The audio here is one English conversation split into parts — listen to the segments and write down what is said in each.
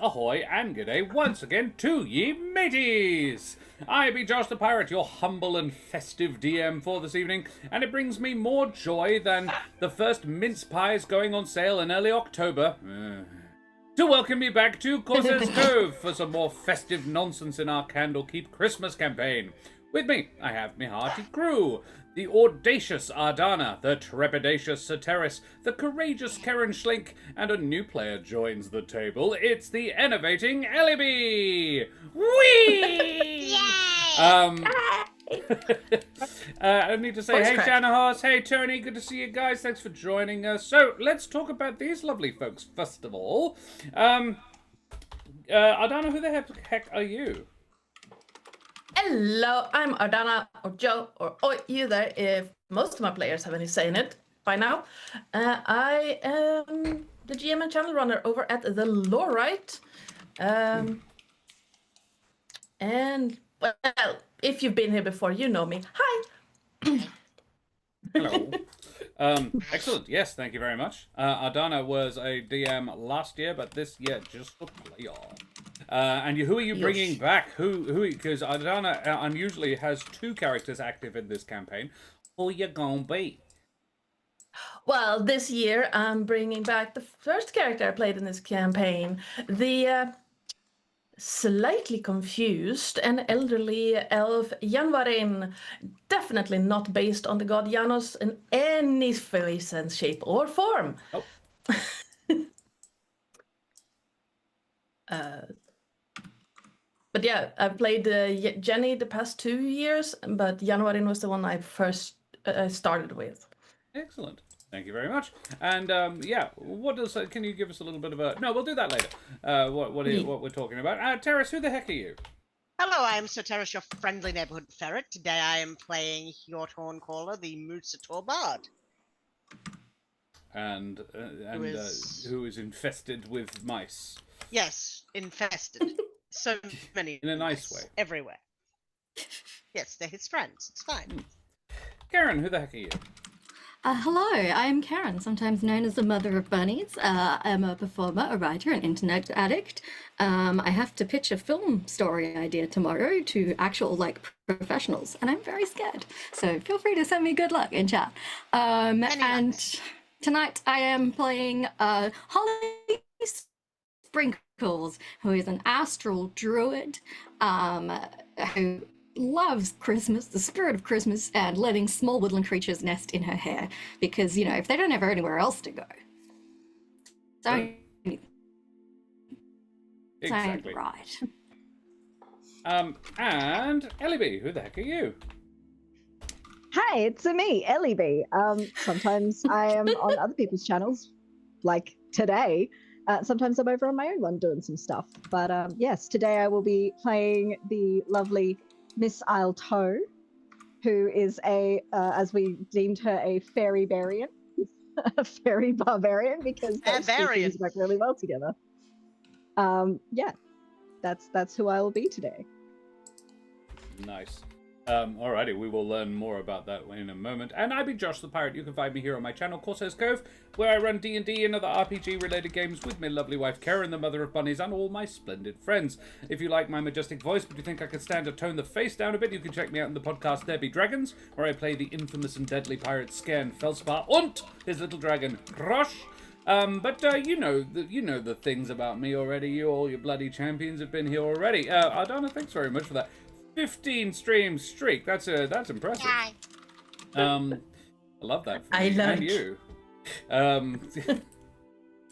ahoy, and g'day once again to ye mateys! I be Josh the Pirate, your humble and festive DM for this evening, and it brings me more joy than the first mince pies going on sale in early October. To welcome you back to Corsair's Cove for some more festive nonsense in our Candlekeep Christmas campaign. With me, I have my hearty crew. The audacious Ardana, the trepidatious Soteris, the courageous Karen Schlink, and a new player joins the table. It's the enervating Eliby! Whee! I need to say, hey Shannahos, hey Tony, good to see you guys, thanks for joining us. So, let's talk about these lovely folks first of all. Ardana, who the heck are you? Hello, I'm Ardana, or Joe, or Oi, you there, if most of my players haven't saying it by now. I am the GM and channel runner over at The Lorite. And, well, if you've been here before, you know me. Hi! Hello. Excellent, yes, thank you very much. Ardana was a DM last year, but this year just for player. And who are you bringing back? Who? Because Ardana unusually has 2 characters active in this campaign. Who you gonna be? Well, this year I'm bringing back the first character I played in this campaign, the slightly confused and elderly elf Janvarin, definitely not based on the god Janos in any way, sense, shape, or form. Oh. But yeah, I've played Jenny the past 2 years, but Janvarin was the one I first started with. Excellent. Thank you very much. And yeah, what does? Can you give us a little bit of a? No, we'll do that later. What we're talking about? Terrace, who the heck are you? Hello, I am Soteris, your friendly neighborhood ferret. Today I am playing Hjorthorn Caller, the Moosator Bard. And who is infested with mice? Yes, infested. So many. In a nice way. Everywhere. Yes, they're his friends. It's fine. Karen, who the heck are you? Hello, I am Karen, sometimes known as the Mother of Bunnies. I'm a performer, a writer, an internet addict. I have to pitch a film story idea tomorrow to actual, professionals, and I'm very scared. So feel free to send me good luck in chat. And tonight I am playing Holly Sprinkles, who is an astral druid who loves Christmas, the spirit of Christmas, and letting small woodland creatures nest in her hair because, if they don't have anywhere else to go. So, exactly. Right. And Eliby, who the heck are you? Hi, it's me, Eliby. Sometimes I am on other people's channels, like today. Sometimes I'm over on my own one doing some stuff. But yes, today I will be playing the lovely Miss Isle Toe, who is as we deemed her, a fairy barian, a fairy barbarian, because those two things work really well together. Yeah, that's who I will be today. Nice. Alrighty, we will learn more about that in a moment. And I be Josh the Pirate. You can find me here on my channel, Corsair's Cove, where I run D&D and other RPG-related games with my lovely wife Karen, the Mother of Bunnies, and all my splendid friends. If you like my majestic voice, but you think I could stand to tone the face down a bit, you can check me out in the podcast There Be Dragons, where I play the infamous and deadly pirate Skern Felspar und his little dragon Krosh. But you know the things about me already. All your bloody champions have been here already. Ardana, thanks very much for that. 15 stream streak. That's impressive. I love that. I love you.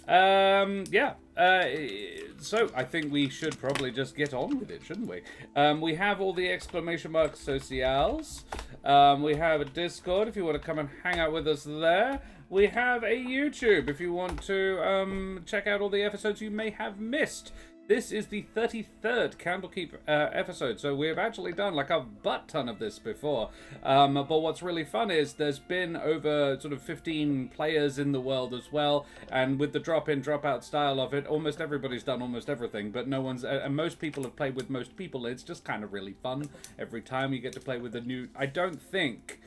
Yeah. So I think we should probably just get on with it, shouldn't we? We have all the exclamation mark socials. We have a Discord if you want to come and hang out with us there. We have a YouTube if you want to check out all the episodes you may have missed. This is the 33rd Candlekeep episode, so we've actually done like a butt ton of this before. But what's really fun is there's been over sort of 15 players in the world as well, and with the drop-in, drop-out style of it, almost everybody's done almost everything, but no one's... and most people have played with most people. It's just kind of really fun every time you get to play with a new... I don't think...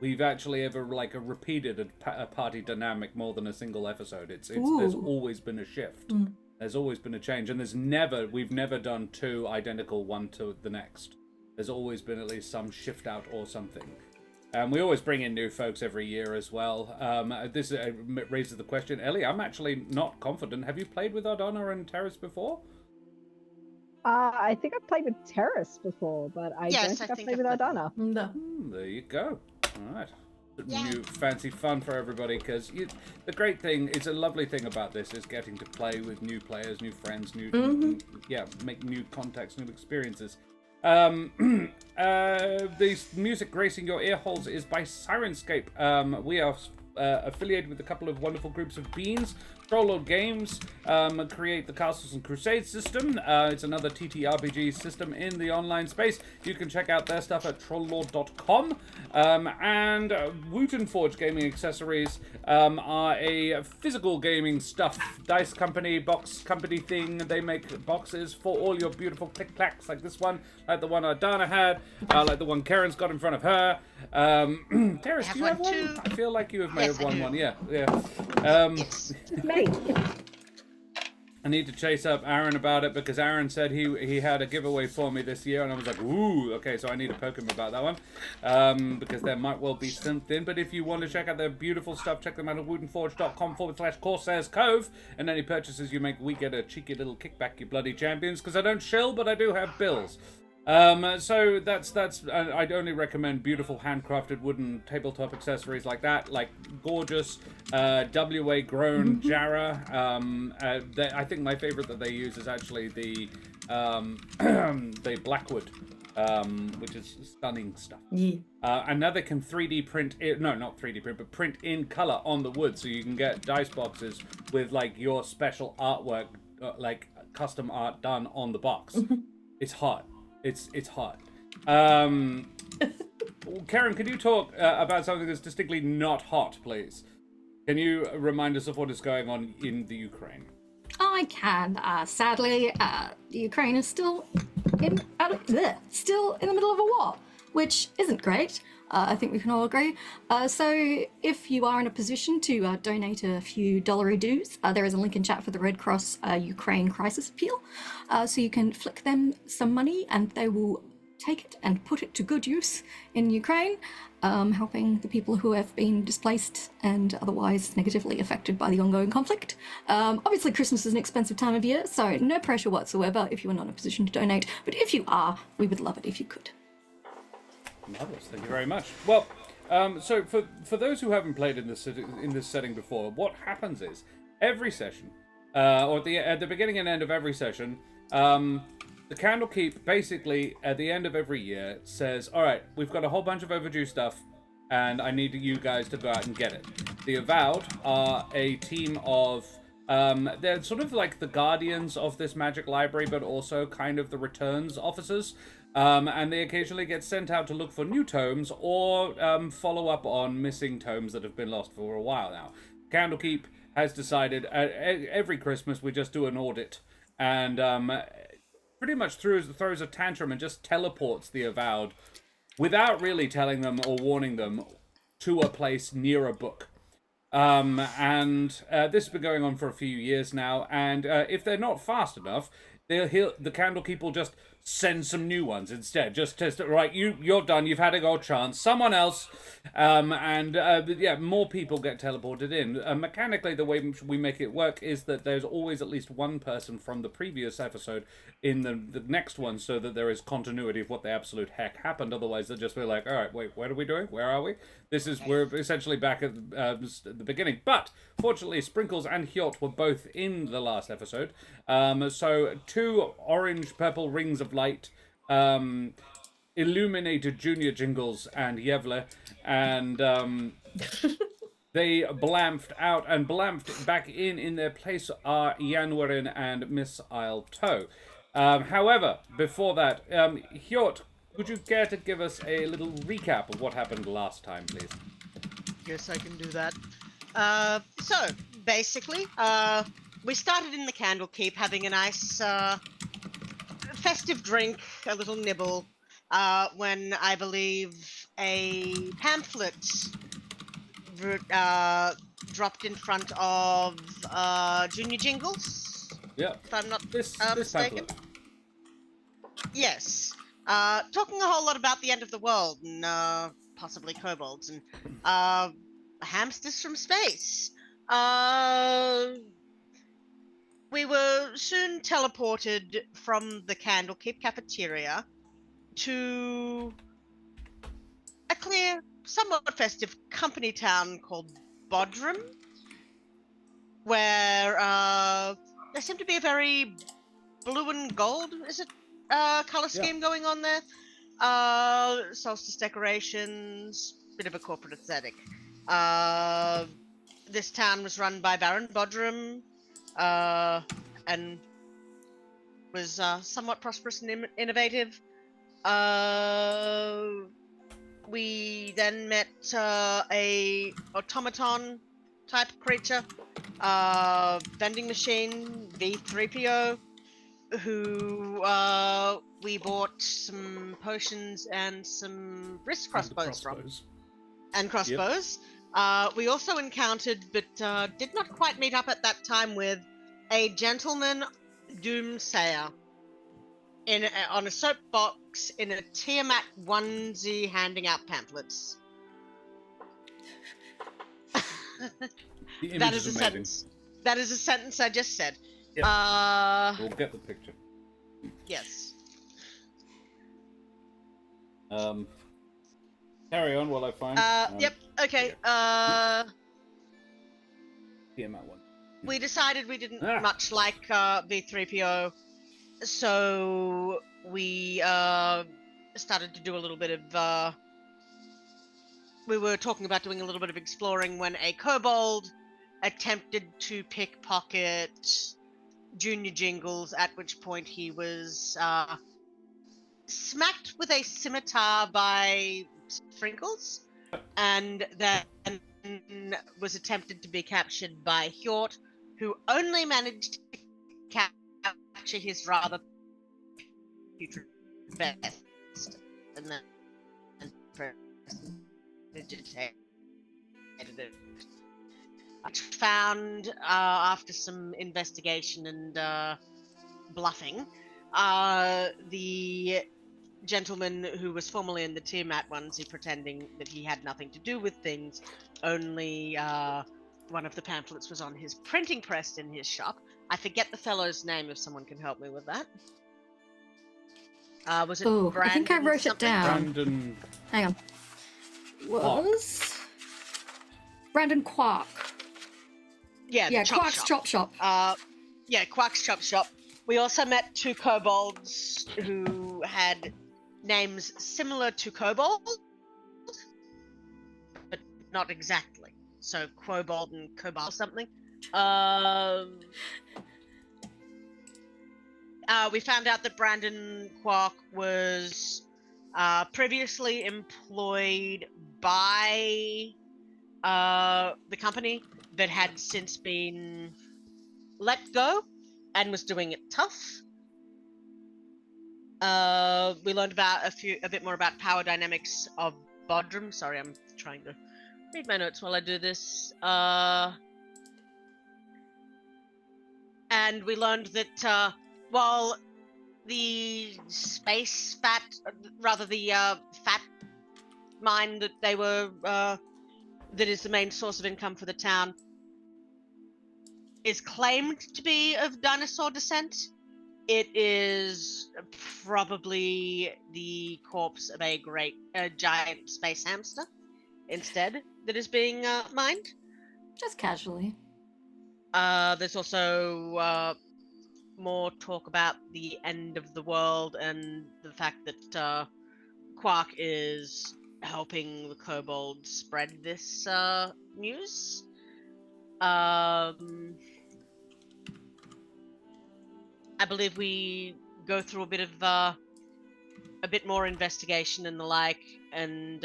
we've actually ever repeated a party dynamic more than a single episode. There's always been a shift. There's always been a change, and we've never done two identical one to the next. There's always been at least some shift out or something. We always bring in new folks every year as well. This raises the question, Ellie, I'm actually not confident. Have you played with Ardonna and Terrace before? I think I've played with Terrace before, but I don't think I've played with Ardonna. No. There you go. All right. Yeah. New fancy fun for everybody, because the great thing, it's a lovely thing about this, is getting to play with new players, new friends, make new contacts, new experiences. The music gracing your ear holes is by Sirenscape. We are affiliated with a couple of wonderful groups of beans. Trollord Games create the Castles and Crusades system. It's another TTRPG system in the online space. You can check out their stuff at trolllord.com. And Wooten Forge Gaming Accessories are a physical gaming stuff dice company, box company thing. They make boxes for all your beautiful click-clacks like this one, like the one Ardana had, like the one Karen's got in front of her. Terrace, do you have one? too. I feel like you may Yes, have I won do. one. Yeah. Yes. Me. I need to chase up Aaron about it, because Aaron said he had a giveaway for me this year, and I was like, ooh, okay, so I need to poke him about that one, because there might well be something. But if you want to check out their beautiful stuff, check them out at woodenforge.com/Corsairs Cove, and any purchases you make, we get a cheeky little kickback, you bloody champions, because I don't shill, but I do have bills. So that's I'd only recommend beautiful handcrafted wooden tabletop accessories like that, like gorgeous WA grown Jarrah. I think my favorite that they use is actually the Blackwood, which is stunning stuff. Yeah. And now they can 3D print not 3D print, but print in color on the wood, so you can get dice boxes with like your special artwork, like custom art done on the box. It's hot. It's hot. Karen, can you talk about something that's distinctly not hot, please? Can you remind us of what is going on in the Ukraine? I can. Sadly, Ukraine is still in the middle of a war, which isn't great. I think we can all agree. So if you are in a position to donate a few dollary dues, there is a link in chat for the Red Cross Ukraine Crisis Appeal. So you can flick them some money and they will take it and put it to good use in Ukraine, helping the people who have been displaced and otherwise negatively affected by the ongoing conflict. Obviously, Christmas is an expensive time of year, so no pressure whatsoever if you are not in a position to donate. But if you are, we would love it if you could. Marvelous, thank you very much. Well, so for those who haven't played in this setting before, what happens is every session, or at the beginning and end of every session, the Candlekeep basically at the end of every year says, "All right, we've got a whole bunch of overdue stuff, and I need you guys to go out and get it." The Avowed are a team of they're sort of like the guardians of this magic library, but also kind of the returns officers. And they occasionally get sent out to look for new tomes or follow up on missing tomes that have been lost for a while now. Candlekeep has decided every Christmas we just do an audit, and pretty much throws a tantrum and just teleports the Avowed without really telling them or warning them to a place near a book. And this has been going on for a few years now, and if they're not fast enough, the Candlekeep will just send some new ones instead. Just test it. Right, you're done. You've had a gold chance. Someone else. More people get teleported in. Mechanically, the way we make it work is that there's always at least one person from the previous episode in the next one, so that there is continuity of what the absolute heck happened. Otherwise, they'll just be like, all right, wait, what are we doing? Where are we? We're essentially back at the beginning. But fortunately, Sprinkles and Hjort were both in the last episode. So 2 orange-purple rings of light illuminated Junior Jingles and Yevle, and they blamfed out, and blamfed back in their place are Yanwarin and Miss Isle Toe. However, before that, Hjort, would you care to give us a little recap of what happened last time, please? Yes, I can do that. So, basically, we started in the Candlekeep having a nice festive drink, a little nibble, when I believe a pamphlet dropped in front of Junior Jingles. Yeah. if I'm not This mistaken. pamphlet. Yes. Talking a whole lot about the end of the world and possibly kobolds and hamsters from space. We were soon teleported from the Candlekeep cafeteria to a clear, somewhat festive company town called Bodrum, where there seemed to be a very blue and gold, is it, color scheme going on there? Solstice decorations, bit of a corporate aesthetic. This town was run by Baron Bodrum, and was somewhat prosperous and innovative. We then met a automaton type creature, vending machine V3PO, who we bought some potions and some wrist crossbows from. And crossbows. We also encountered, but did not quite meet up at that time with, a gentleman doomsayer on a soapbox in a Tiamat onesie handing out pamphlets. The image That is is a amazing. sentence. That is a sentence I just said. Yep. We'll get the picture. Yes. Carry on while I find. Yep. Okay. TMI one. We decided we didn't much like V3PO, so we started to do a little bit of. We were talking about doing a little bit of exploring when a kobold attempted to pickpocket Junior Jingles, at which point he was smacked with a scimitar by Sprinkles, and then was attempted to be captured by Hjort, who only managed to capture his rather putrid best, and then digitated it. Found after some investigation and bluffing, the gentleman who was formerly in the Tiamat onesie, pretending that he had nothing to do with things, only one of the pamphlets was on his printing press in his shop. I forget the fellow's name, if someone can help me with that. Was it Brandon? I think I wrote something? it down. Brandon. Hang on. Was Brandon Quark? Yeah, Quark's Chop Shop. Yeah, Quark's Chop Shop. We also met two kobolds who had names similar to Kobold, but not exactly. So Kobold and Kobold or something. We found out that Brandon Quark was previously employed by the company, but had since been let go and was doing it tough. We learned about a bit more about power dynamics of Bodrum. Sorry, I'm trying to read my notes while I do this. And we learned that while the space fat, rather the fat mine that they were, that is the main source of income for the town, is claimed to be of dinosaur descent, it is probably the corpse of a giant space hamster instead that is being mined. Just casually. There's also more talk about the end of the world and the fact that Quark is helping the Kobolds spread this news. I believe we go through a bit more investigation and the like, and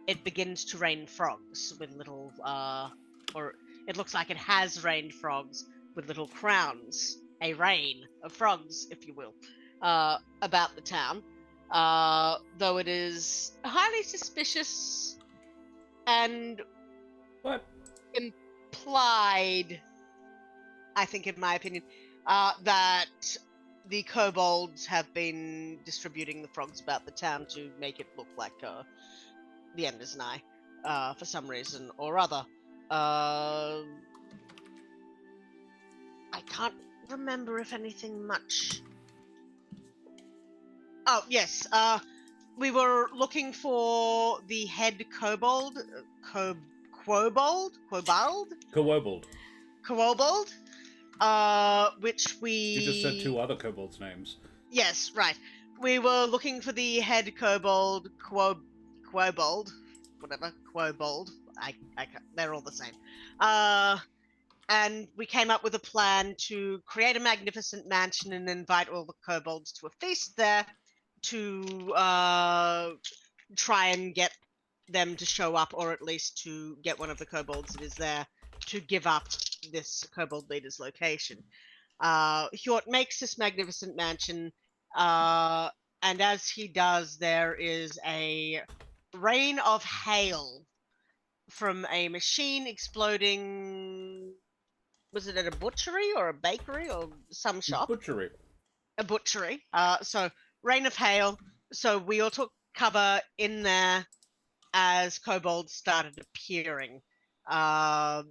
it begins to rain frogs with little, or it looks like it has rained frogs with little crowns, a rain of frogs, if you will, about the town. Though it is highly suspicious and What? implied, I think, in my opinion, that the kobolds have been distributing the frogs about the town to make it look like the end is nigh, for some reason or other. I can't remember if anything much. Oh yes, we were looking for the head kobold, Kobold, Kobold. which we. You just said two other kobolds' names. Yes, right. We were looking for the head kobold, Kobold, whatever, Kobold. I can't, they're all the same. And we came up with a plan to create a magnificent mansion and invite all the kobolds to a feast there to try and get them to show up, or at least to get one of the kobolds that is there to give up this kobold leader's location. Hjort makes this magnificent mansion, and as he does, there is a rain of hail from a machine exploding. Was it at a butchery or a bakery or some shop? Butchery. A butchery. So rain of hail. So we all took cover in there as kobolds started appearing. There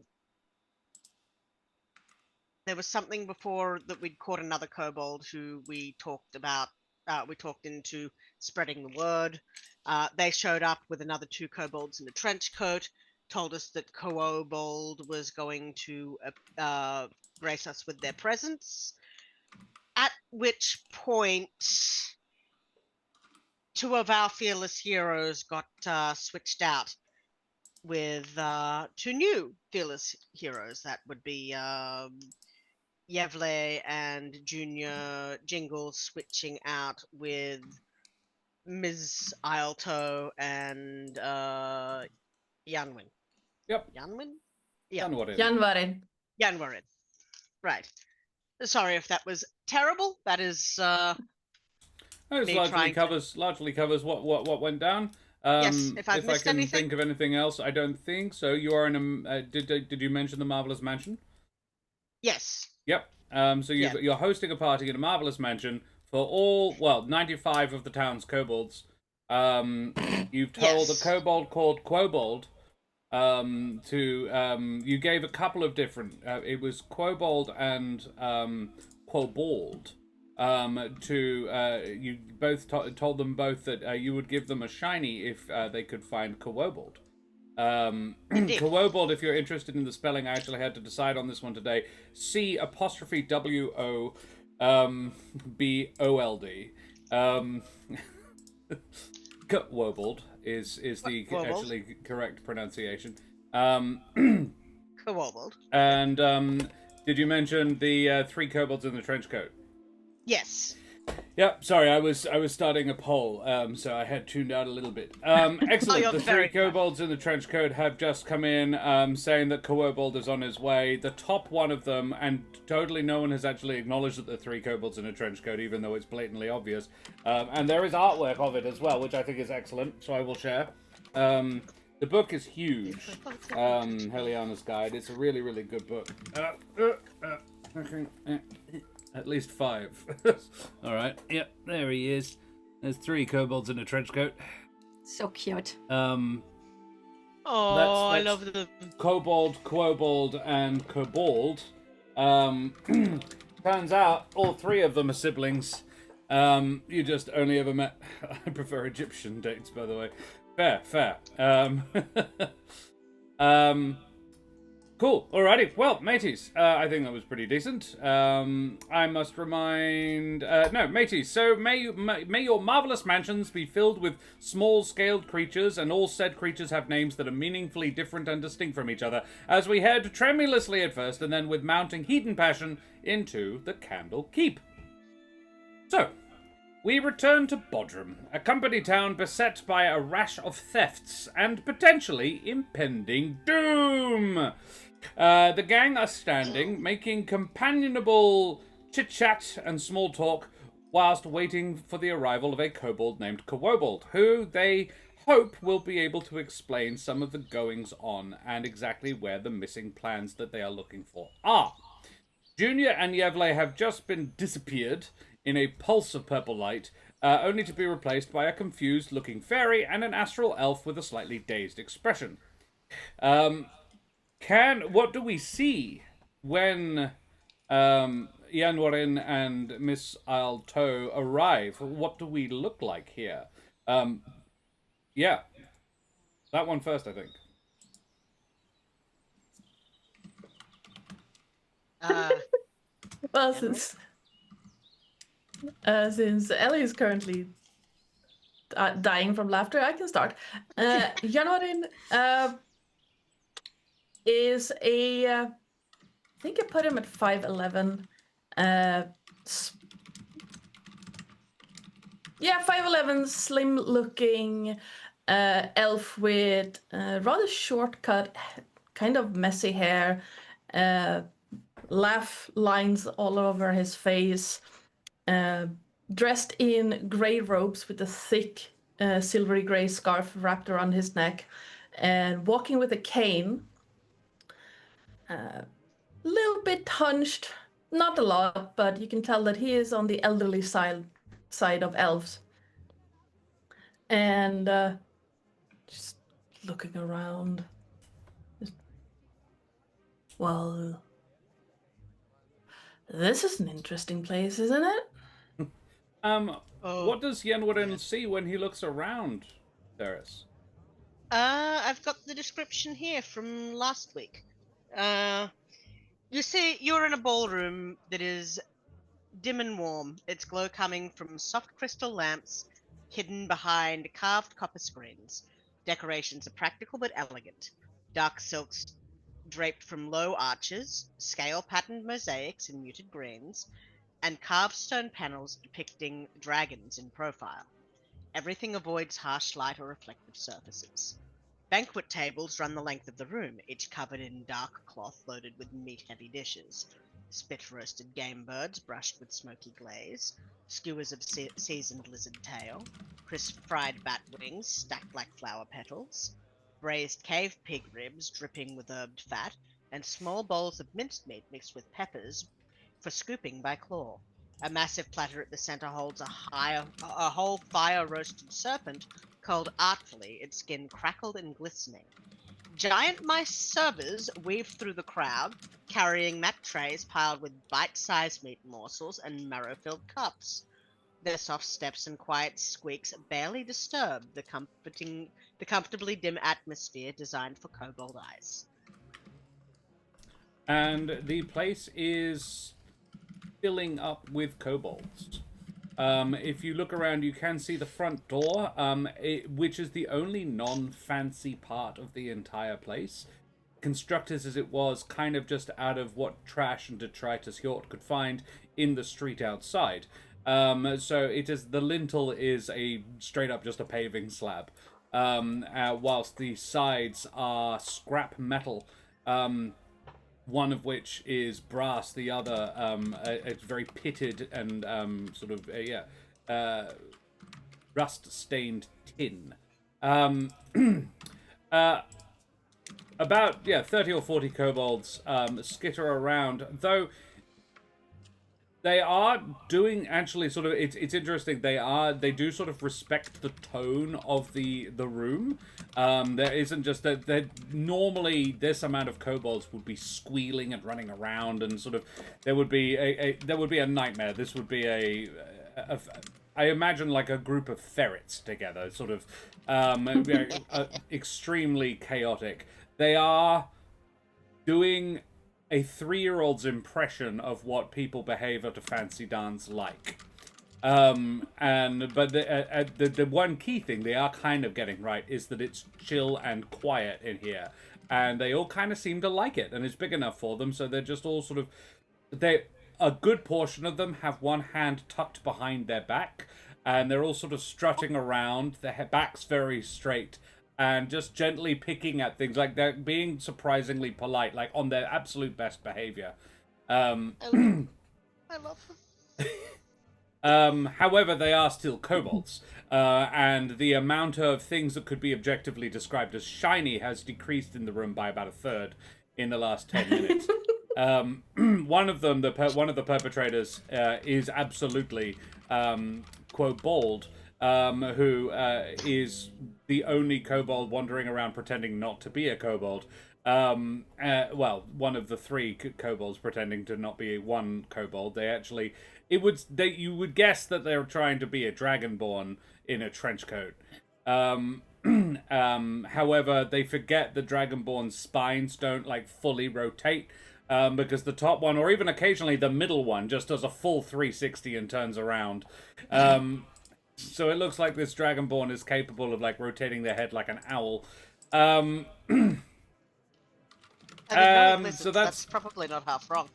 was something before that we'd caught another kobold who we talked about. We talked into spreading the word. They showed up with another two kobolds in a trench coat, told us that Kobold was going to grace us with their presence. At which point, two of our fearless heroes got switched out with two new fearless heroes. That would be Yevle and Junior Jingle switching out with Ms. Ialto and Yanwin. Yep. Yanwin? Yeah. Janvarin. Yanwarin. Right. Sorry if that was terrible. That is It largely covers what went down. Yes, if I've missed I can anything. think of anything else, I don't think so. You are in a. Did you mention the Marvelous Mansion? Yes. Yep. So you're hosting a party in a Marvelous Mansion for all 95 of the town's kobolds. You've told Yes. a kobold called Kobold. You gave a couple of different. It was Kobold and Kobold. You both told them both that you would give them a shiny if they could find Kobold. Kobold, if you're interested in the spelling, I actually had to decide on this one today. C''WOBOLD. Kobold is the actually correct pronunciation. Kobold. And did you mention the three kobolds in the trench coat? Yes. Yep, sorry, I was starting a poll, so I had tuned out a little bit. Excellent. Oh, the three kobolds in the trench coat have just come in, saying that Kobold is on his way. The top one of them, and totally no one has actually acknowledged that the three kobolds in a trench coat, even though it's blatantly obvious. And there is artwork of it as well, which I think is excellent, so I will share. The book is huge. Heliana's Guide. It's a really, really good book. At least 5. All right. Yep, there he is. There's 3 kobolds in a trench coat. So cute. Oh, I love them. Kobold, and Kobold. Turns out all 3 of them are siblings. You just only ever met. I prefer Egyptian dates, by the way. Fair. Cool. Alrighty. Well, mateys, I think that was pretty decent. I must remind... mateys, so may your marvelous mansions be filled with small-scaled creatures, and all said creatures have names that are meaningfully different and distinct from each other, as we head tremulously at first, and then with mounting heat and passion, into the Candlekeep. So... we return to Bodrum, a company town beset by a rash of thefts and potentially impending doom. The gang are standing, making companionable chit-chat and small talk whilst waiting for the arrival of a kobold named Kobold, who they hope will be able to explain some of the goings-on and exactly where the missing plans that they are looking for are. Junior and Yevle have just been disappeared in a pulse of purple light, only to be replaced by a confused-looking fairy and an astral elf with a slightly dazed expression. What do we see when Yanwarin and Miss Alto arrive? What do we look like here? Yeah, that one first, I think. Well, Henry? since Ellie is currently dying from laughter, I can start. Janorin is I think I put him at 5'11". Yeah, 5'11", slim-looking elf with rather short-cut, kind of messy hair, laugh lines all over his face, dressed in grey robes with a thick silvery grey scarf wrapped around his neck, and walking with a cane. Little bit hunched, not a lot, but you can tell that he is on the elderly side of elves. And just looking around. Well, this is an interesting place, isn't it? What does Yenwarin see when he looks around, Theris? I've got the description here from last week. You see, you're in a ballroom that is dim and warm, its glow coming from soft crystal lamps hidden behind carved copper screens. Decorations are practical but elegant. Dark silks draped from low arches, scale-patterned mosaics in muted greens, and carved stone panels depicting dragons in profile. Everything avoids harsh light or reflective surfaces. Banquet tables run the length of the room, each covered in dark cloth loaded with meat-heavy dishes. Spit-roasted game birds brushed with smoky glaze, skewers of seasoned lizard tail, crisp fried bat wings stacked like flower petals, braised cave pig ribs dripping with herbed fat, and small bowls of minced meat mixed with peppers for scooping by claw. A massive platter at the center holds a whole fire-roasted serpent, culled artfully, its skin crackled and glistening. Giant mice servers weave through the crowd, carrying mat trays piled with bite-sized meat morsels and marrow-filled cups. Their soft steps and quiet squeaks barely disturb the comfortably dim atmosphere designed for kobold eyes. And the place is filling up with kobolds. If you look around, you can see the front door, which is the only non-fancy part of the entire place. Constructed as it was, kind of just out of what trash and detritus Hjort could find in the street outside. So it is, the lintel is a straight up just a paving slab, whilst the sides are scrap metal. One of which is brass, the other it's very pitted and sort of rust-stained tin. About 30 or 40 kobolds skitter around, though they are doing actually sort of, it's interesting, they do sort of respect the tone of the room. There isn't just that normally this amount of kobolds would be squealing and running around, and sort of there would be a nightmare. This would be I imagine like a group of ferrets together, sort of extremely chaotic. They are doing a 3-year-old's impression of what people behave at a fancy dance like. But the one key thing they are kind of getting right is that it's chill and quiet in here, and they all kind of seem to like it, and it's big enough for them, so they're just all sort of, a good portion of them have one hand tucked behind their back, and they're all sort of strutting around, their backs very straight, and just gently picking at things, like they're being surprisingly polite, like on their absolute best behavior. I love them. However, they are still kobolds, and the amount of things that could be objectively described as shiny has decreased in the room by about a third in the last 10 minutes. One of them, one of the perpetrators, is absolutely Kobold, who is the only kobold wandering around pretending not to be a kobold. Well, one of the three kobolds pretending to not be one kobold. They actually, you would guess that they're trying to be a dragonborn in a trench coat. However, they forget the dragonborn's spines don't like fully rotate. Because the top one, or even occasionally the middle one, just does a full 360 and turns around. So it looks like this dragonborn is capable of like rotating their head like an owl. I mean, knowing lizards, So that's probably not half wrong.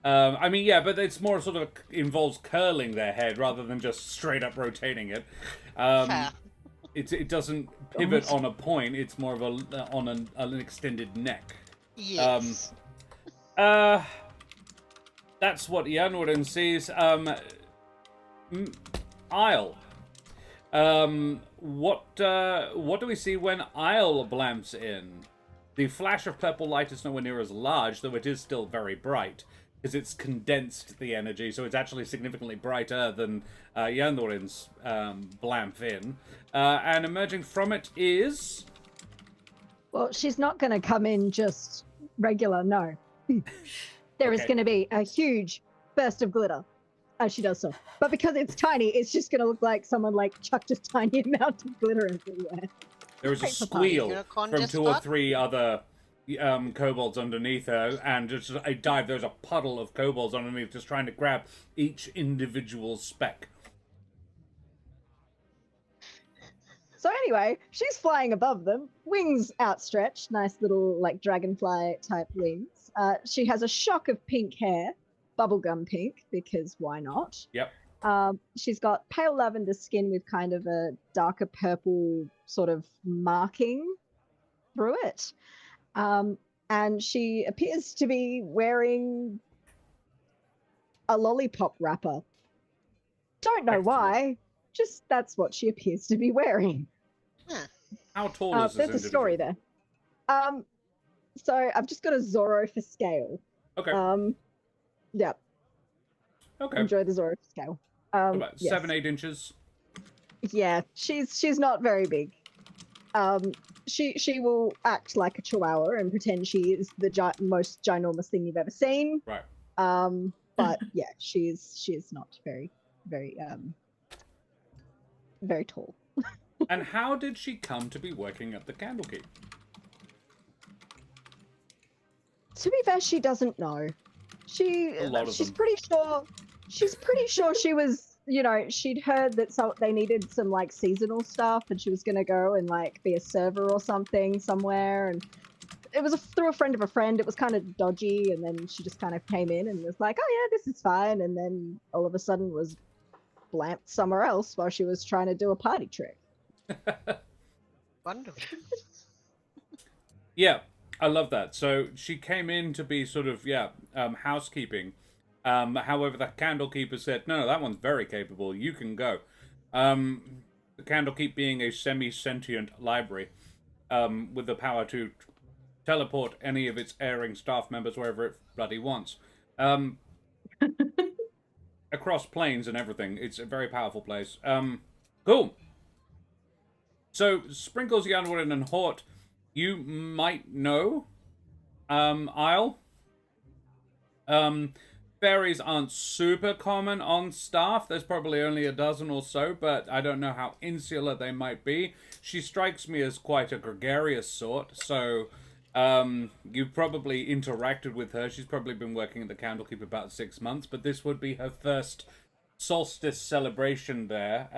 I mean, yeah, but it's more sort of involves curling their head rather than just straight up rotating it. Fair. It doesn't pivot on a point. It's more of on an extended neck. Yes. That's what Yanwardin sees. Isle. What do we see when Isle blamps in? The flash of purple light is nowhere near as large, though it is still very bright, because it's condensed the energy, so it's actually significantly brighter than Yanwardin's blamp in. And emerging from it is... Well, she's not going to come in just regular, no. There is going to be a huge burst of glitter as she does so. But because it's tiny, it's just going to look like someone like chucked a tiny amount of glitter everywhere. There is a squeal from 2 or 3 other kobolds underneath her, and just a dive. There's a puddle of kobolds underneath, just trying to grab each individual speck. So anyway, she's flying above them, wings outstretched, nice little like dragonfly type wings. She has a shock of pink hair, bubblegum pink, because why not? Yep. She's got pale lavender skin with kind of a darker purple sort of marking through it. And she appears to be wearing a lollipop wrapper. Don't know why, just that's what she appears to be wearing. How tall is this There's a story there. So I've just got a Zorro for scale. Okay. Yeah. Okay. Enjoy the Zorro for scale. About yes. 7-8 inches. Yeah, she's not very big. She will act like a chihuahua and pretend she is the most ginormous thing you've ever seen. Right. But yeah, she's not very very tall. And how did she come to be working at the Candlekeep? To be fair, she doesn't know. She's pretty sure she was, you know, she'd heard that they needed some like seasonal stuff, and she was gonna go and like be a server or something somewhere, and it was through a friend of a friend. It was kind of dodgy, and then she just kind of came in and was like, oh yeah, this is fine, and then all of a sudden was blamped somewhere else while she was trying to do a party trick. Wonderful. Yeah, I love that. So she came in to be sort of, housekeeping. However, the Candlekeeper said, no, that one's very capable. You can go. The Candlekeep being a semi-sentient library with the power to teleport any of its erring staff members wherever it bloody wants. Across planes and everything. It's a very powerful place. Cool. So, Sprinkles, Yanwardin, and Hort, you might know Isle. Fairies aren't super common on staff. There's probably only a dozen or so, but I don't know how insular they might be. She strikes me as quite a gregarious sort, so you've probably interacted with her. She's probably been working at the Candlekeep about 6 months, but this would be her first solstice celebration there,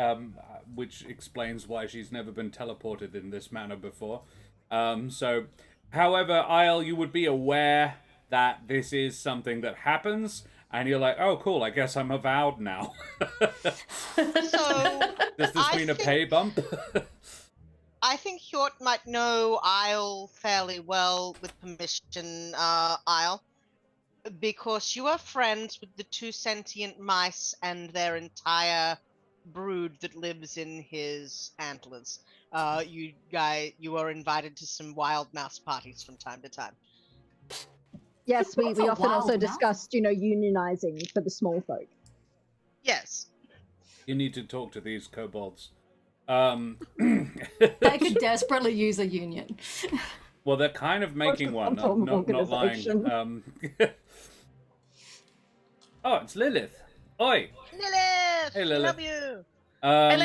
which explains why she's never been teleported in this manner before. However, Isle, you would be aware that this is something that happens, and you're like, oh, cool, I guess I'm avowed now. So, does this mean a pay bump? I think Hjort might know Isle fairly well, with permission, Isle, because you are friends with the 2 sentient mice and their entire brood that lives in his antlers. You are invited to some wild mouse parties from time to time. Yes, we That's a often also wild mouse. discussed, unionizing for the small folk. Yes. You need to talk to these kobolds. They could desperately use a union. Well, they're kind of making one. some form of Not lying. organisation. Oh, it's Lilith. Oi. Lilith! Hey, Lilith. Love you! Hey,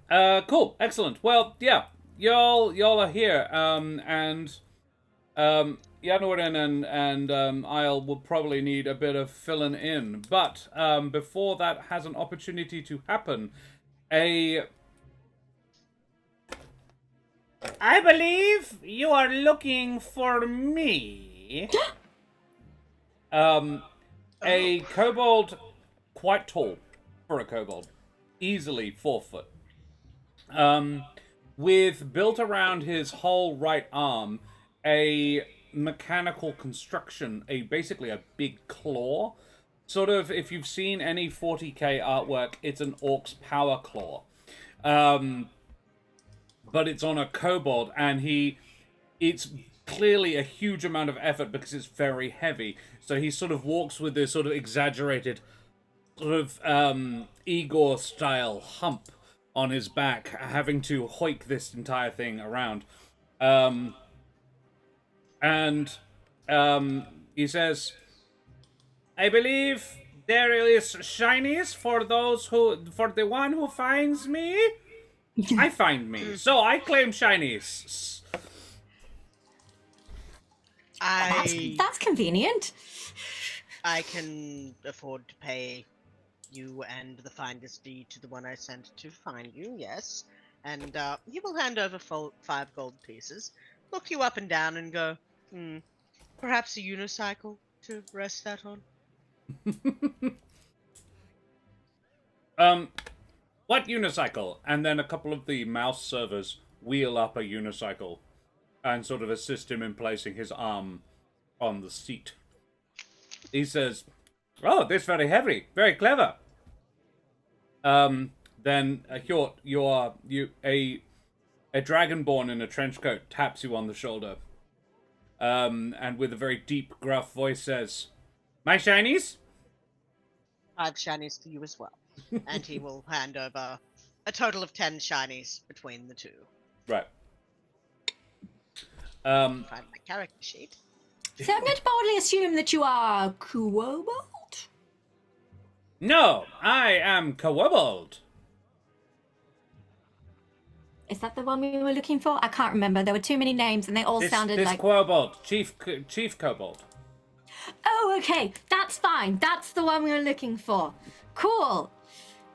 Lilith! Cool, excellent. Well, yeah, y'all are here, and Yanorin and Isle will probably need a bit of filling in. But before that has an opportunity to happen, I believe you are looking for me. A kobold, quite tall for a kobold, easily 4 foot. With built around his whole right arm a mechanical construction, basically a big claw. Sort of, if you've seen any 40k artwork, it's an orc's power claw. But it's on a kobold, and it's clearly a huge amount of effort because it's very heavy. So he sort of walks with this sort of exaggerated, sort of Igor-style hump on his back, having to hoik this entire thing around. He says, I believe there is shinies for the one who finds me. I find me, so I claim shinies. That's convenient. I can afford to pay you and the finder's fee to the one I sent to find you, yes. And he will hand over 5 gold pieces, look you up and down and go, perhaps a unicycle to rest that on? What unicycle? And then a couple of the mouse servers wheel up a unicycle and sort of assist him in placing his arm on the seat. He says, oh, this very heavy, very clever. Then a dragonborn in a trench coat taps you on the shoulder, and with a very deep, gruff voice says, "My shinies." 5 shinies for you as well, and he will hand over a total of 10 shinies between the two. Right. Find my character sheet. So I'm going to boldly assume that you are Kobold? No, I am Kobold. Is that the one we were looking for? I can't remember. There were too many names and they all sounded like... Kobold, Chief Kobold. Oh, okay. That's fine. That's the one we were looking for. Cool.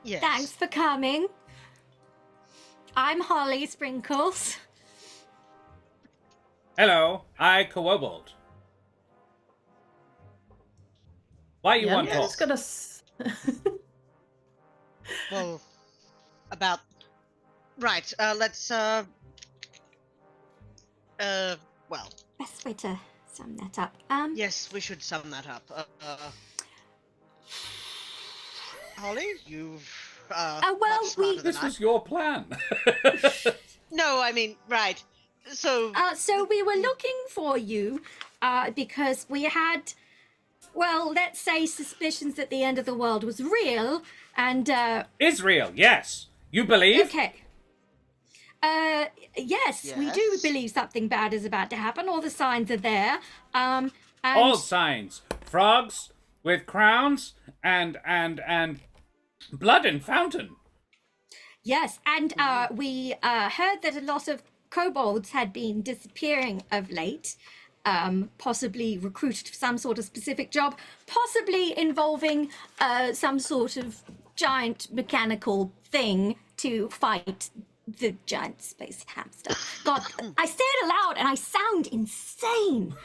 Yes. Thanks for coming. I'm Holly Sprinkles. Hello, I Kobold. Why you want Yeah, talk? it's gonna. Well, about... Right, let's, well... Best way to sum that up. Yes, we should sum that up. Holly, you've, well, much smarter than This I. was your plan. No, I mean, right. So... So we were looking for you, because we had, well, let's say suspicions that the end of the world was real, and, Israel, yes. You believe? okay. Yes, we do Yes. believe something bad is about to happen. All the signs are there. And All signs. Frogs with crowns and blood and fountain. yes, and we heard that a lot of kobolds had been disappearing of late, possibly recruited for some sort of specific job, possibly involving some sort of giant mechanical thing to fight the giant space hamster. God, I say it aloud and I sound insane.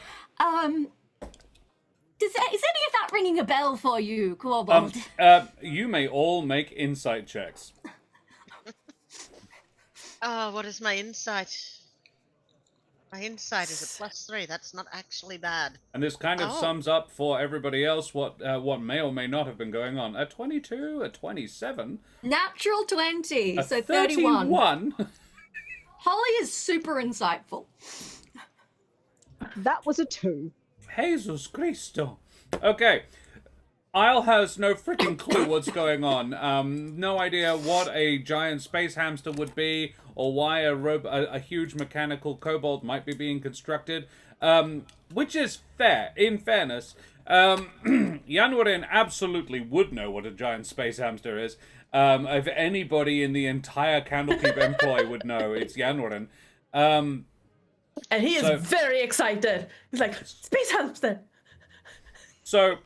Is any of that ringing a bell for you, Kobold? You may all make insight checks. what is my insight? My insight is a +3. That's not actually bad. And this kind of Oh. sums up for everybody else what may or may not have been going on. A 22, a 27, Natural 20, a so 31. 31. Holly is super insightful. That was a 2. Jesus Cristo. Okay. Isle has no freaking clue what's going on. No idea what a giant space hamster would be, or why a huge mechanical kobold might be being constructed. Which is fair. In fairness, Yanwarin absolutely would know what a giant space hamster is. If anybody in the entire Candlekeep employ would know, it's Yanwarin. And he is So- very excited. He's like, space hamster. So,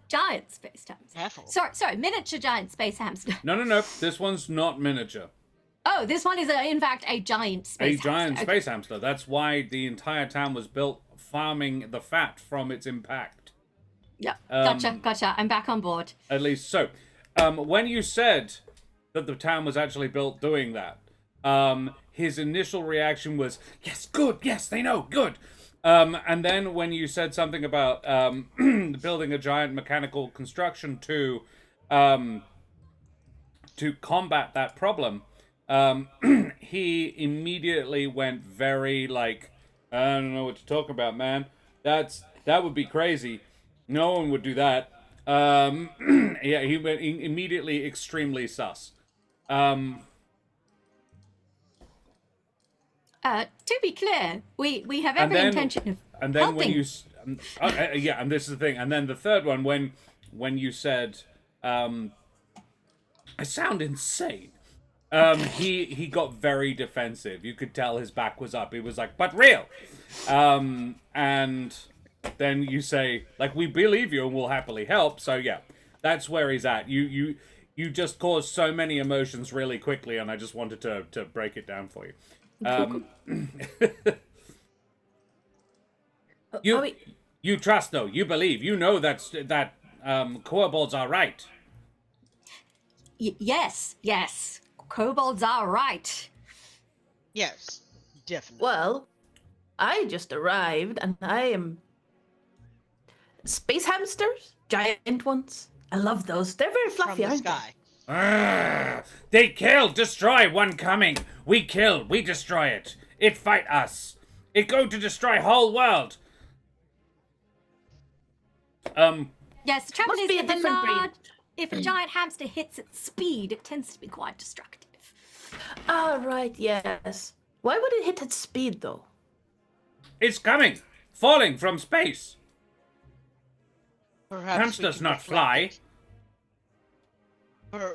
Giant space hamster. Careful. Sorry, miniature giant space hamster. no. This one's not miniature. Oh, this one is in fact a giant space hamster. A giant Okay. space hamster. That's why the entire town was built farming the fat from its impact. Yeah, gotcha. I'm back on board. At least so. When you said that the town was actually built doing that, his initial reaction was, yes, good, yes, they know, good. And then when you said something about building a giant mechanical construction to combat that problem, he immediately went very like, I don't know what to talk about, man. That would be crazy. No one would do that. Yeah, he went immediately extremely sus. To be clear, we have every intention of and then helping. when you yeah, and this is the thing, and then the third one when you said I sound insane, he got very defensive. You could tell his back was up. He was like, but real, and then you say like, we believe you and we'll happily help. So yeah, that's where he's at. You just caused so many emotions really quickly, and I just wanted to break it down for you. You trust though. You believe. You know that kobolds are right. Yes. Kobolds are right. Yes, definitely. Well, I just arrived and I am. Space hamsters? Giant ones? I love those. They're very From fluffy, the aren't they? sky. They kill, destroy, one coming. We kill, we destroy it. It fight us. It go to destroy whole world. Yes, the trouble Must is be a different breed. if a giant hamster hits its speed, it tends to be quite destructive. Ah, right, yes. Why would it hit at speed, though? It's coming, falling from space. Perhaps we Hamsters can not deflect fly. it.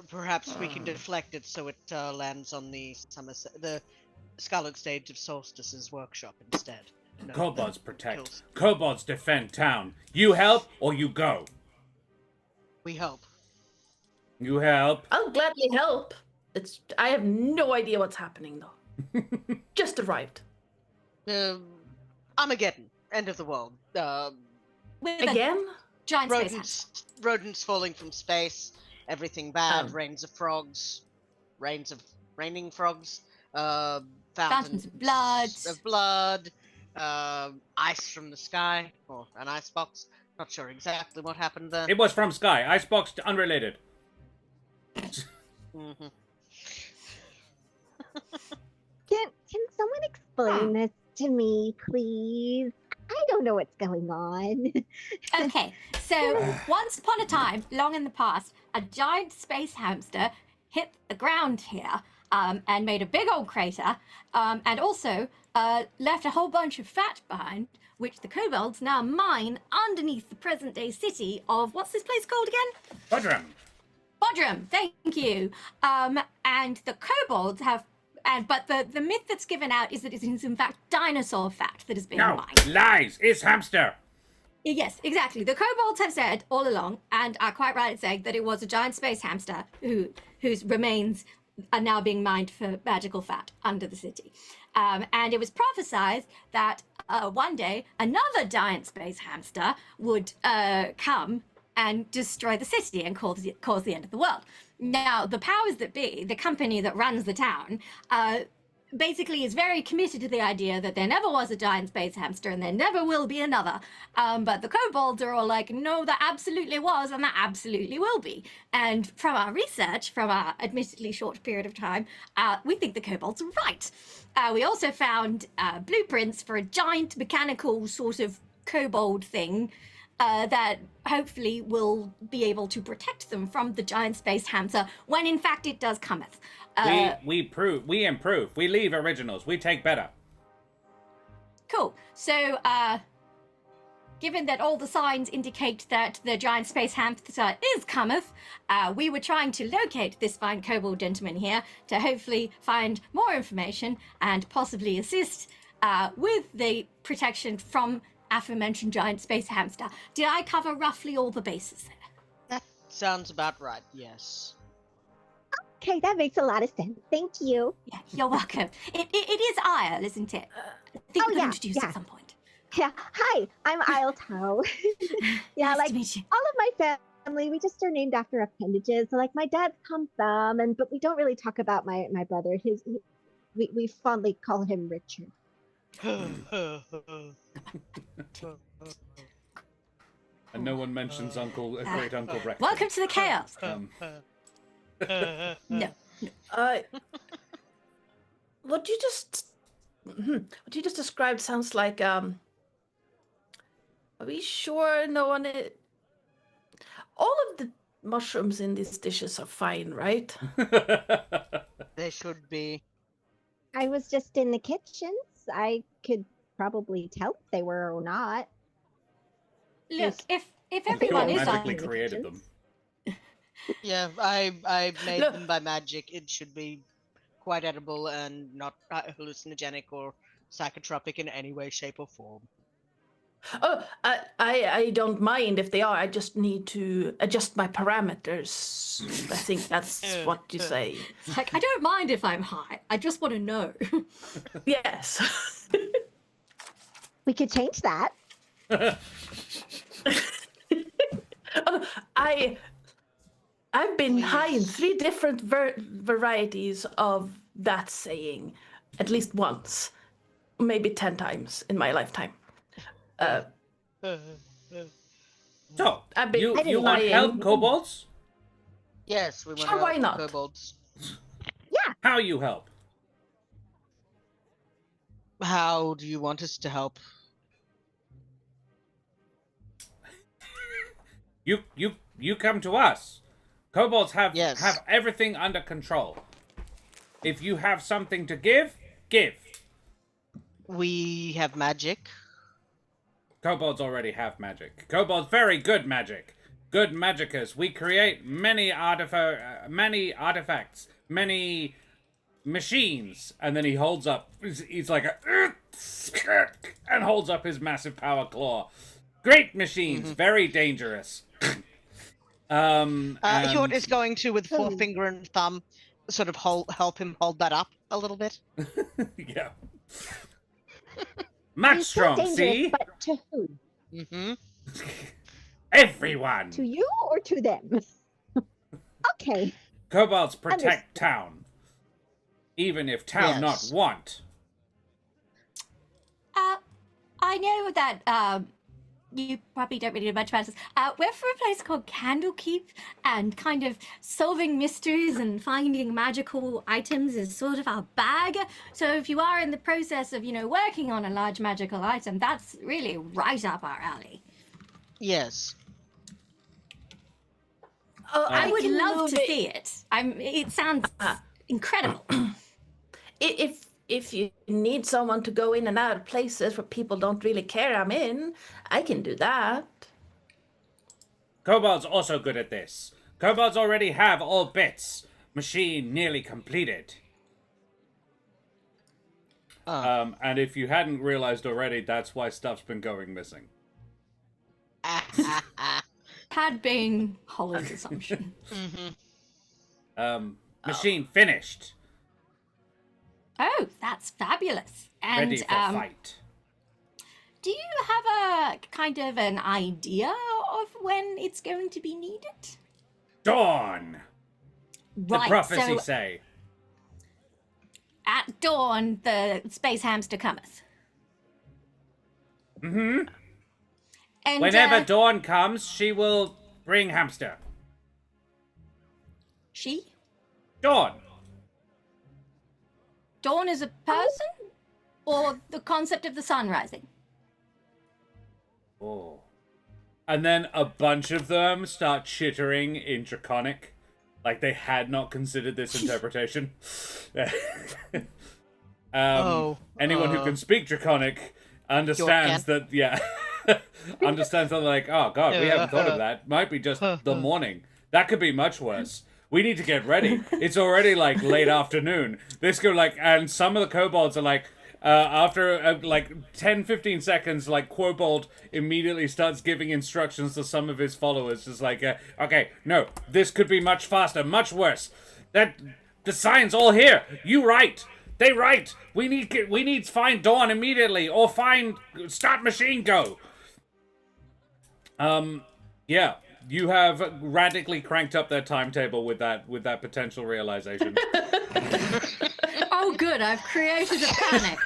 Perhaps we can deflect it so it lands on the the Scarlet Stage of Solstice's workshop instead. No, Kobolds that protect. kills. Kobolds defend town. You help or you go. We hope. You help. I'll gladly help. I have no idea what's happening, though. Just arrived. Armageddon. End of the world. With a Again? giant space hamster. Rodents falling from space. Everything bad. Um. Rains of frogs. Raining frogs. Fountains of blood. Ice from the sky. Or an icebox. Not sure exactly what happened there. It was from Sky. Icebox unrelated. Mm-hmm. Can someone explain this to me, please? I don't know what's going on. Okay, so once upon a time, long in the past, a giant space hamster hit the ground here and made a big old crater, and also left a whole bunch of fat behind, which the kobolds now mine underneath the present-day city of, what's this place called again? Bodrum. Bodrum, thank you. And the kobolds have, but the myth that's given out is that it is in fact dinosaur fat that has been No, mined. lies. It's hamster. Yes, exactly. The kobolds have said all along, and are quite right in saying that it was a giant space hamster whose remains are now being mined for magical fat under the city. And it was prophesied that one day another giant space hamster would come and destroy the city and cause the end of the world. Now, the powers that be, the company that runs the town, basically is very committed to the idea that there never was a giant space hamster and there never will be another. But the kobolds are all like, no, there absolutely was and there absolutely will be. And from our research, from our admittedly short period of time, we think the kobolds are right. We also found blueprints for a giant mechanical sort of kobold thing that hopefully will be able to protect them from the giant space hamster when in fact it does cometh. We improve. We leave originals. We take better. Cool. So, given that all the signs indicate that the giant space hamster is cometh, we were trying to locate this fine kobold gentleman here to hopefully find more information and possibly assist with the protection from aforementioned giant space hamster. Did I cover roughly all the bases there? That sounds about right, yes. Okay, that makes a lot of sense. Thank you. Yeah, you're welcome. It is Isle, isn't it? I think Oh, we yeah, got introduced yeah. at some point. Yeah. Hi, I'm Isle Toe. Yeah, Nice like to meet you. all of my family, we just are named after appendages. So like my dad's come from, but we don't really talk about my brother. We fondly call him Richard. And no one mentions great Uncle Rex. Welcome to the chaos. No. What you just described sounds like are we sure no one all of the mushrooms in these dishes are fine, right? They should be. I was just in the kitchens. I could probably tell if they were or not. Look, if You everyone is magically on, created them. Yeah, I made Look. them by magic. It should be quite edible and not hallucinogenic or psychotropic in any way, shape, or form. Oh, I don't mind if they are. I just need to adjust my parameters. I think that's what you say. it's like, I don't mind if I'm high. I just want to know. Yes. We could change that. I've been high in Please. 3 different varieties of that saying, at least once, maybe 10 times in my lifetime. So, I've been you want lying. help, kobolds? Yes, we want Sure, to why help not? the kobolds. How you help? How do you want us to help? You come to us. Kobolds have Yes. everything under control. If you have something to give, give. We have magic. Kobolds already have magic. Kobolds very good magic. Good magicers. We create many artifacts, many machines, and then he holds up. He's like and holds up his massive power claw. Great machines, very dangerous. Hjort is going to, with Oh. forefinger and thumb, sort of help him hold that up a little bit. Yeah. Much He's so strong, dangerous, see? but to who? Mm-hmm. Everyone. To you or to them? Okay. Kobolds protect Understood. town. Even if town Yes. not want. I know that you probably don't really know much about this. We're from a place called Candlekeep, and kind of solving mysteries and finding magical items is sort of our bag. So if you are in the process of, working on a large magical item, that's really right up our alley. Yes. I would can love move to see it. It sounds incredible. If you need someone to go in and out of places where people don't really care I'm in, I can do that. Kobolds also good at this. Kobolds already have all bits. Machine nearly completed. And if you hadn't realized already, that's why stuff's been going missing. Had been Holland's assumption. Machine finished. Oh, that's fabulous. And Ready for fight. do you have a kind of an idea of when it's going to be needed? Dawn! The Right, prophecy so say. At dawn, the space hamster cometh. Mm-hmm. And Whenever dawn comes, she will bring hamster. she? Dawn. Dawn is a person? Or the concept of the sun rising? Oh. And then a bunch of them start chittering in Draconic, like they had not considered this interpretation. Anyone who can speak Draconic understands that, understands that, like, oh god, we haven't thought of that. Might be just the morning. That could be much worse. We need to get ready. It's already, like, late afternoon. This could, like, and some of the kobolds are like, after, like, 10, 15 seconds, like, Kobold immediately starts giving instructions to some of his followers. Just like, okay, no, this could be much faster, much worse. The sign's all here. You write. They write. We need to find Dawn immediately, or start machine go. Yeah. You have radically cranked up their timetable with that potential realization. Oh, good! I've created a panic.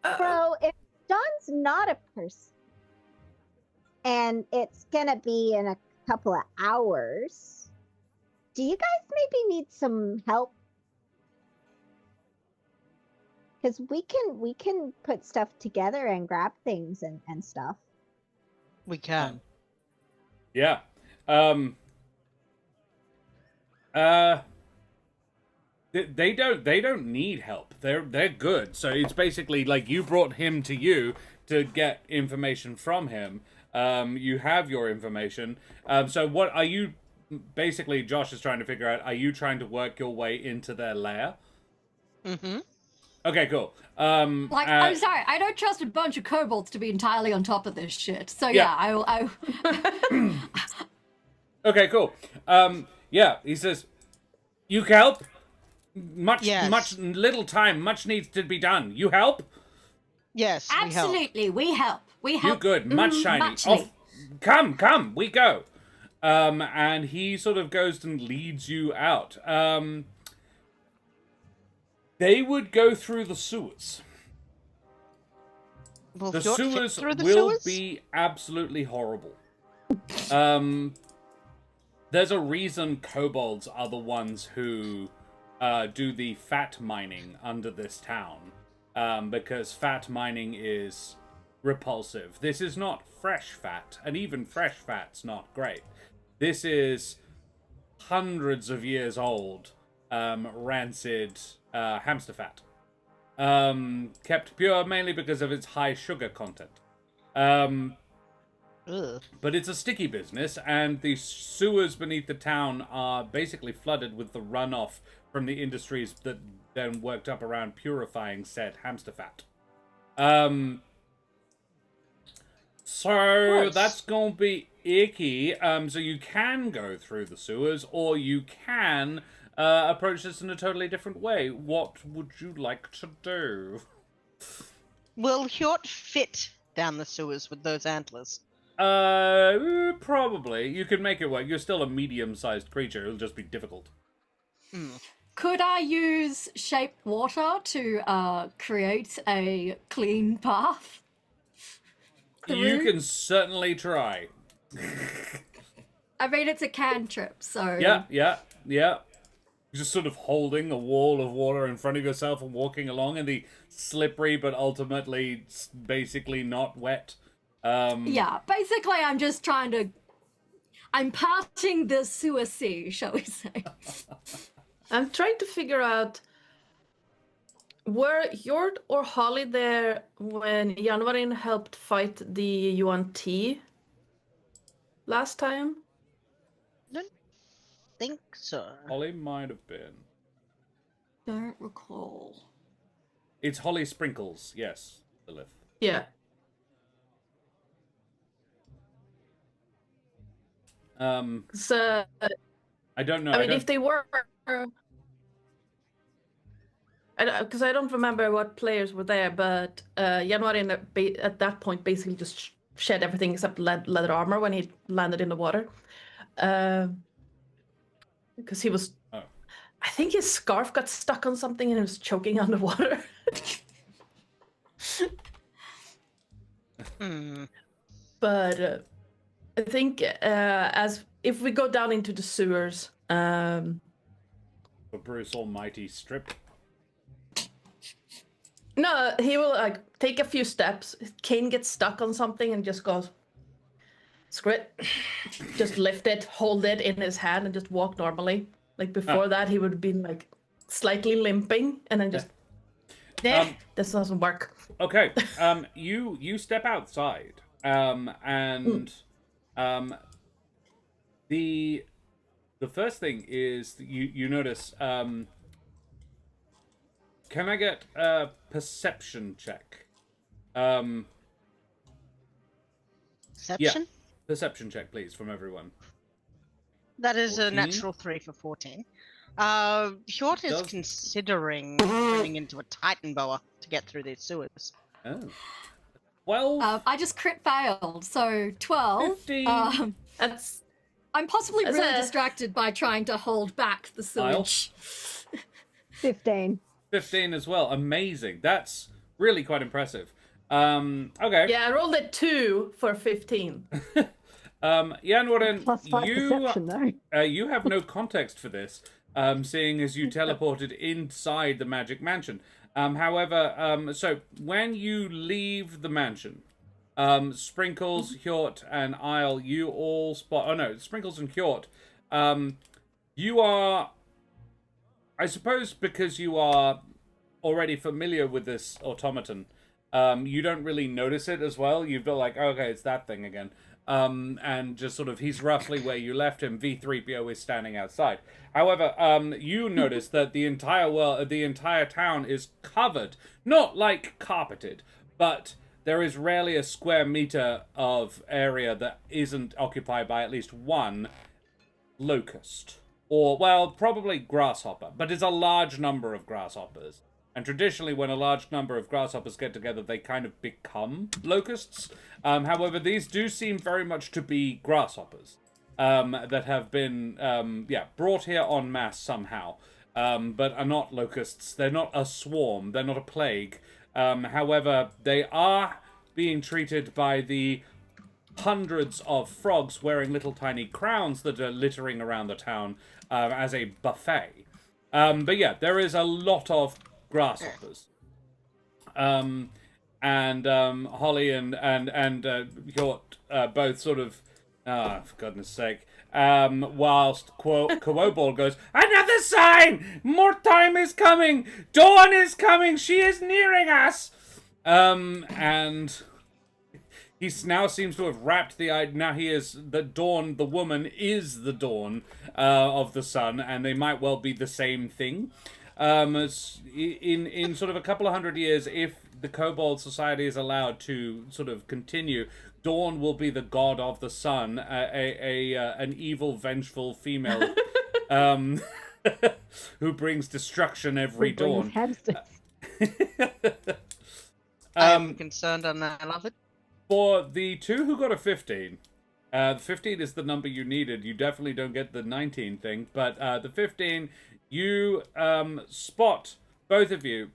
So if Dawn's not a person, and it's gonna be in a couple of hours, do you guys maybe need some help? Because we can put stuff together and grab things and stuff. We can. Yeah. They don't need help. They're good. So it's basically like you brought him to you to get information from him. You have your information. So what are you basically? Josh is trying to figure out. Are you trying to work your way into their lair? Mm-hmm. Okay, cool. I'm sorry, I don't trust a bunch of kobolds to be entirely on top of this shit. So yeah, I Okay, cool. Yeah, he says, you help? Much little time, much needs to be done. You help? Yes, absolutely, we help. We help. You good, much shiny. Off. Come, we go. And he sort of goes and leads you out. They would go through the sewers. Will the Fjord sewers fit through the will sewers? be absolutely horrible. There's a reason kobolds are the ones who do the fat mining under this town. Because fat mining is repulsive. This is not fresh fat, and even fresh fat's not great. This is hundreds of years old, rancid hamster fat. Kept pure mainly because of its high sugar content. But it's a sticky business, and the sewers beneath the town are basically flooded with the runoff from the industries that then worked up around purifying said hamster fat. So that's gonna be icky. So you can go through the sewers, or you can approach this in a totally different way. What would you like to do? Will Hjort fit down the sewers with those antlers? Probably. You could make it work. You're still a medium-sized creature. It'll just be difficult. Could I use shaped water to create a clean path? You can certainly try. I mean, it's a cantrip, so... Yeah. Just sort of holding a wall of water in front of yourself and walking along in the slippery but ultimately basically not wet. Yeah, basically I'm just trying to... I'm parting the sewer sea, shall we say. I'm trying to figure out, were Jord or Holly there when Janvarin helped fight the UNT last time? Don't think so. Holly might have been. Don't recall. It's Holly Sprinkles, yes, Lilith. Yeah. So I don't know. I mean, if they were, because I don't remember what players were there, but Janvarin at that point basically just shed everything except leather armor when he landed in the water, because he was I think his scarf got stuck on something and he was choking underwater. Hmm. But I think as if we go down into the sewers, The Bruce Almighty strip. no, he will like take a few steps. Kane gets stuck on something and just goes, screw it. Just lift it, hold it in his hand, and just walk normally. Like before that, he would have been like slightly limping, and then just, this doesn't work. Okay, you step outside, and the first thing is that you notice. Can I get a perception check? Perception? Yeah, perception check, please, from everyone. That is 14? a natural 3 for 14. Hjort is considering turning into a Titan boa to get through these sewers. Oh. 12? I just crit failed, so 12. 15. That's I'm possibly That's really a- distracted by trying to hold back the sewage. 15. 15 as well. Amazing. That's really quite impressive. Okay. yeah. I rolled a 2 for 15. Jan Warden, Plus 5 perception, though. you have no context for this, seeing as you teleported inside the magic mansion. However, so when you leave the mansion, Sprinkles, Hjort, and Isle, you all spot... Oh, no, Sprinkles and Hjort, you are... I suppose because you are already familiar with this automaton, you don't really notice it as well. You've got like, okay, it's that thing again. And just sort of, he's roughly where you left him. V3PO is standing outside. However, you notice that the entire town is covered, not like carpeted, but there is rarely a square meter of area that isn't occupied by at least one locust. Or, well, probably grasshopper, but it's a large number of grasshoppers. And traditionally, when a large number of grasshoppers get together, they kind of become locusts. However, these do seem very much to be grasshoppers that have been, brought here en masse somehow, but are not locusts. They're not a swarm. They're not a plague. However, they are being treated by the hundreds of frogs wearing little tiny crowns that are littering around the town as a buffet. But yeah, there is a lot of grasshoppers. And Holly and Hjort both sort of, for goodness sake, whilst Kobold goes, another sign! More time is coming! Dawn is coming! She is nearing us! And he now seems to have wrapped the idea. Now he is the dawn. The woman is the dawn of the sun, and they might well be the same thing. In sort of a couple of 100 years, if the Kobold society is allowed to sort of continue, Dawn will be the god of the sun, an evil, vengeful female who brings destruction every dawn. I'm concerned and I love it. For the two who got a 15, the 15 is the number you needed. You definitely don't get the 19 thing, but the 15, you spot, both of you,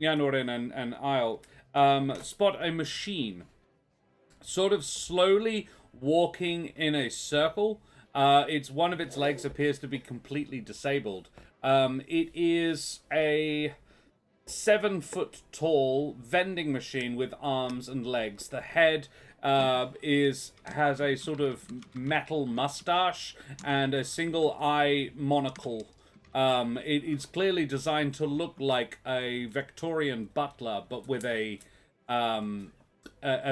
Janorin and Isle, spot a machine sort of slowly walking in a circle. It's one of its legs appears to be completely disabled. It is a 7-foot tall vending machine with arms and legs. The head has a sort of metal mustache and a single eye monocle. It is clearly designed to look like a Victorian butler, but with a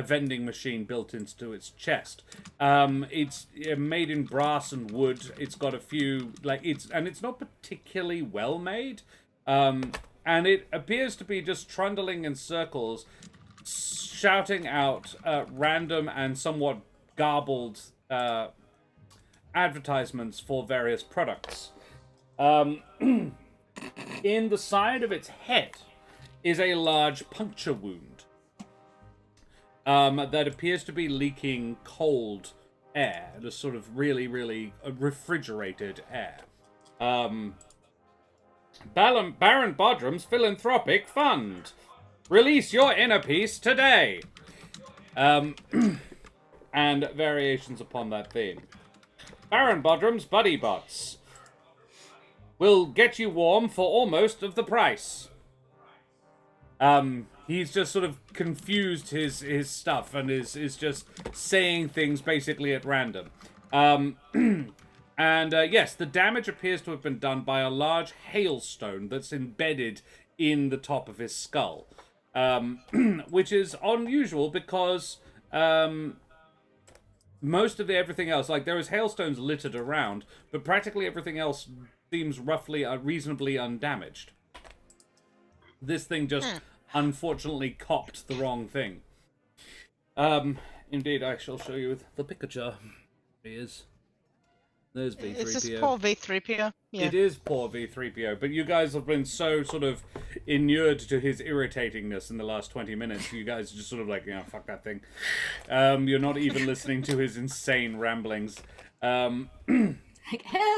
vending machine built into its chest. It's made in brass and wood. It's got a few it's not particularly well made. And it appears to be just trundling in circles, shouting out random and somewhat garbled advertisements for various products. In the side of its head is a large puncture wound that appears to be leaking cold air, just sort of really, really refrigerated air. Baron Bodrum's Philanthropic Fund. Release your inner peace today. And variations upon that theme. Baron Bodrum's Buddy Bots will get you warm for almost of the price. He's just sort of confused his stuff and is just saying things basically at random. And yes, the damage appears to have been done by a large hailstone that's embedded in the top of his skull. Which is unusual because most of everything else, like there is hailstones littered around, but practically everything else seems roughly reasonably undamaged. This thing just unfortunately copped the wrong thing. Indeed, I shall show you the picture. There's V3PO. Is this poor V3PO? Yeah. It is poor V3PO, but you guys have been so sort of inured to his irritatingness in the last 20 minutes. You guys are just sort of like, yeah, fuck that thing. You're not even listening to his insane ramblings. He'll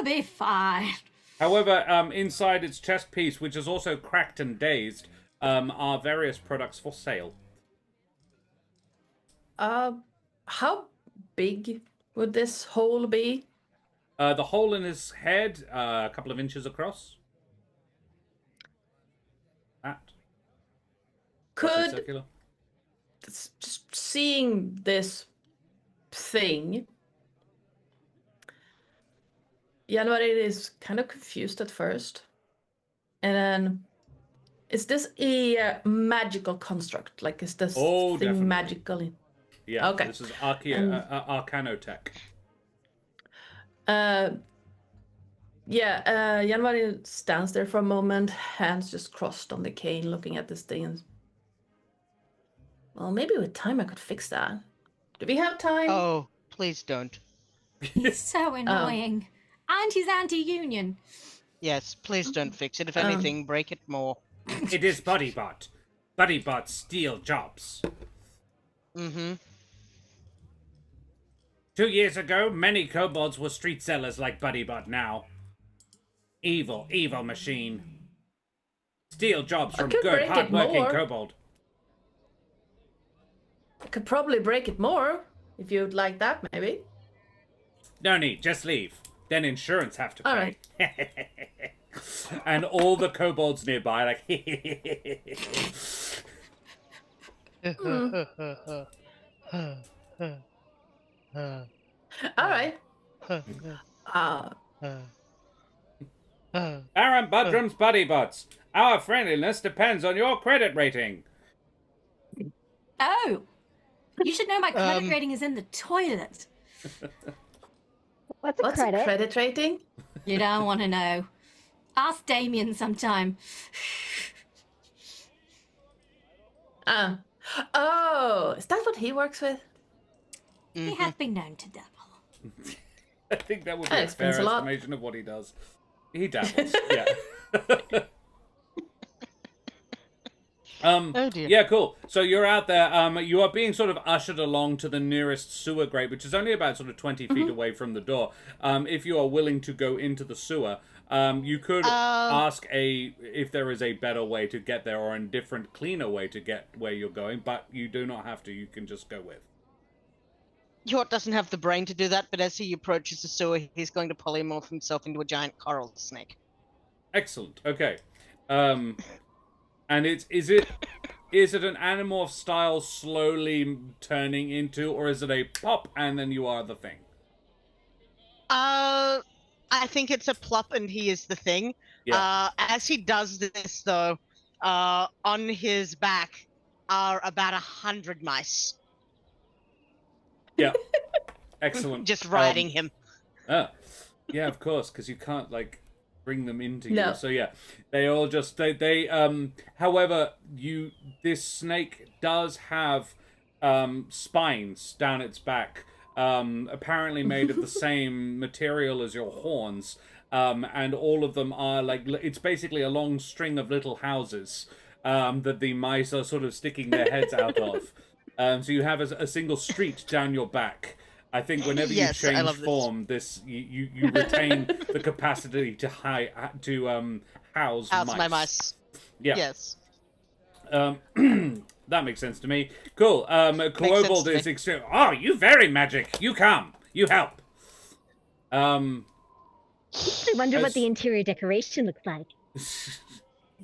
be fine. However, inside its chest piece, which is also cracked and dazed, are various products for sale. How big would this hole be? The hole in his head, a couple of inches across. That. Could Circular. just seeing this thing, January is kind of confused at first, and then is this a magical construct? Like, is this thing definitely. magical? Yeah. Okay. This is Arcanotech. January stands there for a moment, hands just crossed on the cane, looking at this thing. And, well, maybe with time I could fix that. Do we have time? Oh, please don't. He's so annoying. And he's anti-union. Yes, please don't fix it. If anything, break it more. It is BuddyBot. BuddyBot steal jobs. Mm-hmm. 2 years ago, many kobolds were street sellers like BuddyBot now. Evil, evil machine. Steal jobs from could good, break it hard-working more. kobold. I could probably break it more, if you'd like that, maybe. No need, just leave. Then insurance have to pay. All right. And all the kobolds nearby like All right. Baron Bodrum's BuddyBots. Our friendliness depends on your credit rating. Oh, you should know my credit rating is in the toilet. What's a What's credit? a credit rating? You don't want to know. Ask Damien sometime. Oh, is that what he works with? He has been known to dabble. I think that would be That a fair explains a lot. estimation of what he does. He dabbles, yeah. Oh dear. Yeah, cool. So you're out there. You are being sort of ushered along to the nearest sewer grate, which is only about sort of 20 feet away from the door. If you are willing to go into the sewer, you could ask if there is a better way to get there or a different, cleaner way to get where you're going, but you do not have to. You can just go with. Yort doesn't have the brain to do that, but as he approaches the sewer, he's going to polymorph himself into a giant coral snake. Excellent. Okay. And is it an Animorph style slowly turning into, or is it a pop and then you are the thing? I think it's a plop and he is the thing. Yeah. As he does this, though, on his back are about 100 mice. Yeah. Excellent. Just riding him. Yeah, of course, because you can't, like, bring them into No. you. So yeah, they all just they however, this snake does have spines down its back, apparently made of the same material as your horns, and all of them are like, it's basically a long string of little houses that the mice are sort of sticking their heads out of. So you have a single street down your back. I think whenever Yes, you I change love this. form, you retain the capacity to house House mice. my mice. Yeah. Yes. That makes sense to me. Cool. Kobold to is me. extreme. Oh, you very magic. You come. You help. I wonder As- what the interior decoration looks like.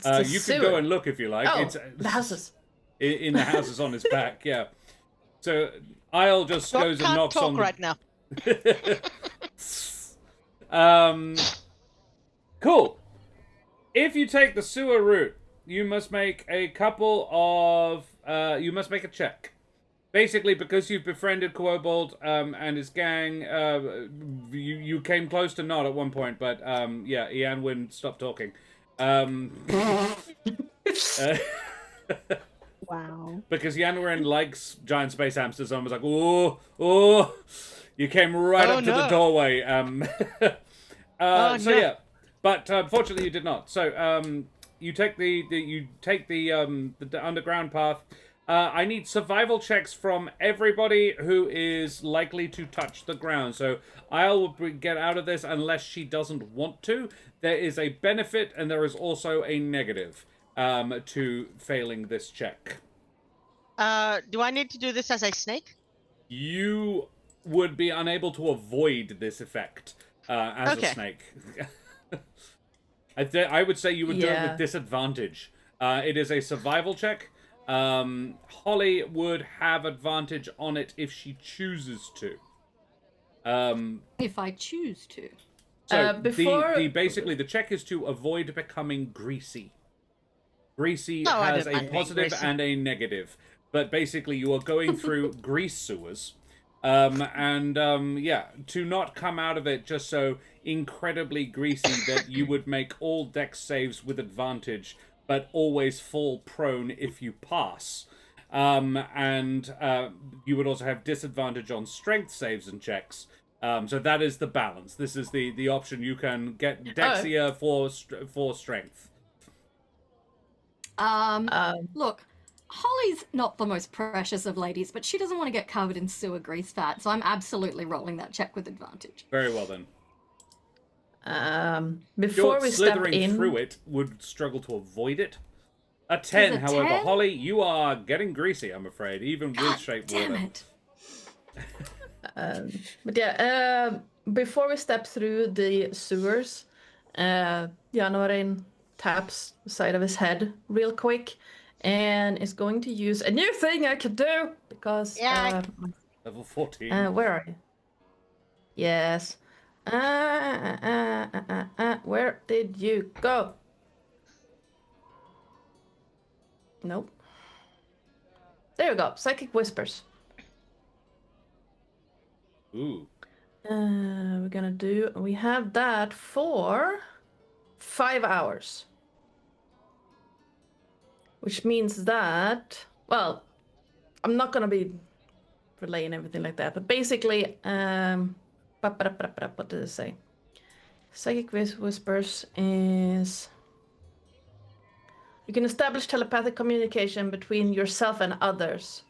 the you sewer. could go and look if you like. Oh, It's the houses. in the houses on his back. Yeah. So Isle just goes and Can't knocks talk on. right now. Cool. If you take the sewer route, you must make a couple of. You must make a check. Basically, because you've befriended Kobold and his gang, you came close to not at one point, but yeah, Ianwin stopped talking. Wow. Because Ianwin likes giant space hamsters, and was like, oh, you came right Oh, up to the no. doorway. Oh, So no. yeah, but fortunately you did not. So you take the underground path. I need survival checks from everybody who is likely to touch the ground. So Isle will get out of this unless she doesn't want to. There is a benefit and there is also a negative to failing this check. Do I need to do this as a snake? You would be unable to avoid this effect as Okay. a snake. I would say you would do it Yeah. with disadvantage. It is a survival check. Holly would have advantage on it if she chooses to. If I choose to. So before- basically the check is to avoid becoming greasy. Greasy No, I has don't a mind being positive greasy. and a negative, but basically you are going through grease sewers, yeah, to not come out of it just so incredibly greasy that you would make all dex saves with advantage, but always fall prone if you pass. You would also have disadvantage on strength saves and checks. So that is the balance. This is the option. You can get Dexia for strength. Look, Holly's not the most precious of ladies, but she doesn't want to get covered in sewer grease fat, so I'm absolutely rolling that check with advantage. Very well then. Before Your we step slithering in, through it would struggle to avoid it. A 10, a however, 10? Holly, you are getting greasy, I'm afraid, even with God shape damn water. it. but yeah, before we step through the sewers, Janorin taps the side of his head real quick, and is going to use a new thing I could do because Yeah. Level 14. where are you? Yes. Where did you go? Nope. There you go. Psychic Whispers. Ooh. We're gonna do. We have that for 5 hours, which means that. Well, I'm not gonna be relaying everything like that, but basically, what did it say? Psychic Whispers is. You can establish telepathic communication between yourself and others.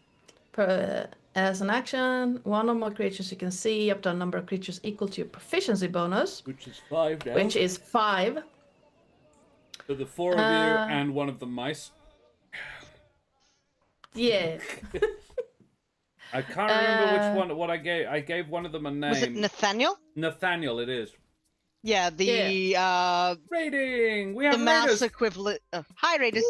As an action, one or more creatures you can see, up to a number of creatures equal to your proficiency bonus, Which is 5 now. which is 5. So the 4 of you and one of the mice. Yeah. I can't remember which one. What I gave. I gave one of them a name. Was it Nathaniel? Nathaniel, it is. Yeah, the Rating. We have the mouse raiders. equivalent. Hi, Raiders.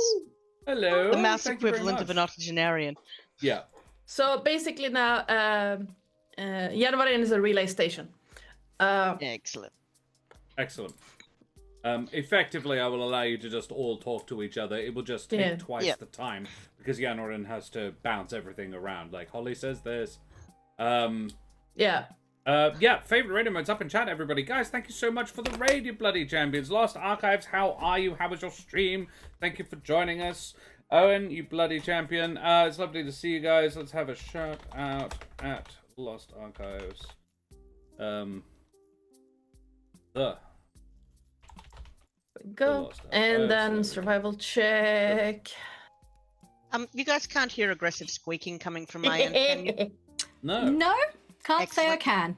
Hello. The mouse Thank you very equivalent of an much. octogenarian. Yeah. So basically now, Järvarin is a relay station. Excellent. Excellent. Effectively, I will allow you to just all talk to each other. It will just take Yeah. twice Yeah. the time because Janorin has to bounce everything around. Like Holly says this. Yeah, favorite raid modes up in chat, everybody. Guys, thank you so much for the raid, you bloody champions. Lost Archives, how are you? How was your stream? Thank you for joining us. Owen, you bloody champion. It's lovely to see you guys. Let's have a shout out at Lost Archives. Go. Lost Archives. And then There we go. survival check. You guys can't hear aggressive squeaking coming from my end, can you? No. No, can't say I Excellent. can.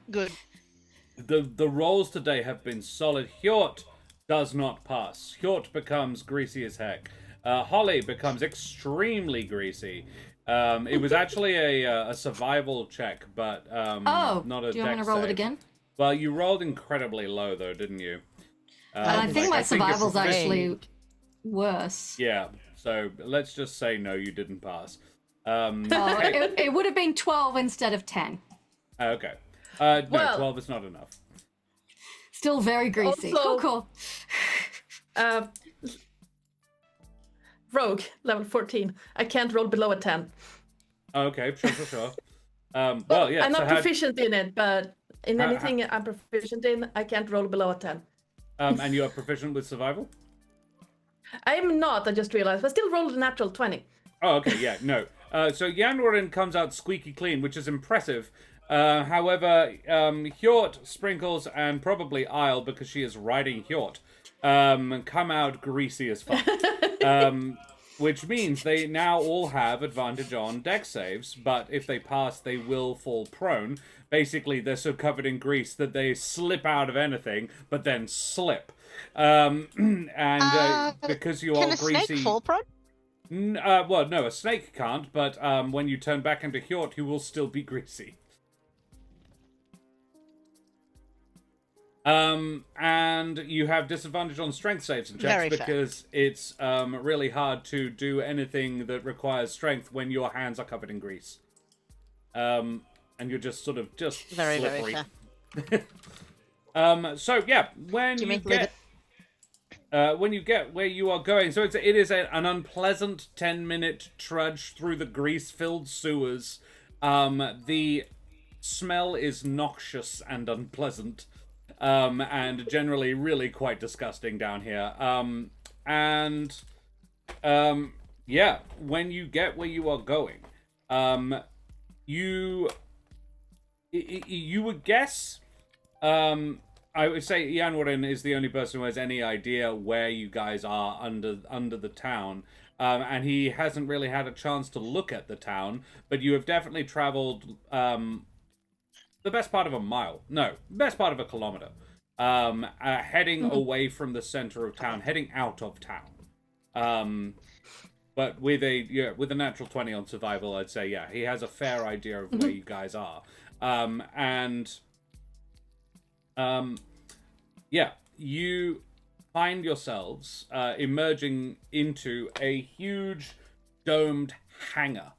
Good. The rolls today have been solid. Hjort, does not pass. Hjort becomes greasy as heck. Holly becomes extremely greasy. It was actually a survival check, but not a do you want me dex to roll it save. again? Well, you rolled incredibly low, though, didn't you? I think my your survival's proficiency- actually worse. Yeah, so let's just say no, you didn't pass. Oh, it would have been 12 instead of 10. Okay. No, Well- 12 is not enough. Still very greasy. Also- Cool. Rogue, level 14. I can't roll below a 10. Okay, sure. Well, yeah. I'm so not proficient in it, but in How- anything I'm proficient in, I can't roll below a 10. and you are proficient with survival? I'm not, I just realized. But still rolled a natural 20. Oh, okay, yeah, no. So Yandorin comes out squeaky clean, which is impressive. However, Hjort, Sprinkles, and probably Isle, because she is riding Hjort, come out greasy as fuck. Which means they now all have advantage on dex saves, but if they pass, they will fall prone. Basically, they're so covered in grease that they slip out of anything, but then slip. Because you Can are a greasy... snake fall prone? well, no, a snake can't, but when you turn back into Hjort, you will still be greasy. And you have disadvantage on strength saves and checks Very fair. because it's really hard to do anything that requires strength when your hands are covered in grease. And you're just sort of Very, slippery. very fair. So yeah, when Do you you make live get when you get where you are going, so it is an unpleasant 10-minute trudge through the grease-filled sewers. The smell is noxious and unpleasant, and generally really quite disgusting down here. Yeah, when you get where you are going, you would guess. I would say Yanwarin is the only person who has any idea where you guys are under the town. And he hasn't really had a chance to look at the town, but you have definitely traveled the best part of a mile. No, best part of a kilometer. Heading away from the center of town, heading out of town. But with a natural 20 on survival, I'd say, yeah, he has a fair idea of where you guys are. Yeah, you find yourselves emerging into a huge domed hangar.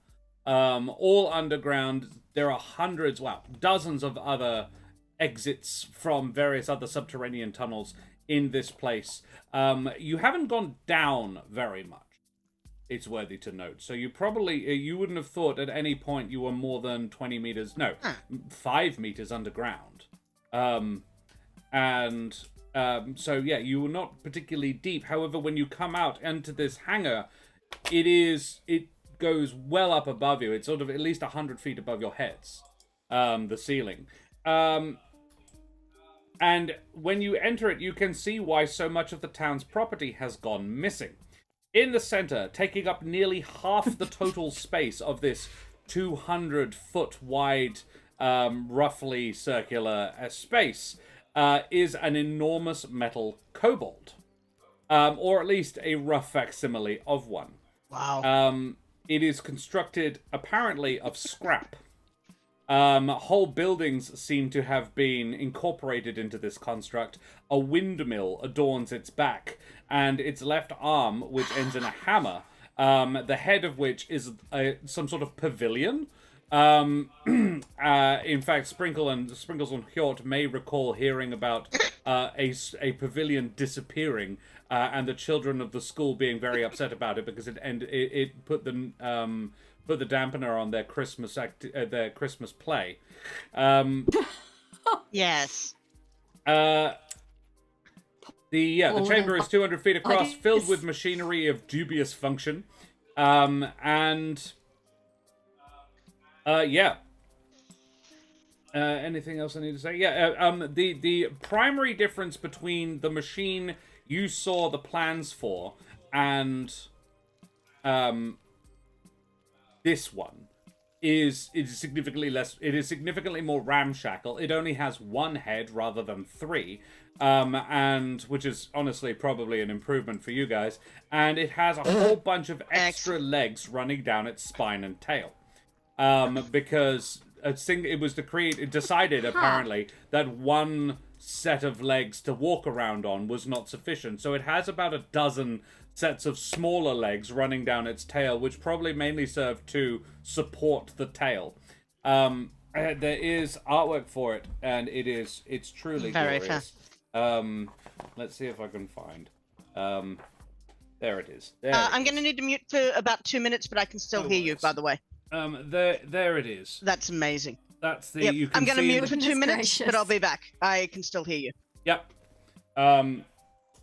All underground. There are hundreds, dozens of other exits from various other subterranean tunnels in this place. You haven't gone down very much, it's worthy to note. So you wouldn't have thought at any point you were more than 20 meters, 5 meters underground. So yeah, you were not particularly deep. However, when you come out into this hangar, it goes well up above you. It's sort of at least 100 feet above your heads, the ceiling. And when you enter it, you can see why so much of the town's property has gone missing. In the center, taking up nearly half the total space of this 200-foot wide, roughly circular space, is an enormous metal kobold. Or at least a rough facsimile of one. Wow. It is constructed, apparently, of scrap. Whole buildings seem to have been incorporated into this construct. A windmill adorns its back, and its left arm, which ends in a hammer, the head of which is some sort of pavilion. In fact, Sprinkles and Hjort may recall hearing about a pavilion disappearing, and the children of the school being very upset about it because it put the dampener on their Christmas play. Yes. The chamber is 200 feet across, filled with machinery of dubious function, anything else I need to say? The primary difference between the machine you saw the plans for and this one is significantly less. It is significantly more ramshackle. It only has one head rather than three, and which is honestly probably an improvement for you guys. And it has a whole bunch of extra legs running down its spine and tail, because it decided apparently that one set of legs to walk around on was not sufficient. So it has about a dozen sets of smaller legs running down its tail, which probably mainly serve to support the tail. There is artwork for it, and it's truly Very glorious. Let's see if I can find. There it is. I'm going to need to mute for about 2 minutes, but I can still hear you, by the way. There it is. That's amazing. That's the. Yep. You can I'm going to see mute for 2 minutes, gracious. but I'll be back. I can still hear you. Yep.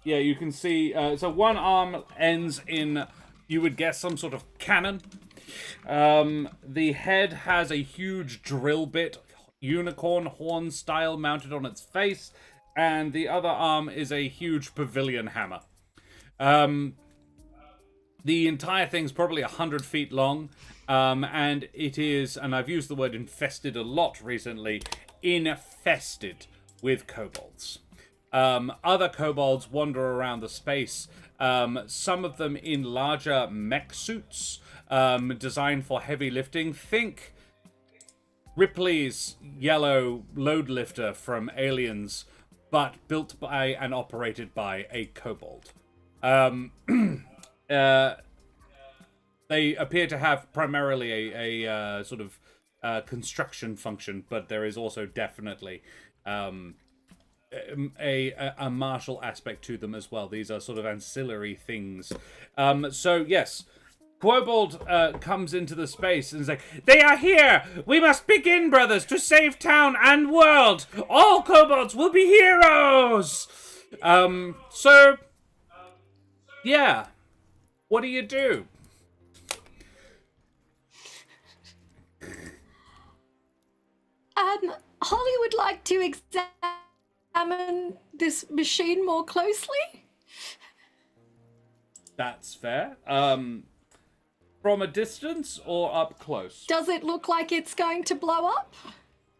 Yeah, you can see. So one arm ends in, you would guess, some sort of cannon. The head has a huge drill bit, unicorn horn style, mounted on its face, and the other arm is a huge pavilion hammer. The entire thing's probably 100 feet long, and it is, and I've used the word infested a lot recently, infested with kobolds. Other kobolds wander around the space, some of them in larger mech suits, designed for heavy lifting. Think Ripley's yellow load lifter from Aliens, but built by and operated by a kobold. They appear to have primarily a sort of construction function, but there is also definitely a martial aspect to them as well. These are sort of ancillary things. So yes, Kobold comes into the space and is like, "They are here! We must begin, brothers, to save town and world! All kobolds will be heroes!" So yeah, what do you do? Holly would like to examine this machine more closely. That's fair. From a distance or up close? Does it look like it's going to blow up?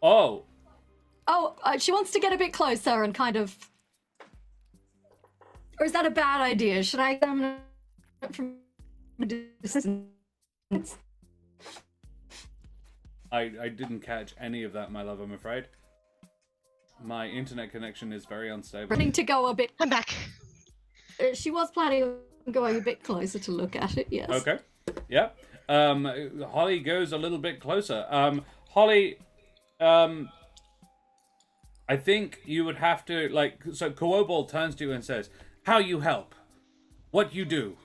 Oh. Oh, she wants to get a bit closer and kind of... Or is that a bad idea? Should I examine it from a distance? I didn't catch any of that, my love, I'm afraid. My internet connection is very unstable. Planning to go a bit... I'm back. She was planning on going a bit closer to look at it, yes. Okay. Yep. Holly goes a little bit closer. Holly, I think you would have to, like, so Kobold turns to you and says, "How you help? What you do?"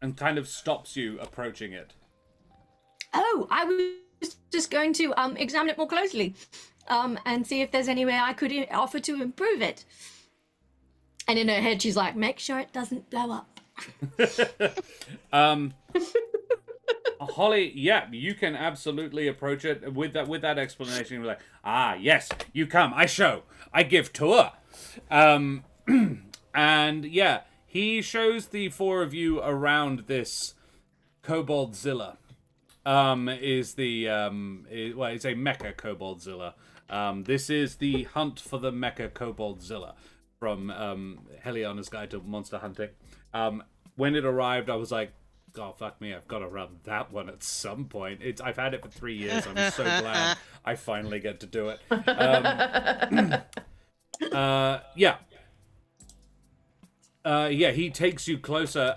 And kind of stops you approaching it. Oh, I was just going to examine it more closely and see if there's any way I could offer to improve it. And in her head, she's like, "Make sure it doesn't blow up." Holly, yeah, you can absolutely approach it with that explanation. You're like, "Ah, yes, you come, I show, I give tour." And yeah, he shows the four of you around this Koboldzilla. It's a mecha Koboldzilla. This is the hunt for the mecha Koboldzilla from Heliana's Guide to Monster Hunting. When it arrived, I was like, "Oh, fuck me, I've got to run that one at some point." I've had it for 3 years. I'm so glad I finally get to do it. Yeah. Yeah, he takes you closer.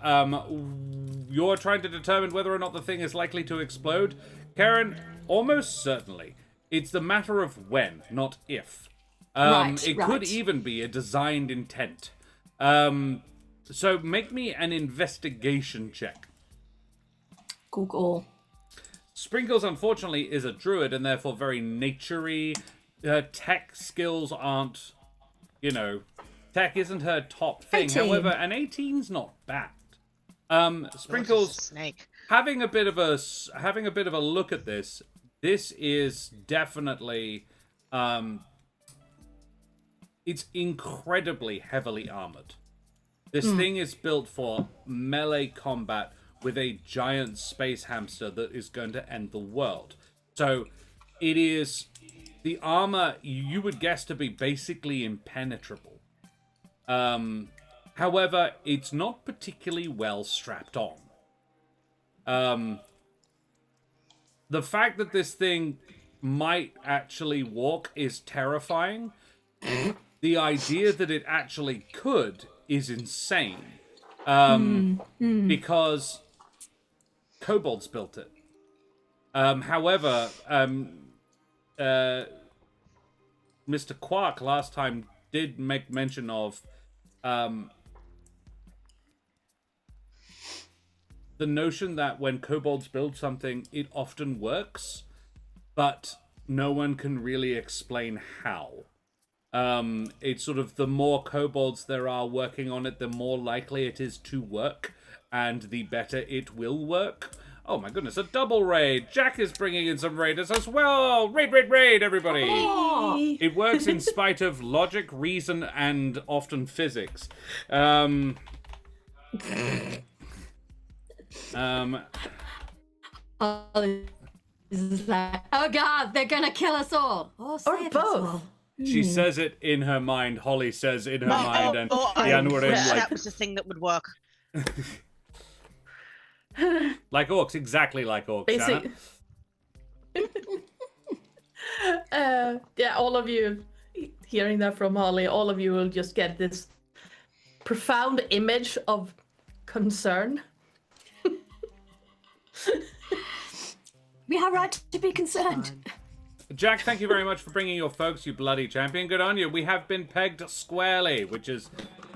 You're trying to determine whether or not the thing is likely to explode. Karen, almost certainly. It's the matter of when, not if. It could even be a designed intent. So make me an investigation check. Google. Sprinkles, unfortunately, is a druid and therefore very nature-y. Her tech skills aren't, tech isn't her top thing. 18. However, an 18's not bad. Sprinkles, Snake. having a bit of a look at this. This is definitely, it's incredibly heavily armored. This thing is built for melee combat with a giant space hamster that is going to end the world. So it is the armor you would guess to be basically impenetrable. However, it's not particularly well strapped on. The fact that this thing might actually walk is terrifying. The idea that it actually could is insane. Because Kobolds built it. However, Mr. Quark last time did make mention of the notion that when Kobolds build something, it often works, but no one can really explain how. It's sort of the more Kobolds there are working on it, the more likely it is to work, and the better it will work. Oh my goodness, a double raid! Jack is bringing in some raiders as well! Raid, everybody! Oh. It works in spite of logic, reason, and often physics. Is like, oh god, they're gonna kill us all. Or save us both. all. She says it in her mind, Holly says in her mind, and Yanwara wish like... that was the thing that would work. Like orcs, exactly like orcs, Basic. Yeah, all of you hearing that from Holly, all of you will just get this profound image of concern. We have right to be concerned. Jack, thank you very much for bringing your folks, you bloody champion. Good on you. We have been pegged squarely, which is,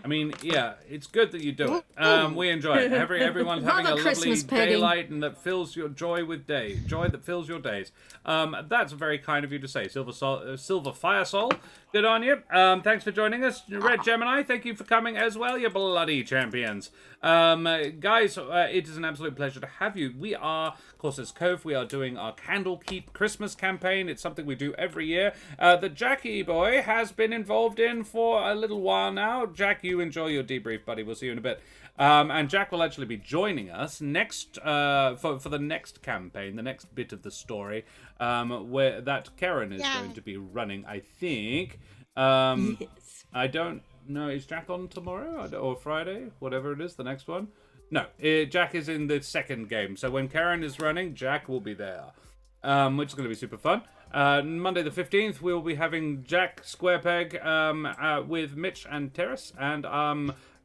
I mean, yeah, it's good that you do it. We enjoy it. Everyone's having a Rather lovely Christmas pegging. daylight and that fills your joy that fills your days. That's very kind of you to say. Silver Fire Soul, good on you. Thanks for joining us. Red Gemini, thank you for coming as well, you bloody champions. Guys, it is an absolute pleasure to have you. We are, of course, as Cove, we are doing our Candlekeep Christmas campaign. It's something we do every year. The Jackie boy has been involved in for a little while now. Jack, you enjoy your debrief, buddy. We'll see you in a bit. And Jack will actually be joining us next for the next campaign, the next bit of the story, where that Karen is going to be running, I think. Yes. I don't know. Is Jack on tomorrow or Friday? Whatever it is, the next one. No, Jack is in the second game. So when Karen is running, Jack will be there, which is going to be super fun. Monday the 15th, we'll be having Jack Squarepeg with Mitch and Terrace, and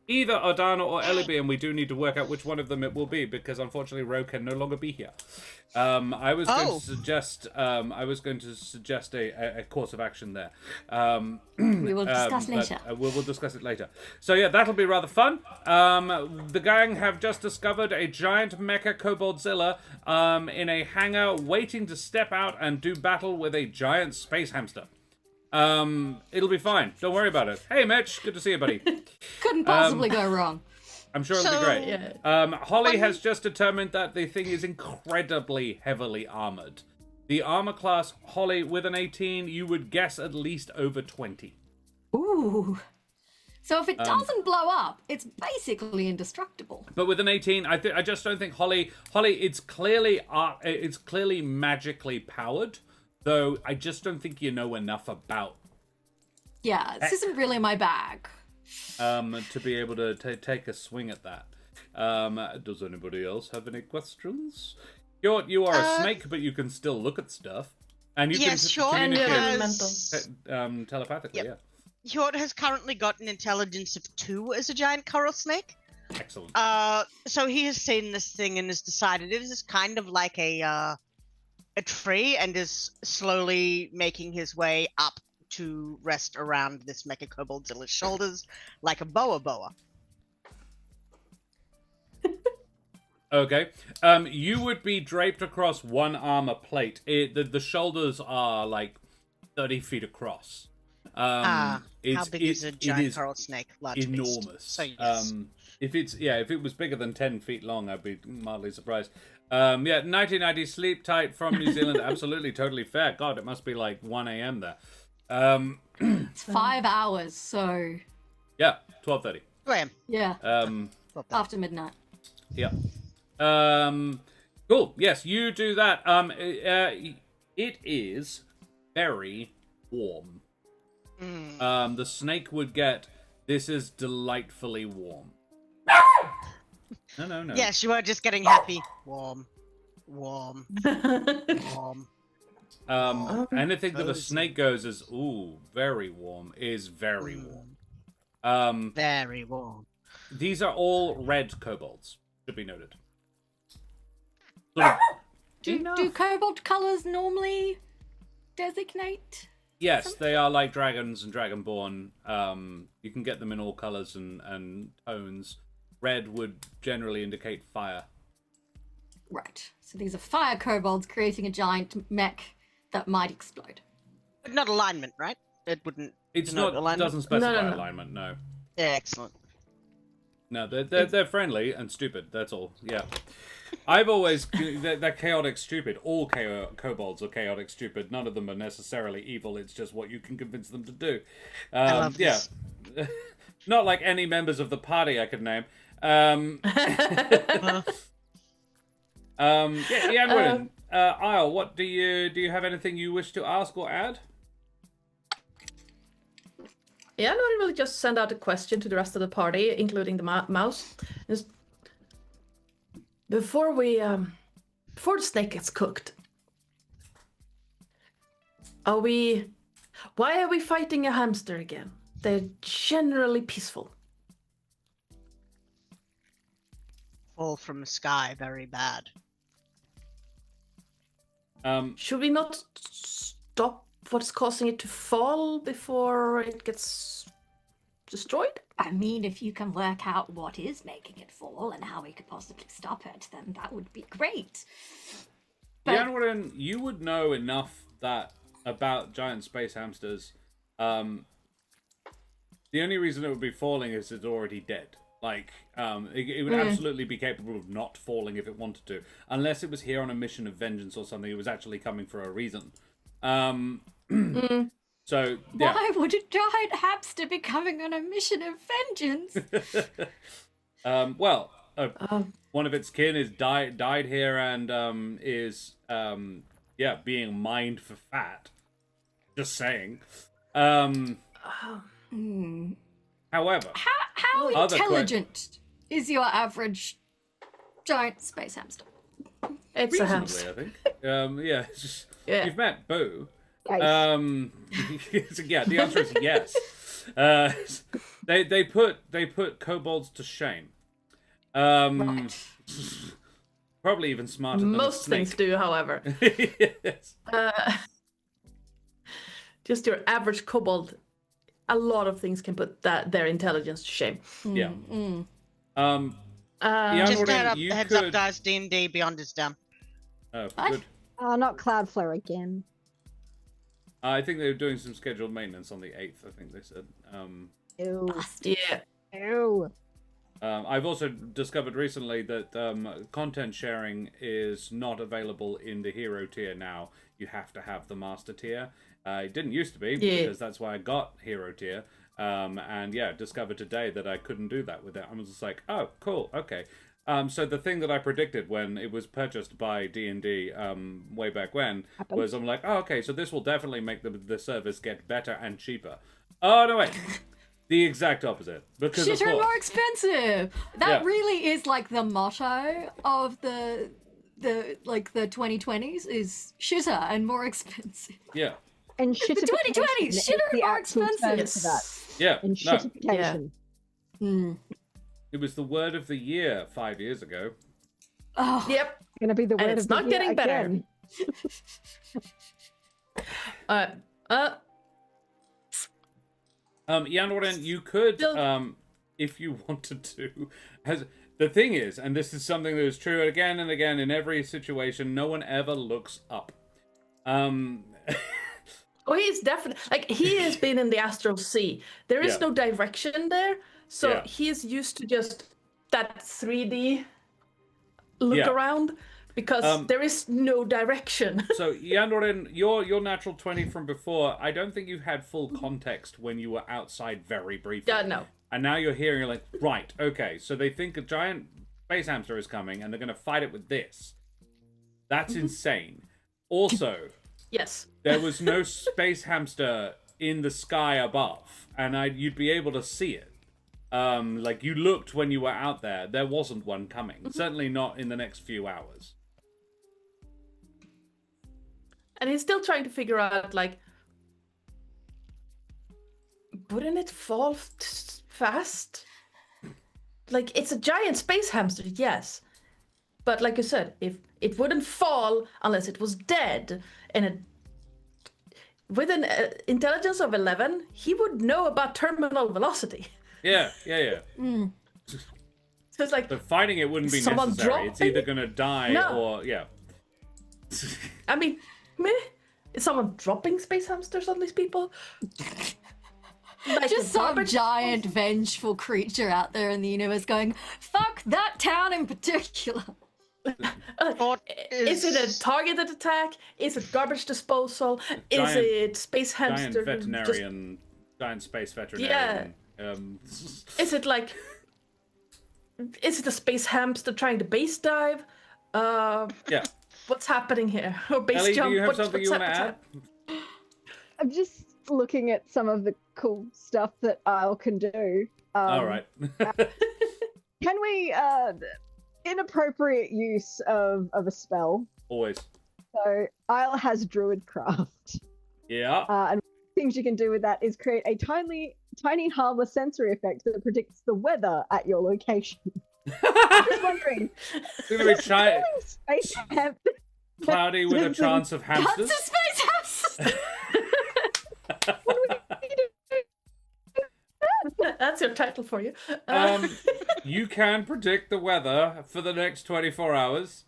either Ardana or Eliby, and we do need to work out which one of them it will be, because unfortunately Ro can no longer be here. I was going to suggest a course of action there. We will discuss later. We'll discuss it later. So yeah, that'll be rather fun. The gang have just discovered a giant mecha Koboldzilla in a hangar, waiting to step out and do battle with a giant space hamster. It'll be fine. Don't worry about it. Hey, Mitch, good to see you, buddy. Couldn't possibly go wrong. I'm sure it'll be great. Yeah. Holly has just determined that the thing is incredibly heavily armored. The armor class, Holly, with an 18, you would guess at least over 20. Ooh. So if it doesn't blow up, it's basically indestructible. But with an 18, I just don't think Holly, it's clearly magically powered, though I just don't think you know enough about Yeah, this isn't really my bag. to be able to take a swing at that. Does anybody else have any questions? You are a snake, but you can still look at stuff, and you Yes, can sure. communicate telepathically. Yep. Hjort has currently got an intelligence of 2 as a giant coral snake. Yeah, excellent. So he has seen this thing and has decided it is kind of like a tree, and is slowly making his way up to rest around this mecha Koboldzilla's shoulders like a boa. Okay. You would be draped across one armor plate. The shoulders are like 30 feet across. How big is a giant coral snake? Large enormous. Beast. So yes. If it was bigger than 10 feet long, I'd be mildly surprised. 1990 sleep tight from New Zealand. Absolutely, totally fair. God, it must be like 1 a.m. there. It's 5 hours, so Yeah, 12:30. Graham. yeah, Stop that. after midnight. Yeah. Cool. Yes, you do that. It is very warm. The snake would get. This is delightfully warm. No. Yes, you are just getting happy. Warm. Warm. Warm. Anything that a cozy. snake goes as very warm is very warm. Very warm. These are all red kobolds, should be noted. So, Do kobold colors normally designate? yes, they are like dragons and dragonborn. You can get them in all colors and tones. Red would generally indicate fire. Right. So these are fire kobolds creating a giant mech that might explode. But not alignment, right? It wouldn't. It's denote not. alignment? Doesn't specify No. alignment. No. Yeah, excellent. No, they're friendly and stupid. That's all. Yeah. I've always they're chaotic stupid. All kobolds are chaotic stupid. None of them are necessarily evil. It's just what you can convince them to do. I love this. Not like any members of the party I could name. Isle, what do you have anything you wish to ask or add? Yeah, no, I really just send out a question to the rest of the party, including the mouse. Just before the snake gets cooked, why are we fighting a hamster again? They're generally peaceful. Fall from the sky, very bad. Should we not stop what's causing it to fall before it gets destroyed? I mean, if you can work out what is making it fall and how we could possibly stop it, then that would be great. But- Yanwarin, you would know enough about giant space hamsters. The only reason it would be falling is it's already dead. Like, it would absolutely be capable of not falling if it wanted to. Unless it was here on a mission of vengeance or something, it was actually coming for a reason. So, yeah. Why would a giant hamster be coming on a mission of vengeance? One of its kin is died here and is being mined for fat. Just saying. However, How Other intelligent is your average giant space hamster? It's a reasonably, hamster. I think. It's just, Yeah. you've met Boo. Nice. Yeah, the answer is yes. They put kobolds to shame. Right. Probably even smarter than Most a snake. things do, however. Yes. Just your average kobold, a lot of things can put their intelligence to shame. Yeah. Just Yanwarin, heads up, guys. D&D Beyond is down. Oh, What? good. Oh, not Cloudflare again. I think they were doing some scheduled maintenance on the 8th, I think they said. Ew. Yeah. Ew. I've also discovered recently that content sharing is not available in the hero tier now. You have to have the master tier. It didn't used to be, because that's why I got hero tier. Discovered today that I couldn't do that with it. I was just like, oh, cool, okay. So the thing that I predicted when it was purchased by D&D way back when was I'm like, oh, okay, so this will definitely make the service get better and cheaper. Oh, no, wait. The exact opposite. Because Shitter of and course. more expensive. That Yeah. really is like the motto of the 2020s is shitter and more expensive. Yeah. And The shittification 2020s, is shitter the and more actual term expensive. for that. Yeah. And No, shittification. it was the word of the year 5 years ago. Oh, Yep. Gonna be the word And it's of the not year getting better. again. Yanwarin, you could, Still- if you wanted to. The thing is, and this is something that is true again and again in every situation, no one ever looks up. Oh, he's definitely he has been in the astral sea. There is Yeah. no direction there, so Yeah. he's used to just that 3D look Yeah. around because there is no direction. So, Yanwarin, your natural 20 from before, I don't think you had full context when you were outside very briefly. Yeah, no. And now you're here and you're like, right, okay, so they think a giant space hamster is coming, and they're going to fight it with this. That's insane. Also, Yes. there was no space hamster in the sky above, and you'd be able to see it. Like, you looked when you were out there. There wasn't one coming. Certainly not in the next few hours. And he's still trying to figure out, like, wouldn't it fall fast? Like, it's a giant space hamster, yes. But like you said, if it wouldn't fall unless it was dead, and with an intelligence of 11, he would know about terminal velocity. Yeah. So it's like, But fighting it wouldn't be Someone necessary. It's dropping? either going to die No. or... Yeah. I mean, meh. Is someone dropping space hamsters on these people? Like Just a some garbage- giant vengeful creature out there in the universe going, fuck that town in particular. What Is it a targeted attack? Is it garbage disposal? Is Giant- it space Giant hamster? veterinarian. Giant space veterinarian. Is it like? Is it a space hamster trying to base dive? Yeah. What's happening here? Or base Ellie, jump? do you have What's something you want to hap- add? I'm just looking at some of the cool stuff that Isle can do. All right. Can we inappropriate use of a spell? Always. So Isle has Druidcraft, Yeah. and things you can do with that is create a tiny harmless sensory effect that predicts the weather at your location. I'm just wondering, It's going to be space hamster. cloudy with a chance of That's hamsters. a space hamster! That's your title for you. You can predict the weather for the next 24 hours.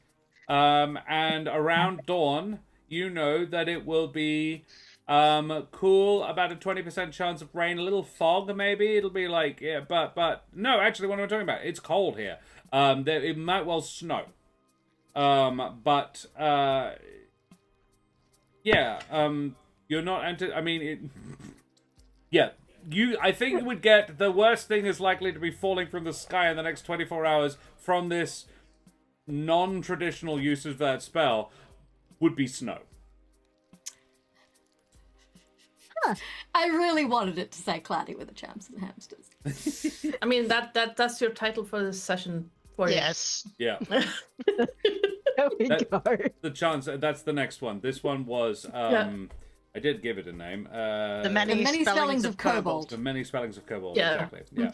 And around dawn, you know that it will be cool, about a 20% chance of rain, a little fog maybe. It'll be like, yeah, but no, actually, what am I talking about? It's cold here. It might well snow. You're not yeah. I think you would get the worst thing is likely to be falling from the sky in the next 24 hours from this non-traditional use of that spell would be snow. I really wanted it to say cloudy with a chance of hamsters. I mean that's your title for this session for you. Yes. Yeah. There we go. The chance, that's the next one. This one was, I did give it a name. The many, The many spellings of Kobold. The many spellings of Kobold, Yeah. exactly. Yeah.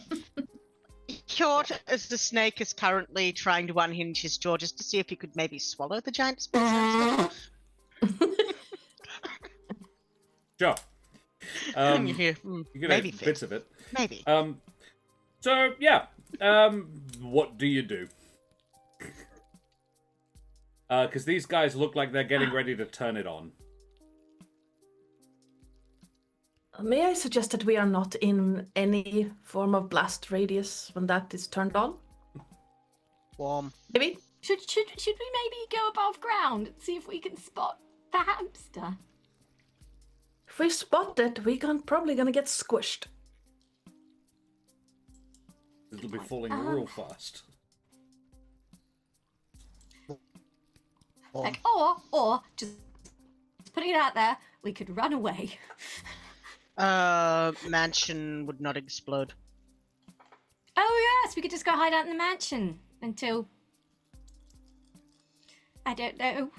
Short as the snake is currently trying to unhinge his jaw just to see if he could maybe swallow the giant space hamster. Sure. You hear, You get maybe bits of it. Maybe. So, yeah. What do you do? Because these guys look like they're getting ready to turn it on. May I suggest that we are not in any form of blast radius when that is turned on? Warm. Maybe? Should we maybe go above ground and see if we can spot the hamster? If we spot it, probably gonna get squished. It'll be falling real fast. Warm. Like, or just putting it out there, we could run away. Mansion would not explode. Oh yes, we could just go hide out in the mansion until I don't know.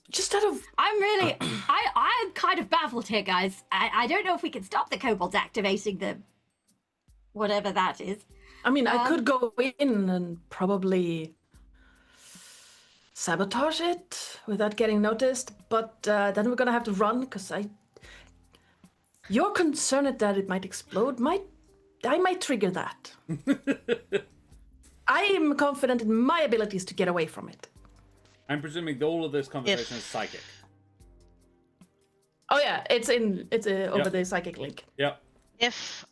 Just out of I'm really I'm kind of baffled here, guys. I don't know if we can stop the kobolds activating the whatever that is. I mean, I could go in and probably sabotage it without getting noticed, but then we're gonna have to run because you're concerned that it might explode. I might trigger that. I am confident in my abilities to get away from it. I'm presuming that all of this conversation is psychic. Oh yeah, it's over Yep. the psychic link. Yep. If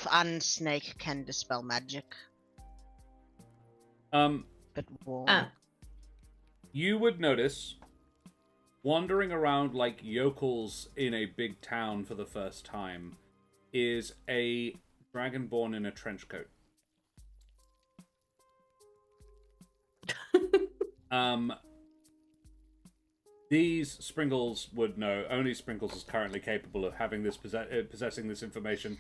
unsnake can dispel magic, but warm. You would notice, wandering around like yokels in a big town for the first time, is a dragonborn in a trench coat. These Sprinkles would know. Only Sprinkles is currently capable of having this possessing this information.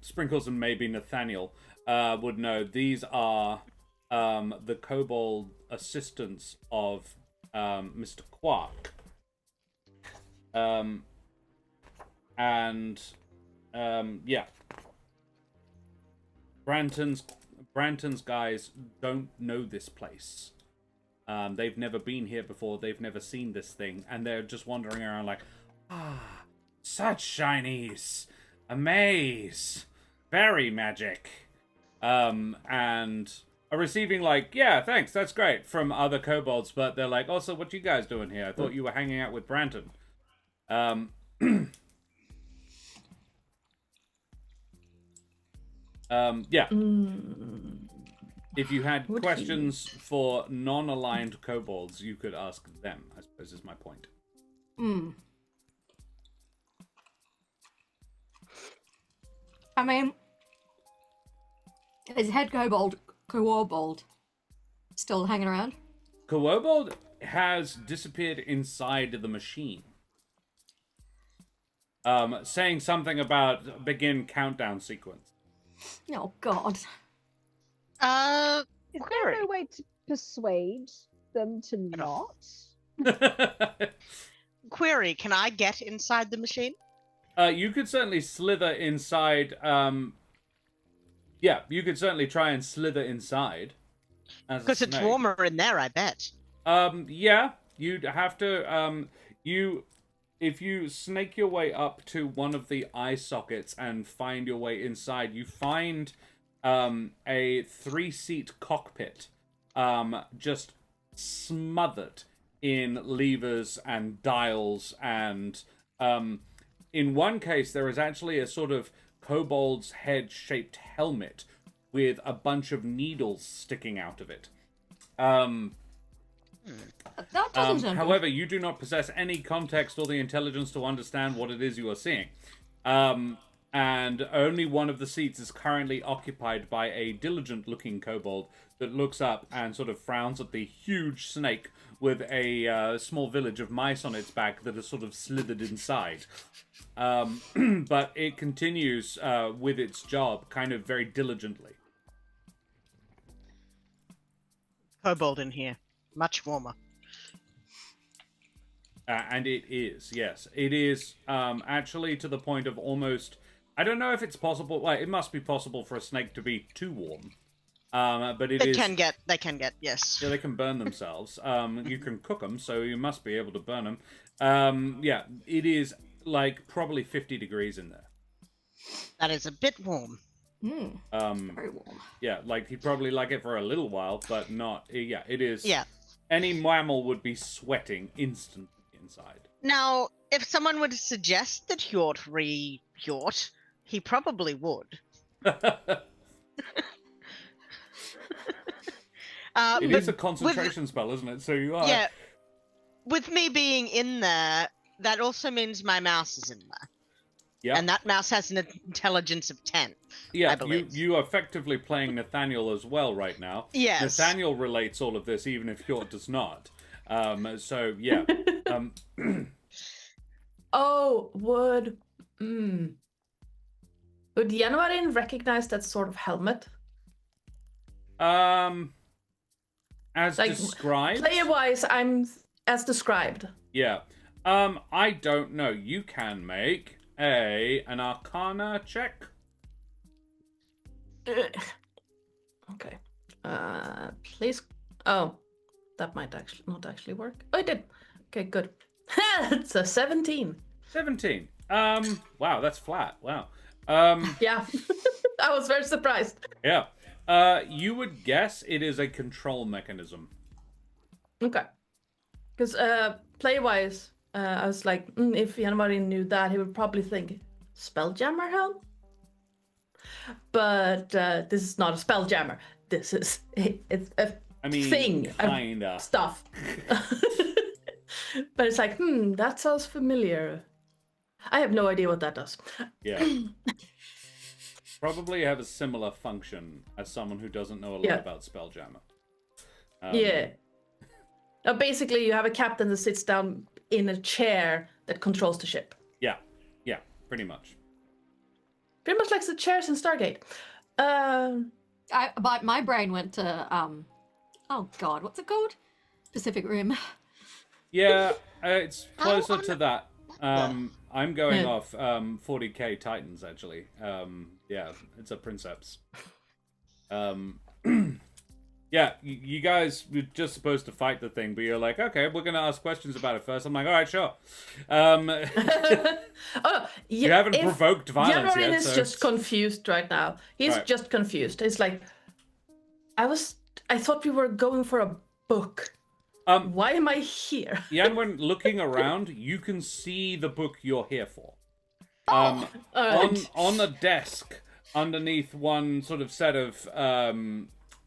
Sprinkles and maybe Nathaniel would know. These are the Kobold assistants of Mr. Quark. Yeah. Branton's guys don't know this place. They've never been here before. They've never seen this thing, and they're just wandering around like, such shinies, amaze, very magic, and are receiving like, yeah, thanks, that's great from other kobolds, but they're like, also, what you guys doing here? I thought you were hanging out with Branton. Yeah. If you had questions for non-aligned kobolds, you could ask them, I suppose is my point. I mean, is head Kobold still hanging around? Kobold has disappeared inside the machine. Saying something about begin countdown sequence. Oh, God. Is there no way to persuade them to not? Query, can I get inside the machine? You could certainly slither inside. Yeah, you could certainly try and slither inside. Because it's warmer in there, I bet. Yeah, you'd have to. If you snake your way up to one of the eye sockets and find your way inside, you find a 3-seat cockpit, just smothered in levers and dials, and in one case there is actually a sort of kobold's head-shaped helmet with a bunch of needles sticking out of it. That doesn't sound However, you do not possess any context or the intelligence to understand what it is you are seeing. And only one of the seats is currently occupied by a diligent-looking kobold that looks up and sort of frowns at the huge snake with a small village of mice on its back that are sort of slithered inside. But it continues with its job kind of very diligently. Kobold in here. Much warmer. And it is, yes. It is actually to the point of almost... I don't know if it's possible... Well, it must be possible for a snake to be too warm. But it is... They can get, yes. Yeah, they can burn themselves. You can cook them, so you must be able to burn them. Yeah, it is like probably 50 degrees in there. That is a bit warm. very warm. Yeah, like he'd probably like it for a little while, but not... Yeah, it is... Yeah. Any mammal would be sweating instantly inside. Now, if someone were to suggest that Hjort re-Hjort, he probably would. It is a concentration spell, isn't it? So you are... Yeah. With me being in there, that also means my mouse is in there. Yeah. And that mouse has an intelligence of 10. Yeah, I believe. you are effectively playing Nathaniel as well right now. Yes. Nathaniel relates all of this, even if Hjort does not. So, yeah. Oh, would Janovarin recognize that sort of helmet? As Like, described? Player-wise, I'm as described. Yeah. I don't know. You can make an Arcana check. Okay. Please. Oh, that might actually not actually work. Oh, it did. Okay, good. It's a 17. 17. Wow, that's flat. Wow. Yeah. I was very surprised. Yeah. You would guess it is a control mechanism. Okay. Because play-wise, I was like, if anybody knew that, he would probably think Spelljammer helm. But this is not a Spelljammer. This is it's a thing. Kinda. Stuff. But it's like, that sounds familiar. I have no idea what that does. Yeah. probably have a similar function as someone who doesn't know a lot about Spelljammer. Yeah. Basically, you have a captain that sits down in a chair that controls the ship. Yeah, pretty much. Pretty much like the chairs in Stargate. But my brain went to oh god, what's it called? Pacific Rim. Yeah, it's closer to that. Yeah. I'm going off 40k Titans, actually. Yeah, it's a Princeps. Yeah, you guys were just supposed to fight the thing, but you're like, okay, we're going to ask questions about it first. I'm like, all right, sure. You haven't provoked violence Yanmarin yet, is so... just confused right now. He's Right. just confused. It's like, I thought we were going for a book. Why am I here? Yanwen, looking around, you can see the book you're here for. Alright. On the desk, underneath one sort of set of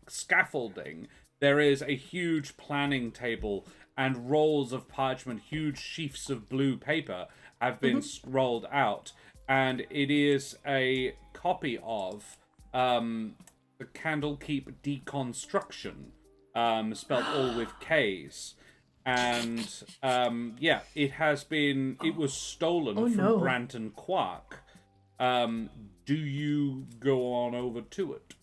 scaffolding, there is a huge planning table and rolls of parchment, huge sheafs of blue paper have been rolled out, and it is a copy of the Candlekeep Deconstruction, spelled all with K's. And it was stolen from Branton Quark. Do you go on over to it?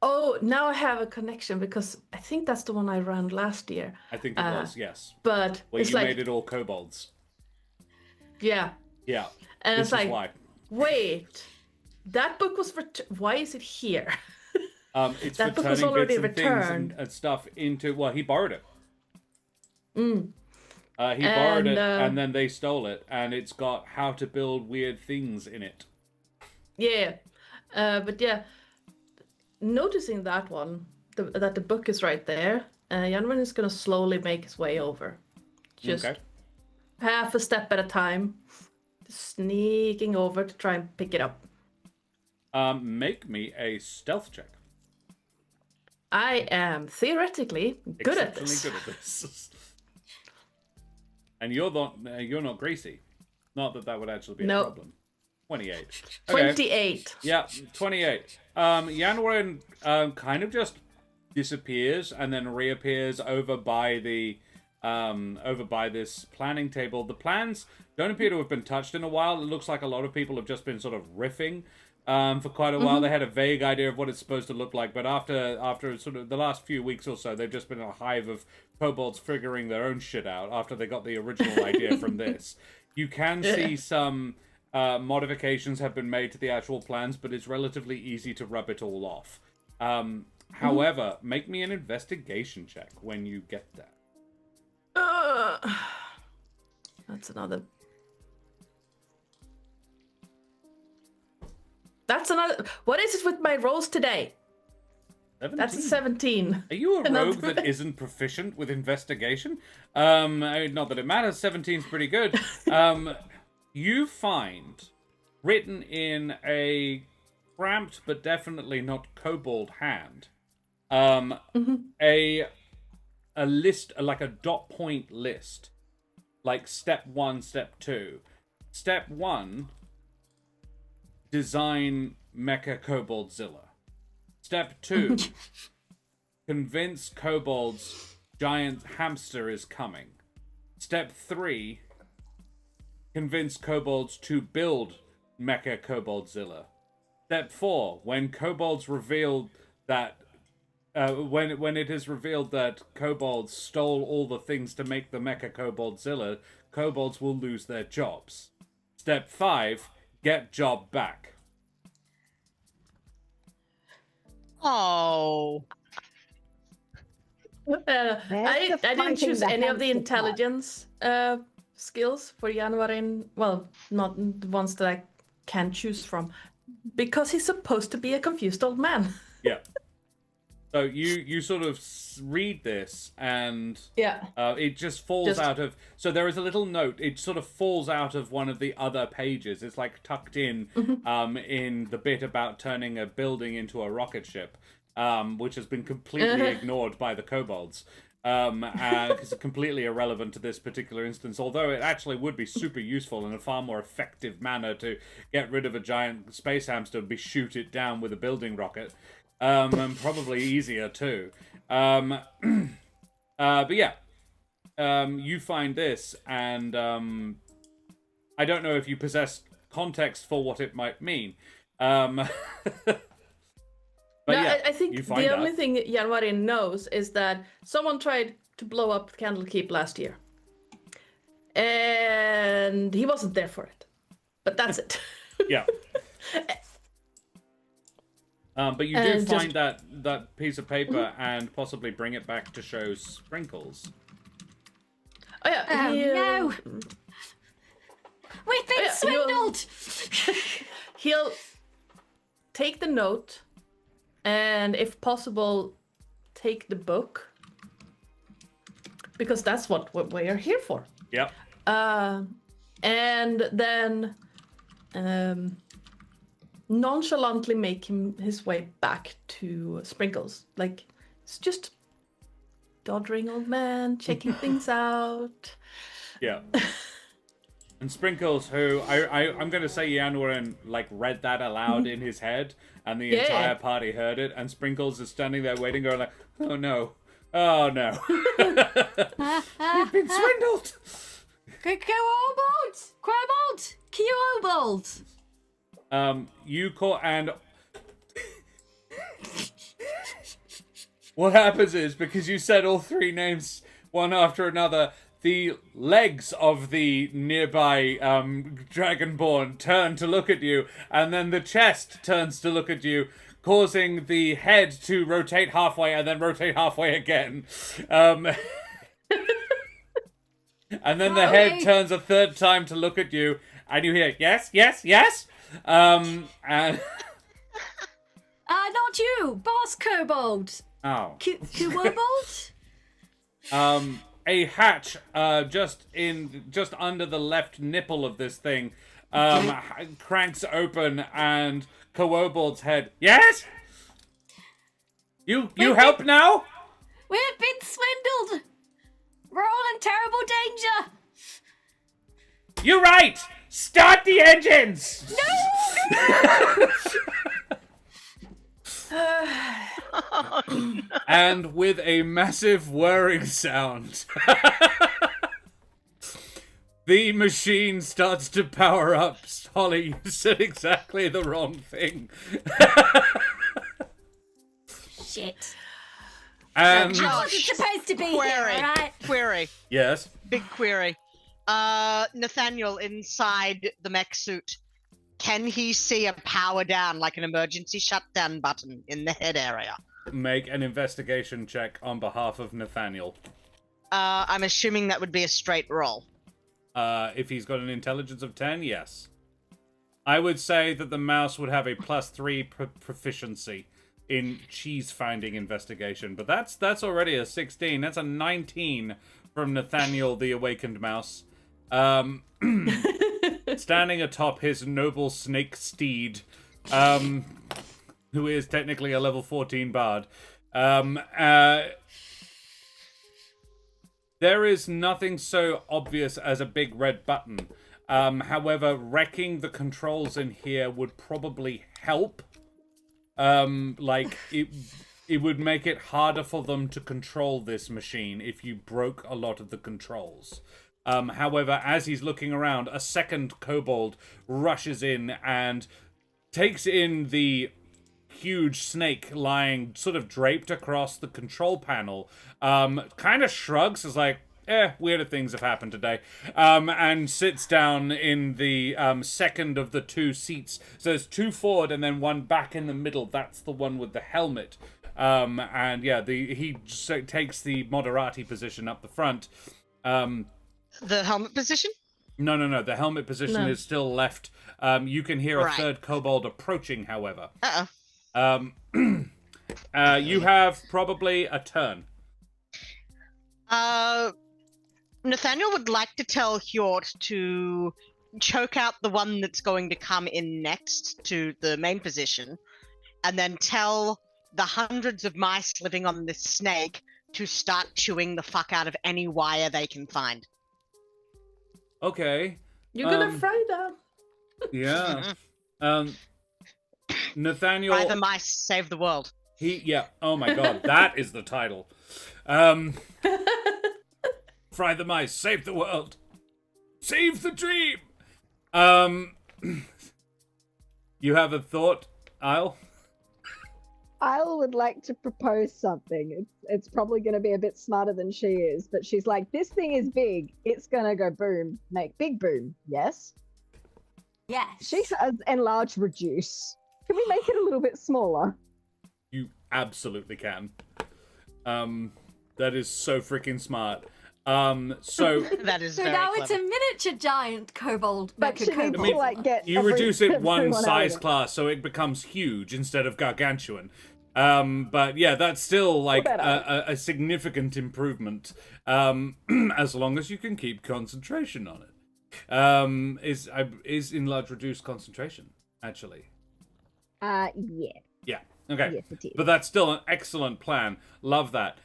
Oh, now I have a connection because I think that's the one I ran last year. I think it was, yes. But Where it's you like, made it all kobolds. yeah. Yeah. And This it's like, is why. wait, that book was why is it here? It's That for book was turning already bits and things returned. and stuff into... Well, he borrowed it. He borrowed it, and then they stole it, and it's got how to build weird things in it. Yeah. But yeah, noticing that one, that the book is right there, Yanran is going to slowly make his way over. Just Okay. half a step at a time. Sneaking over to try and pick it up. Make me a stealth check. I am theoretically good at Exceptionally this. good at this. And you're not greasy. Not that that would actually be a Nope. problem. 28. Okay. 28. Yeah, 28. Yanwarin kind of just disappears and then reappears over by this planning table. The plans don't appear to have been touched in a while. It looks like a lot of people have just been sort of riffing for quite a while. They had a vague idea of what it's supposed to look like, but after sort of the last few weeks or so, they've just been a hive of kobolds figuring their own shit out after they got the original idea from this. You can see some modifications have been made to the actual plans, but it's relatively easy to rub it all off. However, make me an investigation check when you get there. That's another. That's another. What is it with my rolls today? 17. That's a 17. Are you a Another- rogue that isn't proficient with investigation? Not that it matters. 17's pretty good. You find written in a cramped but definitely not kobold hand, a list, like a dot point list, like step 1, step 2. Step 1, design Mecha Koboldzilla. Step 2, convince kobolds giant hamster is coming. Step 3, convince kobolds to build Mecha Koboldzilla. Step 4, when kobolds revealed that when it is revealed that kobolds stole all the things to make the Mecha Koboldzilla, kobolds will lose their jobs. Step 5, get job back. Oh. I didn't fighting choose the any of the hamster part. intelligence skills for Yanwarin. Well, not the ones that I can choose from, because he's supposed to be a confused old man. Yeah. So you sort of read this, and Yeah. it just falls out of... So there is a little note. It sort of falls out of one of the other pages. It's like tucked in the bit about turning a building into a rocket ship, which has been completely ignored by the kobolds. Because it's completely irrelevant to this particular instance, although it actually would be super useful in a far more effective manner to get rid of a giant space hamster and shoot it down with a building rocket. And probably easier too. But yeah, you find this, and I don't know if you possess context for what it might mean. But no, yeah, I think you find the out. only thing Janwarin knows is that someone tried to blow up Candlekeep last year. And he wasn't there for it. But that's it. Yeah. But you do And find that piece of paper and possibly bring it back to show Sprinkles. Oh yeah. Oh, no. We've been yeah, swindled! He'll take the note and, if possible, take the book. Because that's what we are here for. Yep. And then nonchalantly make his way back to Sprinkles. Like, it's just doddering old man, checking things out. Yeah. And Sprinkles, who I'm going to say Yanwarin read that aloud in his head, and the entire party heard it, and Sprinkles is standing there waiting, going like, oh no. Oh no. We've been swindled! Kobold! Kobold! Kobold! You call, and what happens is, because you said all three names one after another, the legs of the nearby Dragonborn turn to look at you, and then the chest turns to look at you, causing the head to rotate halfway and then rotate halfway again. And then the head turns a third time to look at you, and you hear, yes, yes, yes. And not you, Boss Kobold. oh. Kobold? A hatch just under the left nipple of this thing cranks open, and Kobold's head. Yes? You help now? We've been swindled. We're all in terrible danger. You're right. Start the engines. And with a massive whirring sound, the machine starts to power up. Holly, you said exactly the wrong thing. Shit. And Josh, It's supposed to be query, here, right? query, yes, big query. Nathaniel inside the mech suit, can he see a power down, like an emergency shutdown button in the head area? make an investigation check on behalf of Nathaniel. I'm assuming that would be a straight roll. If he's got an intelligence of 10, yes. I would say that the mouse would have a +3 proficiency in cheese-finding investigation, but that's already a 16. That's a 19 from Nathaniel the Awakened Mouse. Standing atop his noble snake steed, who is technically a level 14 bard. There is nothing so obvious as a big red button. However, wrecking the controls in here would probably help. It would make it harder for them to control this machine if you broke a lot of the controls. However, as he's looking around, a second kobold rushes in and takes in the huge snake lying sort of draped across the control panel, kind of shrugs, is like, weirder things have happened today, and sits down in the second of the two seats. So there's two forward and then one back in the middle. That's the one with the helmet. And yeah, he takes the Moderati position up the front. The helmet position? No. The helmet position is still left. You can hear a third kobold approaching, however. You have probably a turn. Nathaniel would like to tell Hjort to choke out the one that's going to come in next to the main position, and then tell the hundreds of mice living on this snake to start chewing the fuck out of any wire they can find. Okay. You're gonna fry them. Yeah. Nathaniel. Fry the mice, save the world. Oh my god, that is the title. Fry the mice, save the world. Save the dream. You have a thought, Isle? Isle would like to propose something. It's probably going to be a bit smarter than she is, but she's like, this thing is big. It's going to go boom. Make big boom. Yes? Yes. She says enlarge, reduce. Can we make it a little bit smaller? You absolutely can. That is so freaking smart. So That is So very now clever. it's a miniature giant kobold. But she needs kobold. to like get you reduce it one everyone size out of it. class, so it becomes huge instead of gargantuan. But yeah, that's still like a significant improvement. As long as you can keep concentration on it. Is enlarge reduce concentration actually? Yeah. Yeah. Okay. Yes, it is. But that's still an excellent plan. Love that.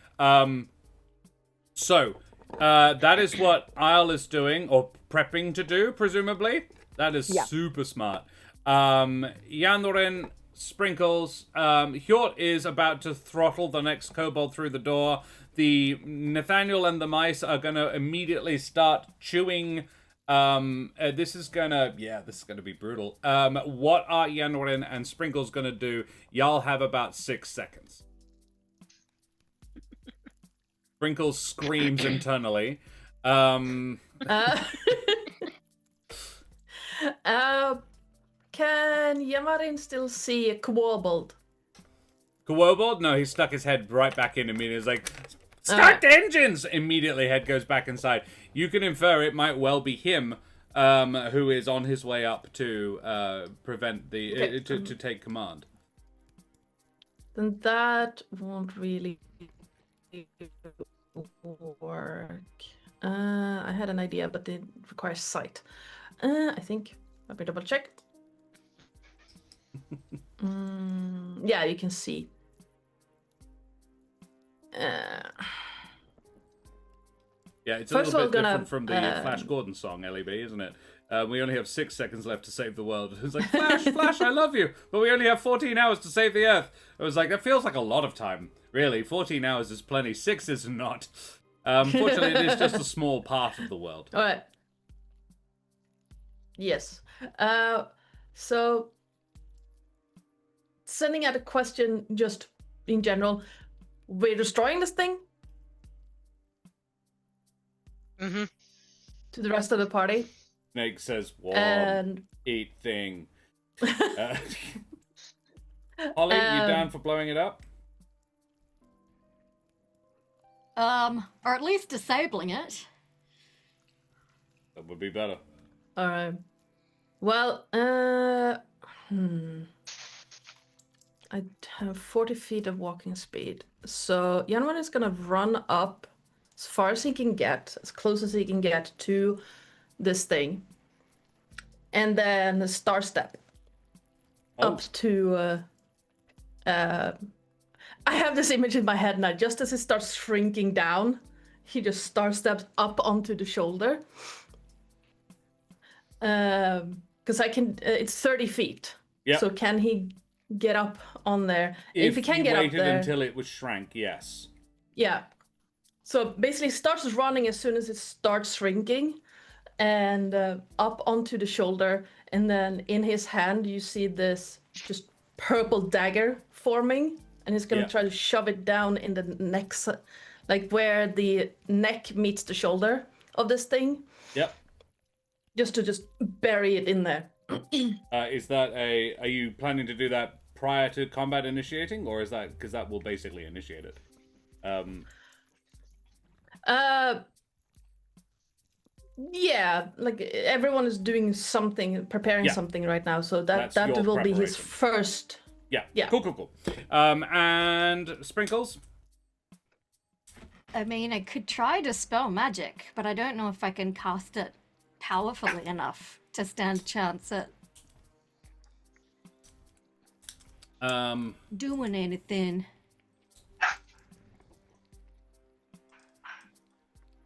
So that is what Isle is doing or prepping to do, presumably. That is super smart. Yandorin, Sprinkles, Hjort is about to throttle the next kobold through the door. The Nathaniel and the mice are gonna immediately start chewing. This is gonna be brutal. What are Yandorin and Sprinkles gonna do? Y'all have about 6 seconds. Sprinkles screams internally. Can Yamarin still see a kobold? Kobold? No, he stuck his head right back in immediately. He's like, start the engines! Immediately, head goes back inside. You can infer it might well be him, who is on his way up to prevent the to take command. Then that won't really work. I had an idea, but it requires sight. I think. Let me double check. Yeah, you can see. Yeah, it's a First little of bit all, different from the Flash Gordon song, LEB, isn't it? We only have 6 seconds left to save the world. It's like, Flash, I love you, but we only have 14 hours to save the Earth. I was like, that feels like a lot of time. Really, 14 hours is plenty. 6 is not. Fortunately, it is just a small part of the world. All right. Yes. So, sending out a question just in general. We're destroying this thing Mm-hmm. to the rest of the party. Snake says, warm, And eat thing. Holly, you down for blowing it up? Or at least disabling it. That would be better. all right. Well, I have 40 feet of walking speed. So Yanwan is gonna run up as far as he can get, as close as he can get to this thing. And then star step up to I have this image in my head now. Just as it starts shrinking down, he just star steps up onto the shoulder. Because I can, it's 30 feet. Yeah. So can he get up on there? If he can get up waited there, until it was shrank, yes. yeah. So basically, starts running as soon as it starts shrinking, and up onto the shoulder, and then in his hand you see this just purple dagger forming, and he's gonna try to shove it down in the neck, like where the neck meets the shoulder of this thing. Yep. Just to bury it in there. Is that are you planning to do that prior to combat initiating, or is that, because that will basically initiate it? Yeah, like everyone is doing something, preparing something right now, so that That's your will be his preparation. first. Yeah. Cool. And Sprinkles? I mean, I could try to spell magic, but I don't know if I can cast it powerfully enough to stand a chance at doing anything.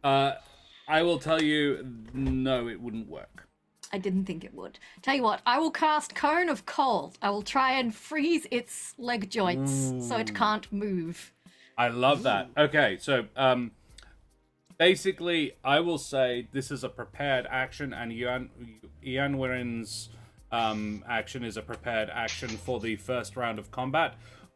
I will tell you, no, it wouldn't work. I didn't think it would. Tell you what, I will cast Cone of Cold. I will try and freeze its leg joints so it can't move. I love that. Okay, so basically, I will say this is a prepared action, and Ianwarin's action is a prepared action for the first round of combat.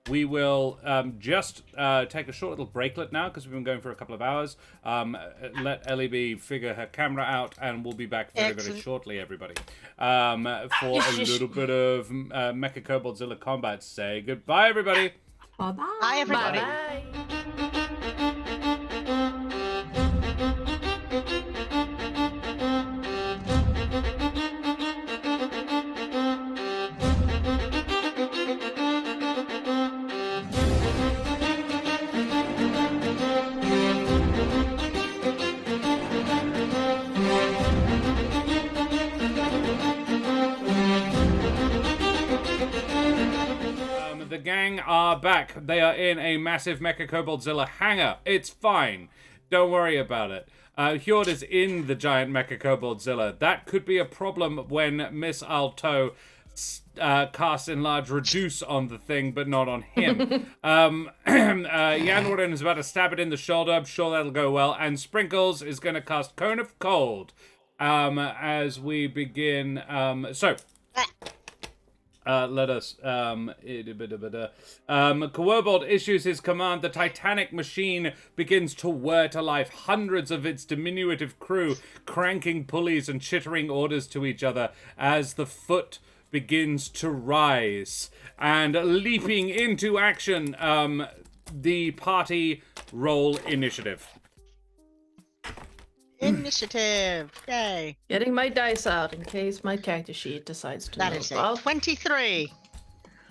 We will just take a short little breaklet now because we've been going for a couple of hours. Let Ellie figure her camera out, and we'll be back very, very shortly, everybody, for a little bit of Mecha Koboldzilla combat. Say goodbye, everybody. Bye-bye. Bye, everybody. Bye. The gang are back. They are in a massive Mecha Koboldzilla hangar. It's fine. Don't worry about it. Hjord is in the giant Mecha Koboldzilla. That could be a problem when Miss Alto casts Enlarge Reduce on the thing, but not on him. Yanwarin is about to stab it in the shoulder. I'm sure that'll go well. And Sprinkles is going to cast Cone of Cold as we begin. Let us. Kobold issues his command. The Titanic machine begins to whir to life. Hundreds of its diminutive crew cranking pulleys and chittering orders to each other as the foot begins to rise. And leaping into action, the party roll initiative. Initiative. Yay. Getting my dice out in case my character sheet decides to That move is a up. 23.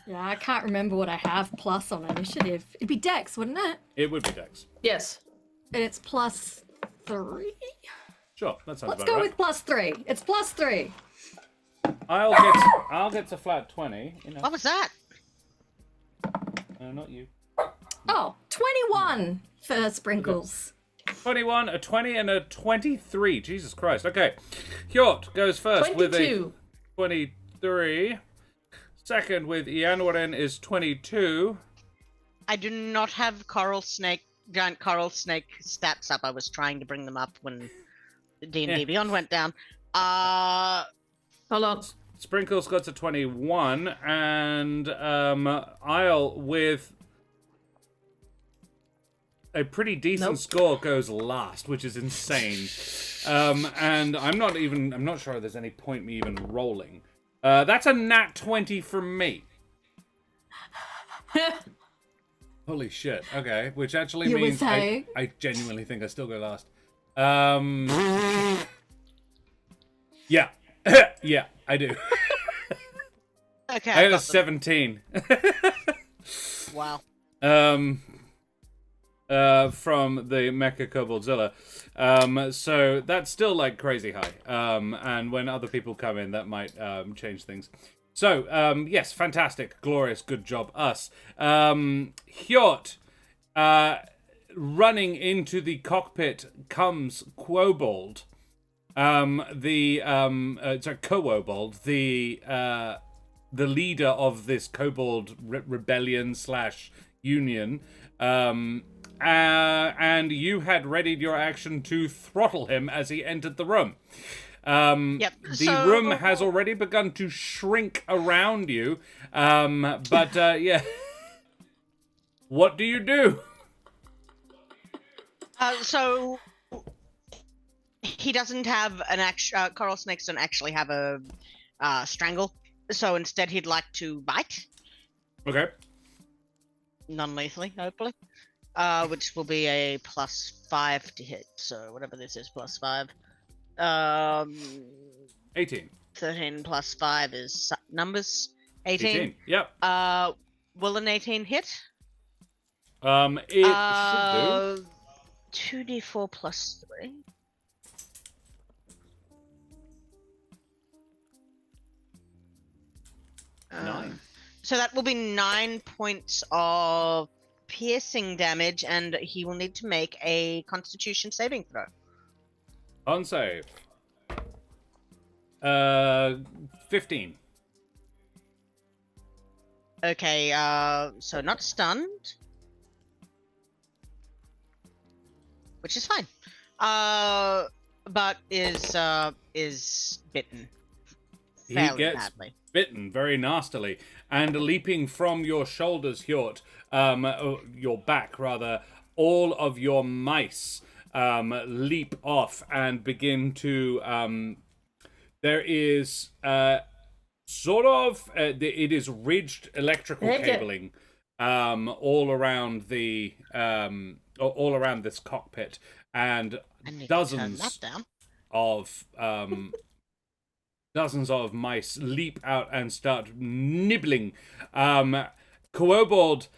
Yeah, I can't remember what I have plus on initiative. It'd be Dex, wouldn't it? It would be Dex. Yes. And it's +3? Sure, that sounds Let's about go right. with +3. It's +3. I'll get to flat 20. You know. What was that? Not you. Oh, 21 for Sprinkles. 21, a 20, and a 23. Jesus Christ. Okay. Hjort goes first with a 22. 23. Second with Ianwarin is 22. I do not have giant coral snake stats up. I was trying to bring them up when D&D Beyond went down. Hold on. Sprinkles got to 21. And Isle with a pretty decent score goes last, which is insane. And I'm not sure there's any point me even rolling. That's a nat 20 from me. Holy shit. Okay, which actually You means would say? I genuinely think I still go last. Yeah. Yeah, I do. Okay. I got a got them. 17. Wow. From the Mecha Koboldzilla. So that's still like crazy high. And when other people come in, that might change things. So, yes, fantastic, glorious, good job, us. Hjort, running into the cockpit comes Kobold. Kobold, the leader of this Kobold rebellion / union. And you had readied your action to throttle him as he entered the room. Yep. The room has already begun to shrink around you. But yeah. What do you do? So he doesn't have an coral snakes don't actually have a strangle. So instead, he'd like to bite Okay. non-lethally, hopefully. Which will be a +5 to hit. So whatever this is, +5. 18. 13 plus 5 is numbers. 18. Yep. Will an 18 hit? It should do. 2d4 plus 3. Nine. So that will be 9 points of piercing damage, and he will need to make a Constitution saving throw. On save. 15. Okay, so not stunned. Which is fine. But is bitten. He Fairly gets badly. bitten very nastily, and leaping from your shoulders, Hjort, your back rather, all of your mice leap off and begin to. There is sort of it is ridged electrical Heck yeah. cabling all around the all around this cockpit, and I need to turn dozens that down. of dozens of mice leap out and start nibbling. Kobold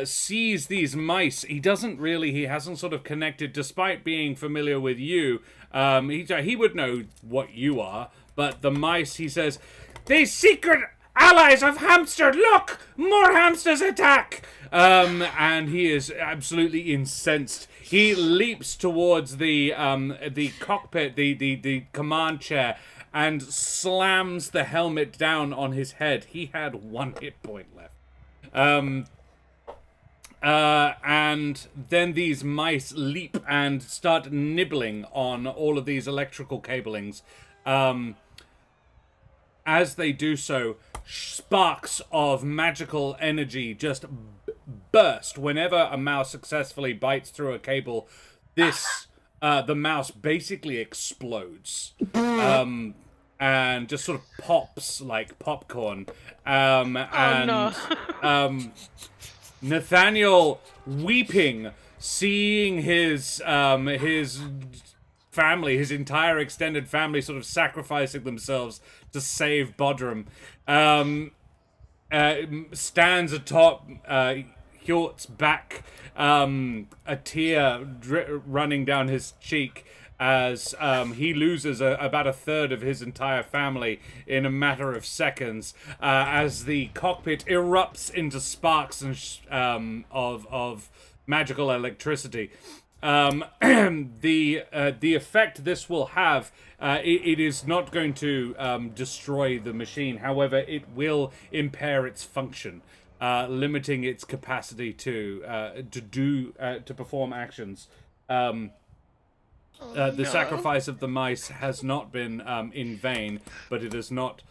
sees these mice. He hasn't sort of connected, despite being familiar with you. He would know what you are, but the mice, he says, these secret allies of hamster, look! More hamsters attack! And he is absolutely incensed. He leaps towards the cockpit, the command chair, and slams the helmet down on his head. He had 1 hit point left. And then these mice leap and start nibbling on all of these electrical cablings. As they do so, sparks of magical energy just burst whenever a mouse successfully bites through a cable. The mouse basically explodes. And just sort of pops like popcorn. Nathaniel, weeping, seeing his family, his entire extended family, sort of sacrificing themselves to save Bodrum, stands atop Hjort's back, a tear running down his cheek, as he loses about a third of his entire family in a matter of seconds, as the cockpit erupts into sparks and of magical electricity. The effect this will have, it is not going to destroy the machine. However, it will impair its function, limiting its capacity to perform actions. The sacrifice of the mice has not been in vain, but it has not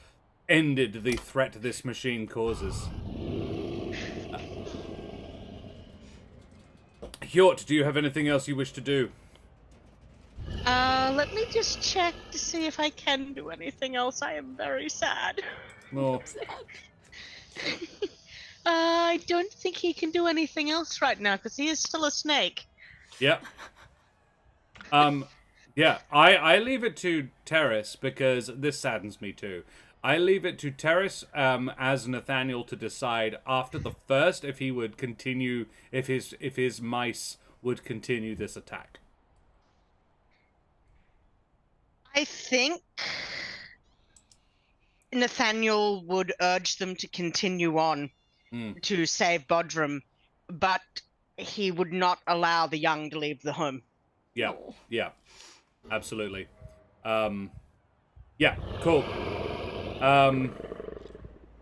ended the threat this machine causes. Hjort, do you have anything else you wish to do? Let me just check to see if I can do anything else. I am very sad. Oh, I don't think he can do anything else right now because he is still a snake. yeah. Yeah, I leave it to Terrace because this saddens me too. I leave it to Terrace as Nathaniel to decide after the first if he would continue, if his mice would continue this attack. I think Nathaniel would urge them to continue on to save Bodrum, but he would not allow the young to leave the home. Yeah, yeah, absolutely. Yeah, cool.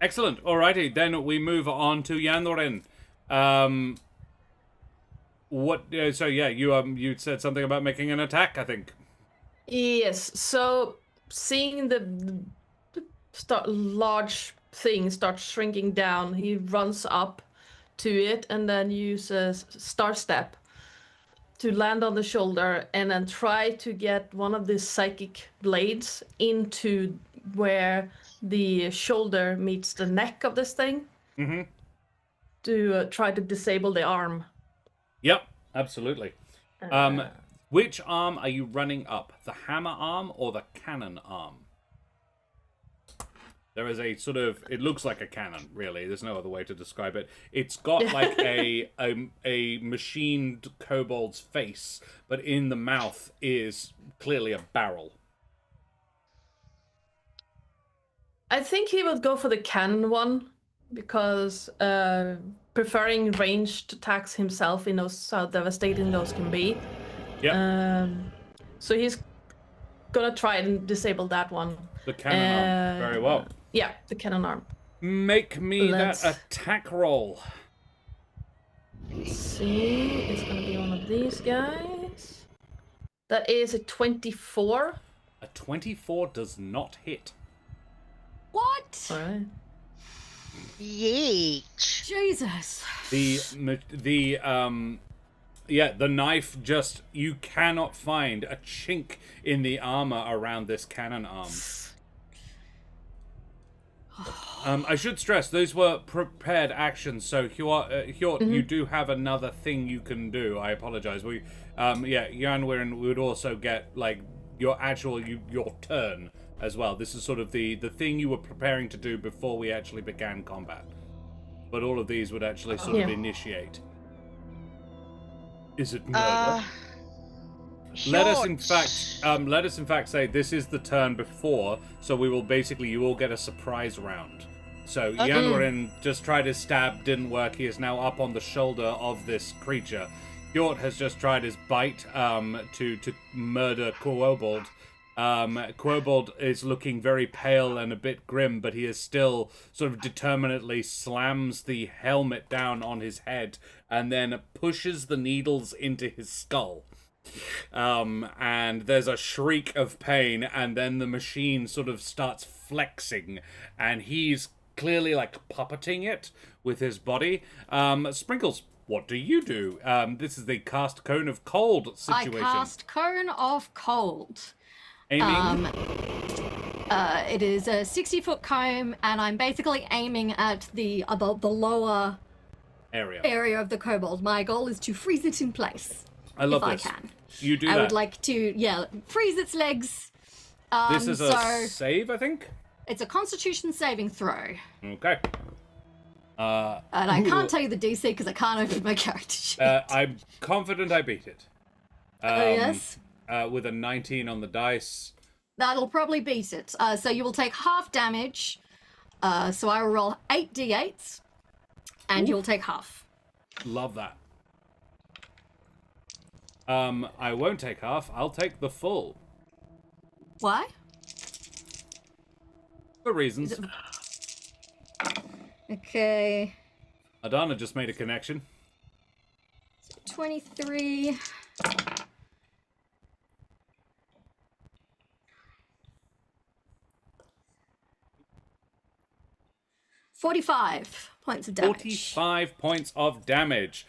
Excellent. Alrighty, then we move on to Yandorin. What? So yeah, you said something about making an attack, I think. Yes, so seeing the large thing start shrinking down, he runs up to it and then uses Star Step to land on the shoulder and then try to get one of the psychic blades into where the shoulder meets the neck of this thing. Mm-hmm. To try to disable the arm. Yep, absolutely. Which arm are you running up? The hammer arm or the cannon arm? There is a sort of, it looks like a cannon, really. There's no other way to describe it. It's got like a machined kobold's face, but in the mouth is clearly a barrel. I think he would go for the cannon one, because preferring ranged attacks himself, he knows how devastating those can be. Yeah. So he's gonna try and disable that one. The cannon arm. Very well. Yeah, the cannon arm. Make me Let's- that attack roll. Let's see, it's gonna be one of these guys. That is a 24. A 24 does not hit. What? All right. Yeet. Jesus. The knife just, you cannot find a chink in the armor around this cannon arm. I should stress, those were prepared actions, so Hjort, you do have another thing you can do. I apologize. Yanwirin would also get, like, your turn as well. This is sort of the thing you were preparing to do before we actually began combat. But all of these would actually sort of initiate. Is it murder? Let us in fact say this is the turn before, so we will basically, you all get a surprise round. So Yanwarin just tried his stab, didn't work. He is now up on the shoulder of this creature. Hjort has just tried his bite to murder Kobold. Kobold is looking very pale and a bit grim, but he is still sort of determinedly slams the helmet down on his head and then pushes the needles into his skull. And there's a shriek of pain, and then the machine sort of starts flexing, and he's clearly like puppeting it with his body. Sprinkles, what do you do? This is the cast Cone of Cold situation. I cast Cone of Cold. Aiming. It is a 60-foot cone, and I'm basically aiming at the lower area of the kobold. My goal is to freeze it in place. I love if this. I can. You do I that. would like to, freeze its legs. This is a save, I think? It's a Constitution saving throw. Okay. And I can't tell you the DC because I can't open my character sheet. I'm confident I beat it. Yes? With a 19 on the dice. That'll probably beat it. So you will take half damage. So I will roll 8 d8s, and you'll take half. Love that. I won't take half. I'll take the full. Why? For reasons. Okay. Adana just made a connection. 23. 45 points of damage. 45 points of damage.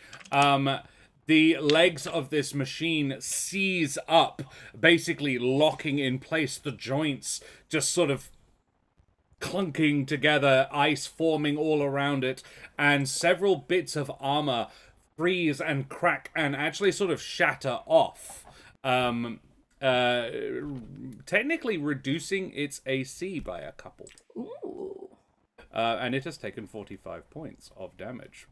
The legs of this machine seize up, basically locking in place the joints, just sort of clunking together, ice forming all around it, and several bits of armor freeze and crack and actually sort of shatter off. Technically reducing its AC by a couple. Ooh. And it has taken 45 points of damage.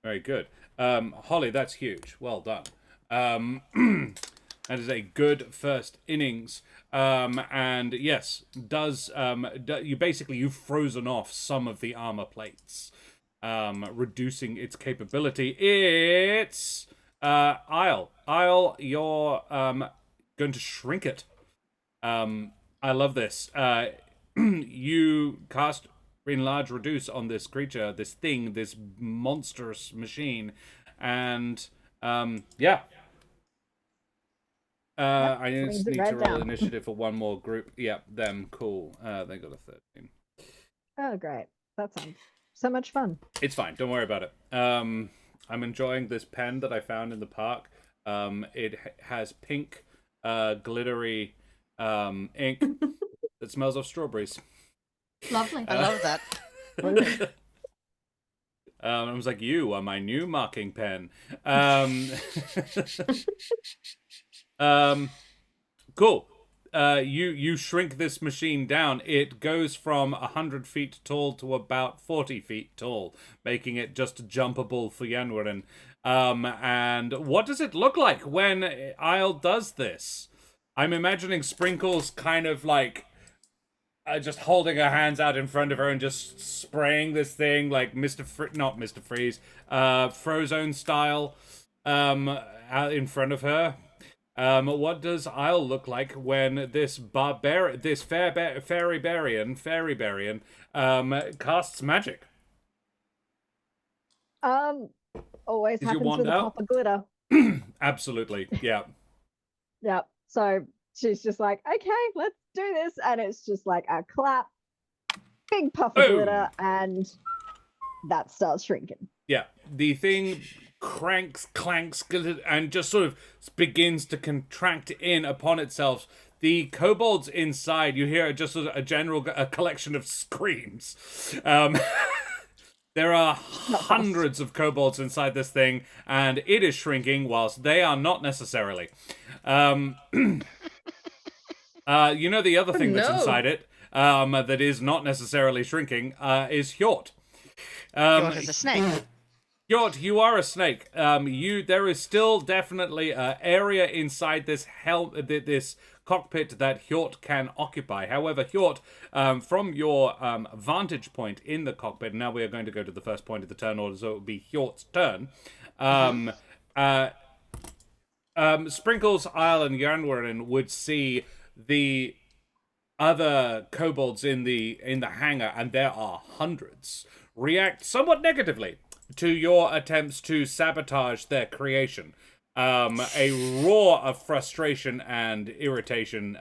Very good. Holly, that's huge. Well done. That is a good first innings. And yes, you've frozen off some of the armor plates, reducing its capability. It's Isle. Isle, you're going to shrink it. I love this. You cast Enlarge Reduce on this creature, this thing, this monstrous machine, and I just need to roll initiative for one more group. Yep, them. Cool. They got a 13. Oh, great. That sounds so much fun. It's fine. Don't worry about it. I'm enjoying this pen that I found in the park. It has pink, glittery ink that smells of strawberries. Lovely. I love that. I was like, you are my new marking pen. Cool. You shrink this machine down. It goes from 100 feet tall to about 40 feet tall, making it just jumpable for Yanwarin. And what does it look like when Isle does this? I'm imagining Sprinkles kind of like just holding her hands out in front of her and just spraying this thing like not Mr. Freeze, Frozone style, out in front of her. What does Isle look like when this fairy-barian, casts magic? Always Is your happens wand with a out? pop of glitter. Absolutely, yeah. Yep. So she's just like, okay, let's do this. And it's just like a clap, big puff of Boom. glitter, and that starts shrinking. Yeah, the thing clanks, and just sort of begins to contract in upon itself. The kobolds inside, you hear just a collection of screams. There are hundreds of kobolds inside this thing, and it is shrinking, whilst they are not necessarily. You know the other thing that's No. inside it, that is not necessarily shrinking, is Hjort. Yours is a snake. Hjort, you are a snake. There is still definitely an area inside this this cockpit that Hjort can occupy. However, Hjort, from your vantage point in the cockpit, now we are going to go to the first point of the turn order, so it will be Hjort's turn. Sprinkles, Isle, and Yarnwarin would see the other kobolds in the hangar, and there are hundreds, react somewhat negatively to your attempts to sabotage their creation. A roar of frustration and irritation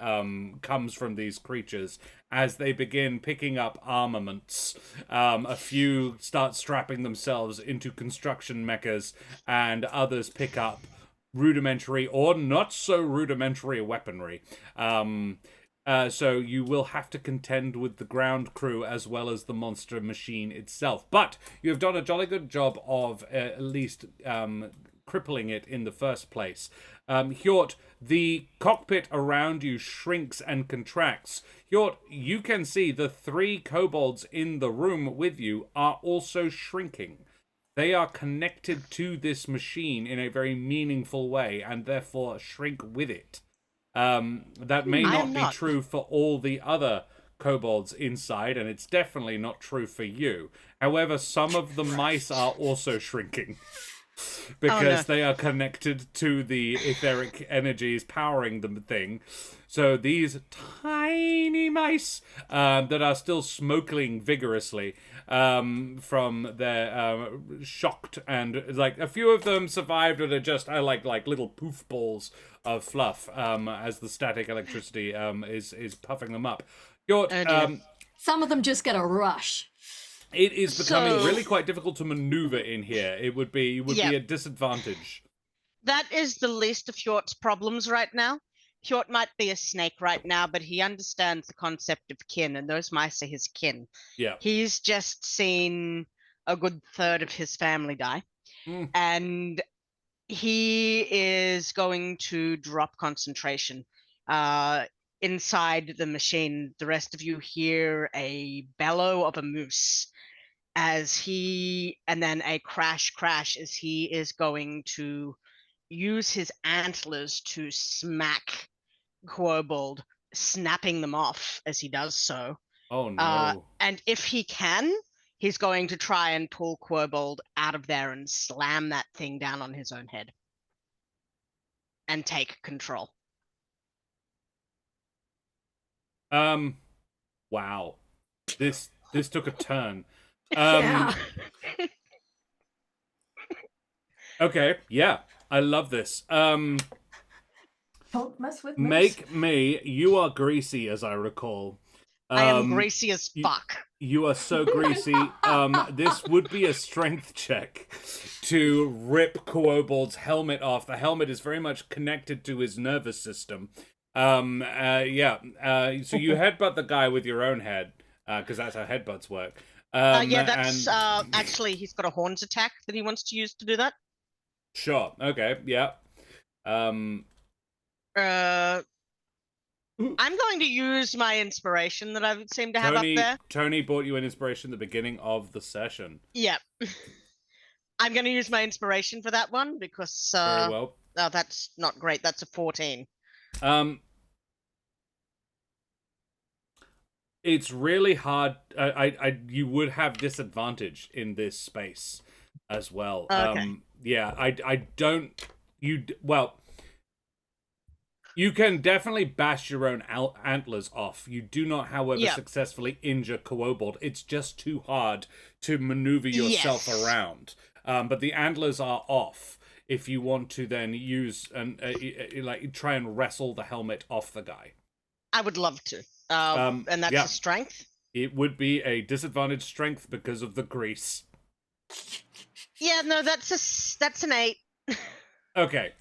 comes from these creatures as they begin picking up armaments. A few start strapping themselves into construction mechas, and others pick up rudimentary or not so rudimentary weaponry. So you will have to contend with the ground crew as well as the monster machine itself. But you have done a jolly good job of at least crippling it in the first place. Hjort, the cockpit around you shrinks and contracts. Hjort, you can see the 3 kobolds in the room with you are also shrinking. They are connected to this machine in a very meaningful way and therefore shrink with it. That may not be true for all the other kobolds inside, and it's definitely not true for you. However, some of the mice are also shrinking because they are connected to the etheric energies powering the thing. So these tiny mice that are still smoking vigorously from their shocked, and like a few of them survived and are just like little poof balls of fluff as the static electricity is puffing them up. Some of them just get a rush. It is becoming really quite difficult to maneuver in here. It would be a disadvantage. That is the least of Hjort's problems right now. Hjort might be a snake right now, but he understands the concept of kin, and those mice are his kin. Yeah. He's just seen a good third of his family die. And he is going to drop concentration. Inside the machine, the rest of you hear a bellow of a moose and then a crash as he is going to use his antlers to smack Kobold, snapping them off as he does so. Oh no. And if he can, he's going to try and pull Kobold out of there and slam that thing down on his own head and take control. Wow. This took a turn. Yeah. Okay, yeah. I love this. Don't mess with me. You are greasy, as I recall. I am greasy as fuck. You are so greasy. This would be a strength check to rip Kobold's helmet off. The helmet is very much connected to his nervous system. So you headbutt the guy with your own head, because that's how headbutts work. That's actually, he's got a horns attack that he wants to use to do that. Sure. Okay. Yeah. I'm going to use my inspiration that I seem to have up there. Tony bought you an inspiration at the beginning of the session. Yep. I'm going to use my inspiration for that one because Very well. Oh, that's not great. That's a 14. It's really hard. You would have disadvantage in this space as well. Okay. Yeah, I don't. Well, you can definitely bash your own antlers off. You do not, however, Yeah. successfully injure Kobold. It's just too hard to maneuver yourself Yes. around. But the antlers are off. If you want to then use and like try and wrestle the helmet off the guy. I would love to. And that's yeah. a strength? It would be a disadvantaged strength because of the grease. Yeah, no, that's an 8. Okay.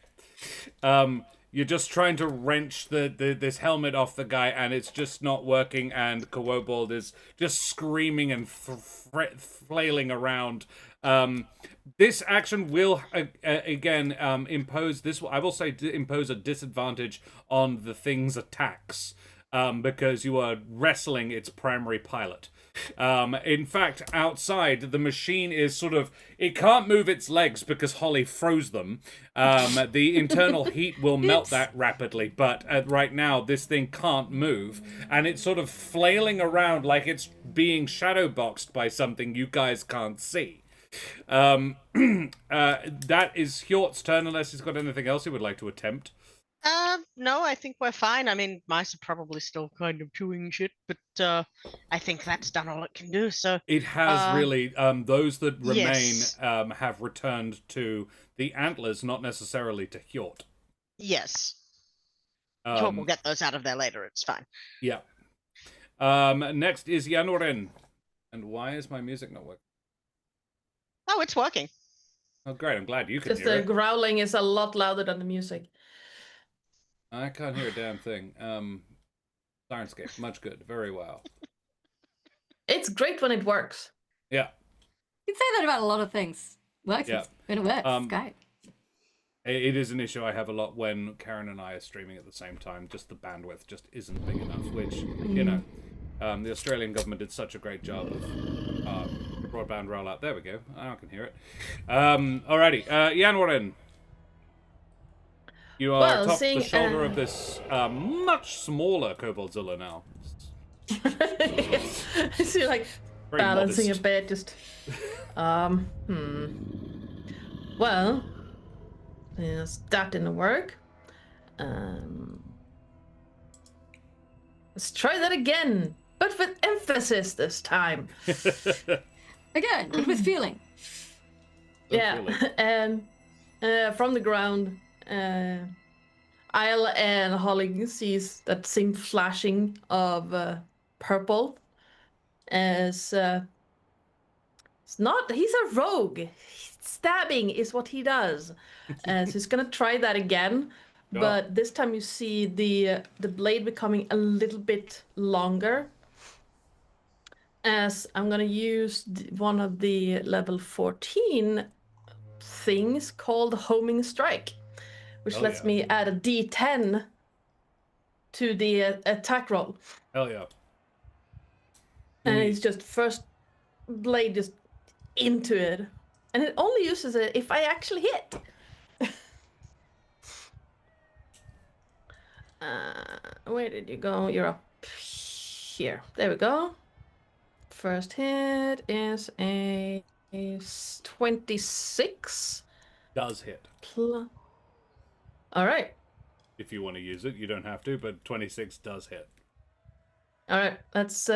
You're just trying to wrench this helmet off the guy, and it's just not working, and Kobold is just screaming and flailing around. This action will, again, impose this. I will say impose a disadvantage on the thing's attacks. Because you are wrestling its primary pilot. In fact, outside, the machine is sort of... It can't move its legs because Holly froze them. The internal heat will melt that rapidly, but right now, this thing can't move. And it's sort of flailing around like it's being shadowboxed by something you guys can't see. That is Hjort's turn, unless he's got anything else he would like to attempt. No, I think we're fine. I mean, mice are probably still kind of chewing shit, but I think that's done all it can do, so... It has really, those that remain Yes. Have returned to the antlers, not necessarily to Hjort. Yes. We'll get those out of there later, it's fine. Yeah. Next is Yanorin. And why is my music not working? Oh, it's working. Oh, great, I'm glad you can Because hear the it. growling is a lot louder than the music. I can't hear a damn thing. Sirenscape, much good, very well. It's great when it works. Yeah. You can say that about a lot of things. Works Yeah. when it works. Great. It is an issue I have a lot when Karen and I are streaming at the same time. Just the bandwidth just isn't big enough, which, you know, the Australian government did such a great job of broadband rollout. There we go. I can hear it. Alrighty. Yanwarin. You are atop the shoulder of this much smaller Koboldzilla now. I see, like, Very balancing modest. a bit, just... Well, yes, that didn't work. Let's try that again, but with emphasis this time. Again, but with feeling. Yeah, Feeling. and from the ground, Isle and Holly sees that same flashing of purple. As it's not, he's a rogue. Stabbing is what he does. So he's gonna try that again, Yeah. but this time you see the blade becoming a little bit longer. As I'm gonna use one of the level 14 things called homing strike, which Oh, lets yeah. me add a D10 to the attack roll. Hell yeah. And it's just first blade just into it. And it only uses it if I actually hit. Where did you go? You're up here. There we go. First hit is a 26. Does hit. All right. If you want to use it, you don't have to, but 26 does hit. All right. Let's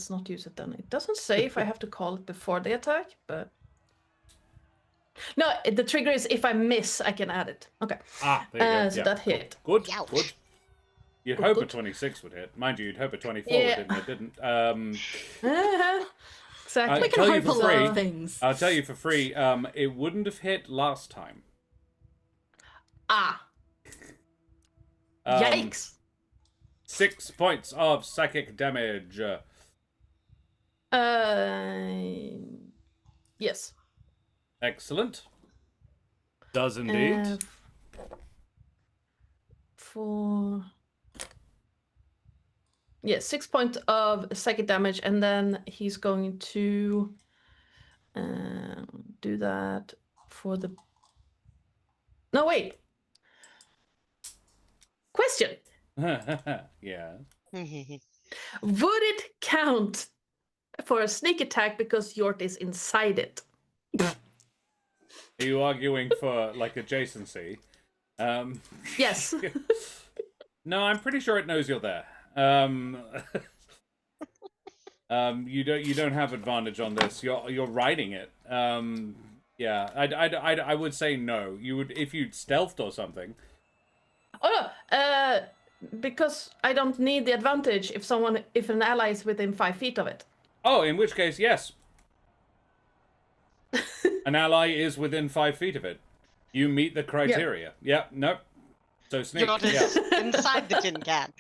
not use it then. It doesn't say if I have to call it before the attack, but no, the trigger is if I miss, I can add it. Okay. Ah, there you go. So Yeah, that cool. hit. Good, Youch. good. You'd Good, hope a good. 26 would hit. Mind you, you'd hope a 24 Yeah. would hit, and it didn't. Exactly. We tell can you hope a for lot free. of things. I'll tell you for free, it wouldn't have hit last time. Yikes. 6 points of psychic damage. Yes. Excellent. Does indeed. For 6 points of psychic damage, and then he's going to do that for the. No, wait. Question. Yeah. Would it count for a sneak attack because Yort is inside it? Are you arguing for like adjacency? Yes. No, I'm pretty sure it knows you're there. You don't have advantage on this. You're riding it. Yeah, I would say no. You would if you'd stealthed or something. Oh no, because I don't need the advantage if an ally is within 5 feet of it. Oh, in which case, yes. An ally is within 5 feet of it. You meet the criteria. Yeah, nope. So sneak. You're inside the tin can.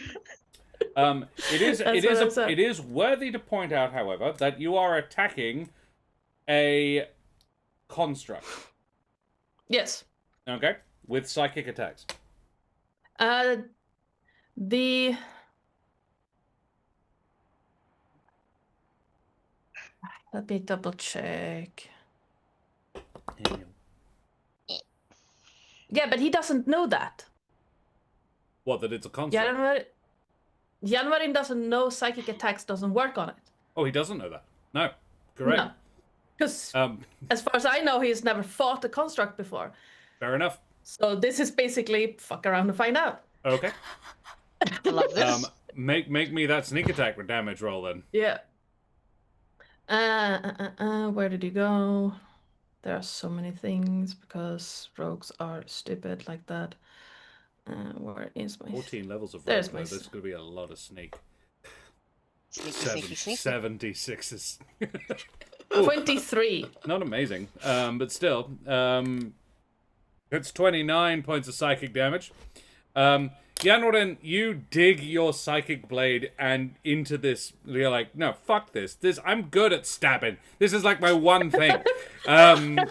It is worthy to point out, however, that you are attacking a construct. Yes. Okay, with psychic attacks. Let me double check. Yeah, but he doesn't know that. What, that it's a construct? Janvarin doesn't know psychic attacks doesn't work on it. Oh, he doesn't know that. No, correct. No. Because as far as I know, he's never fought a construct before. Fair enough. So this is basically fuck around and find out. Okay. I love this. Make me that sneak attack damage roll then. Yeah. Where did he go? There are so many things because rogues are stupid like that. Where is my 14 levels of rogue, There's though. my This is going to be a lot of sneak. Sneaky. 76 23. Not amazing, but still. It's 29 points of psychic damage. Janorden, you dig your psychic blade and into this. You're like, no, fuck this. I'm good at stabbing. This is like my one thing. And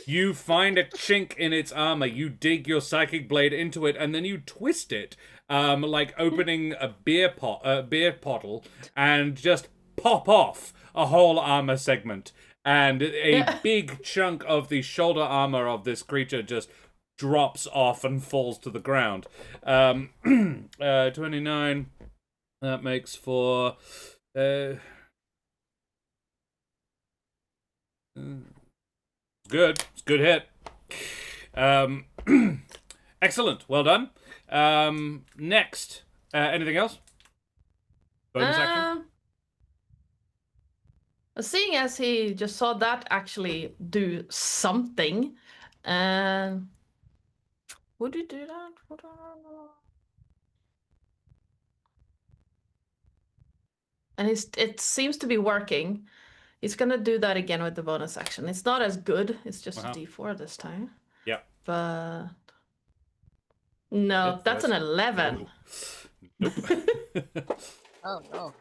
you find a chink in its armor. You dig your psychic blade into it, and then you twist it, like opening a beer bottle, and just pop off a whole armor segment. And a big chunk of the shoulder armor of this creature just drops off and falls to the ground. 29. That makes for... good. It's a good hit. Excellent. Well done. Next. Anything else? Bonus action? Seeing as he just saw that actually do something, would you do that? And it seems to be working. He's gonna do that again with the bonus action. It's not as good. It's just a D4 this time. Yeah. But no, that's an 11. Nope. Oh no.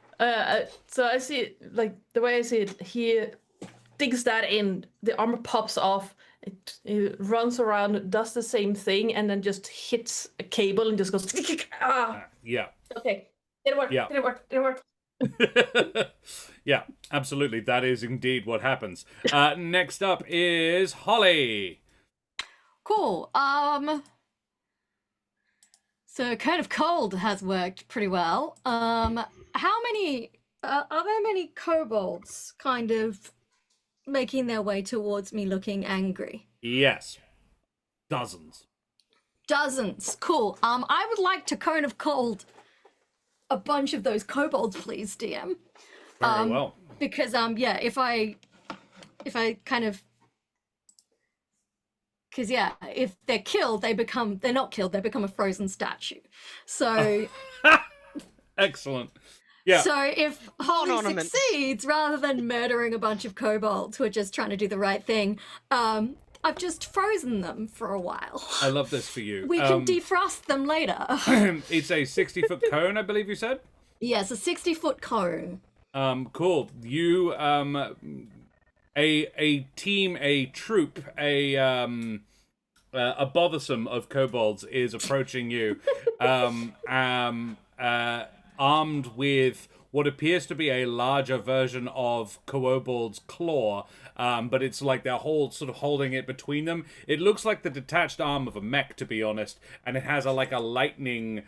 So I see, like, the way I see it, he digs that in, the armor pops off, it runs around, does the same thing, and then just hits a cable and just goes, Yeah. Okay, didn't work, Yeah. didn't work. Yeah, absolutely. That is indeed what happens. Next up is Holly. Cool. So Cone of Cold has worked pretty well. How many are there many kobolds kind of making their way towards me looking angry? Yes. Dozens. Dozens. Cool. I would like to Cone of Cold a bunch of those kobolds, please, DM. Very well. Because yeah, if I kind of, because yeah, if they're killed, they're not killed, they become a frozen statue. So Excellent. Yeah. So if Holly ornament. succeeds, rather than murdering a bunch of kobolds who are just trying to do the right thing, I've just frozen them for a while. I love this for you. We can defrost them later. It's a 60-foot cone, I believe you said? Yes, a 60-foot cone. Cool. You, a team, a troop, a bothersome of kobolds is approaching you, armed with what appears to be a larger version of Kobold's claw, but it's like they're sort of holding it between them. It looks like the detached arm of a mech, to be honest, and it has a lightning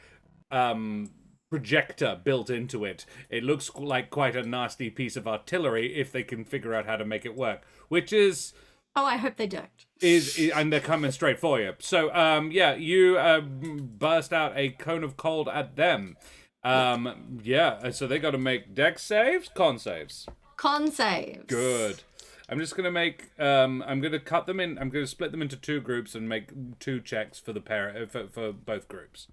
projector built into it. It looks like quite a nasty piece of artillery if they can figure out how to make it work, which is... Oh, I hope they don't. And they're coming straight for you. So, yeah, you burst out a cone of cold at them. Yeah, so they got to make dex saves, con saves. Con saves. Good. I'm just gonna make. I'm gonna cut them in. I'm gonna split them into 2 groups and make 2 checks for the pair for both groups.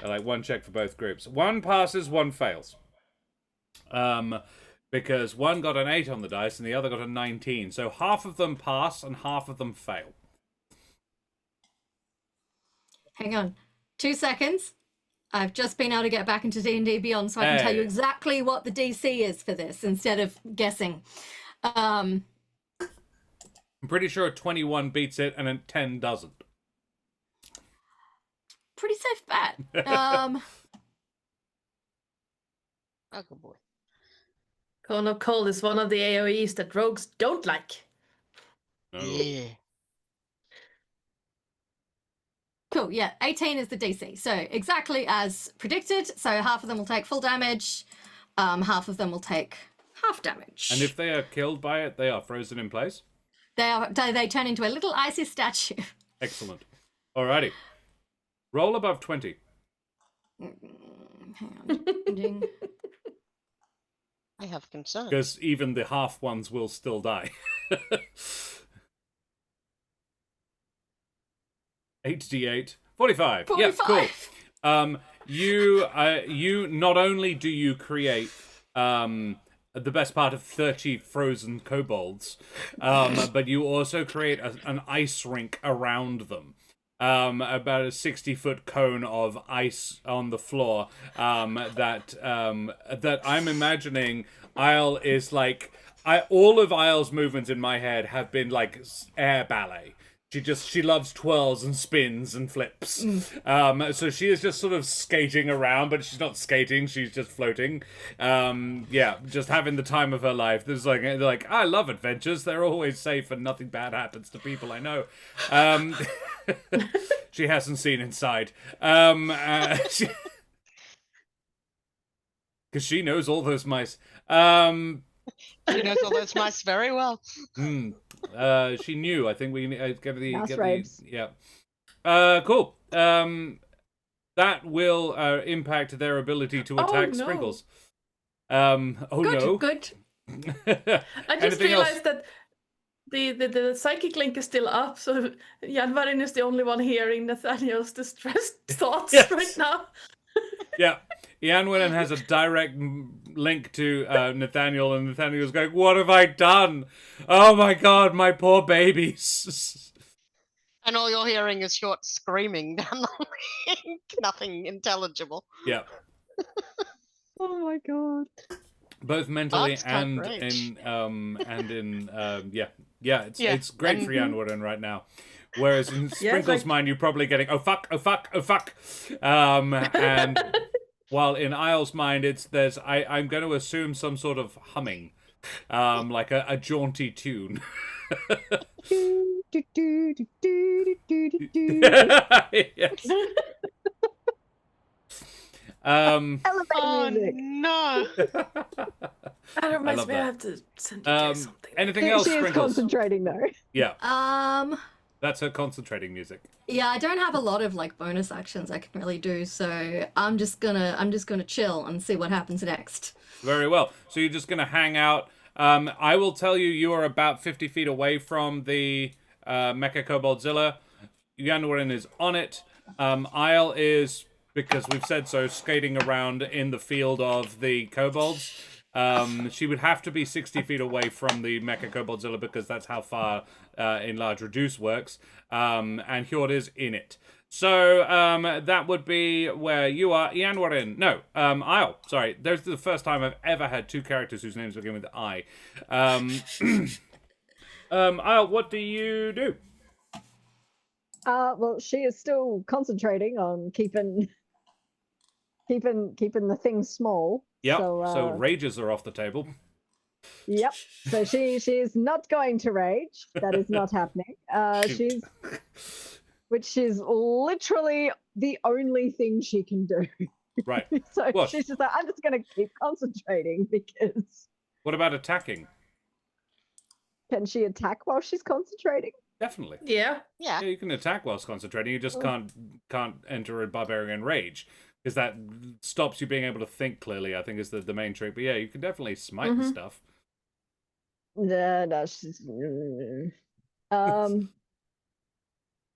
Like 1 check for both groups. 1 passes, 1 fails. Because 1 got an 8 on the dice and the other got a 19. So half of them pass and half of them fail. Hang on. 2 seconds. I've just been able to get back into D&D Beyond, so I can tell you exactly what the DC is for this instead of guessing. I'm pretty sure a 21 beats it and a 10 doesn't. Pretty safe bet. Oh, good boy. Cone of Cold is one of the AoEs that rogues don't like. No. Yeah. Cool, yeah, 18 is the DC. So exactly as predicted. So half of them will take full damage, half of them will take half damage. And if they are killed by it, they are frozen in place. They turn into a little icy statue. Excellent. Alrighty. Roll above 20. Hang on. Ding. I have concerns. Because even the half ones will still die. 8d8. 45. 45. Yeah, cool. You not only do you create the best part of 30 frozen kobolds, but you also create an ice rink around them. About a 60-foot cone of ice on the floor that I'm imagining Isle is like... all of Isle's movements in my head have been like air ballet. She loves twirls and spins and flips. So she is just sort of skating around, but she's not skating, she's just floating. Yeah, just having the time of her life. There's like, I love adventures. They're always safe and nothing bad happens to people I know. She hasn't seen inside. Because she knows all those mice. She knows all those mice very well. She knew. I think we get the rapes. yeah. Cool. That will impact their ability to attack no. Sprinkles. Good. Good. I just realized that the psychic link is still up, so Janvarin is the only one hearing Nathaniel's distressed thoughts right now. Yeah. Ianwin has a direct link to Nathaniel, and Nathaniel's going, "What have I done? Oh my god, my poor babies." And all you're hearing is short screaming down the link. Nothing intelligible. Yeah. Oh my god. Both mentally Dogs can't and rage. it's great for Ianwin right now. Whereas in Sprinkle's mind, you're probably getting, oh fuck, oh fuck, oh fuck. And while in Isle's mind, I'm going to assume some sort of humming, like a jaunty tune. Yes. Oh music. no! That reminds me, I that. have to send you guys something. Anything else, She is Sprinkles? concentrating though. Yeah, that's her concentrating music. Yeah, I don't have a lot of like bonus actions I can really do, so I'm just gonna chill and see what happens next. Very well. So you're just going to hang out. I will tell you, you are about 50 feet away from the Mecha Koboldzilla. Yanwarin is on it. Isle is, because we've said so, skating around in the field of the kobolds. She would have to be 60 feet away from the Mecha Koboldzilla because that's how far Enlarge Reduce works. And Hjord is in it. So that would be where you are. Ianwarin. No, Isle. Sorry. There's the first time I've ever had 2 characters whose names begin with I. Isle, what do you do? Well, she is still concentrating on keeping the thing small. Yep. So, So rages are off the table. Yep. So she's not going to rage. That is not happening. Which is literally the only thing she can do. Right. So What? she's just like, I'm just going to keep concentrating because What about attacking? can she attack while she's concentrating? Definitely. Yeah. Yeah. Yeah, you can attack whilst concentrating. You just can't enter a barbarian rage because that stops you being able to think clearly. I think is the main trick. But yeah, you can definitely smite the stuff. No, she's.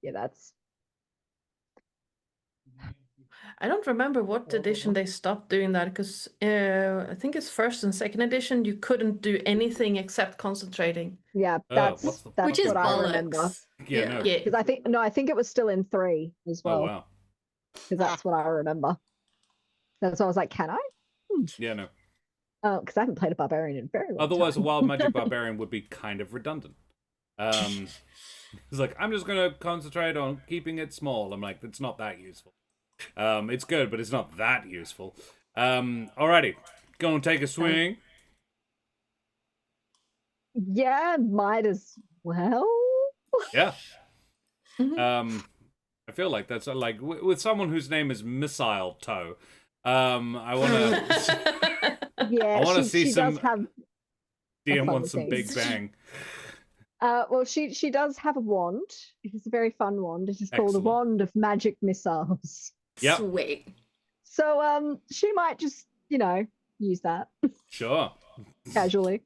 Yeah, that's. I don't remember what edition they stopped doing that because I think it's first and second edition. You couldn't do anything except concentrating. Yeah, what's that's the- that's Which is what I remember. bollocks. Yeah, no. Yeah. Because I think it was still in 3 as Oh well. wow. Because that's what I remember. That's why I was like, can I? Yeah, no. Because I haven't played a barbarian in a very long Otherwise, a time. wild magic barbarian would be kind of redundant. It's like I'm just gonna concentrate on keeping it small. I'm like, it's not that useful. It's good, but it's not that useful. Alrighty, gonna take a swing. Yeah, might as well. Yeah. Mhm. I feel like that's like with someone whose name is Missile Toe. I wanna Yeah, I wanna she see some does have. DM fun wants some with Big these. Bang. Well, she does have a wand. It's a very fun wand. It is called a Excellent. wand of magic missiles. Yep. Sweet. So she might just use that Sure. casually.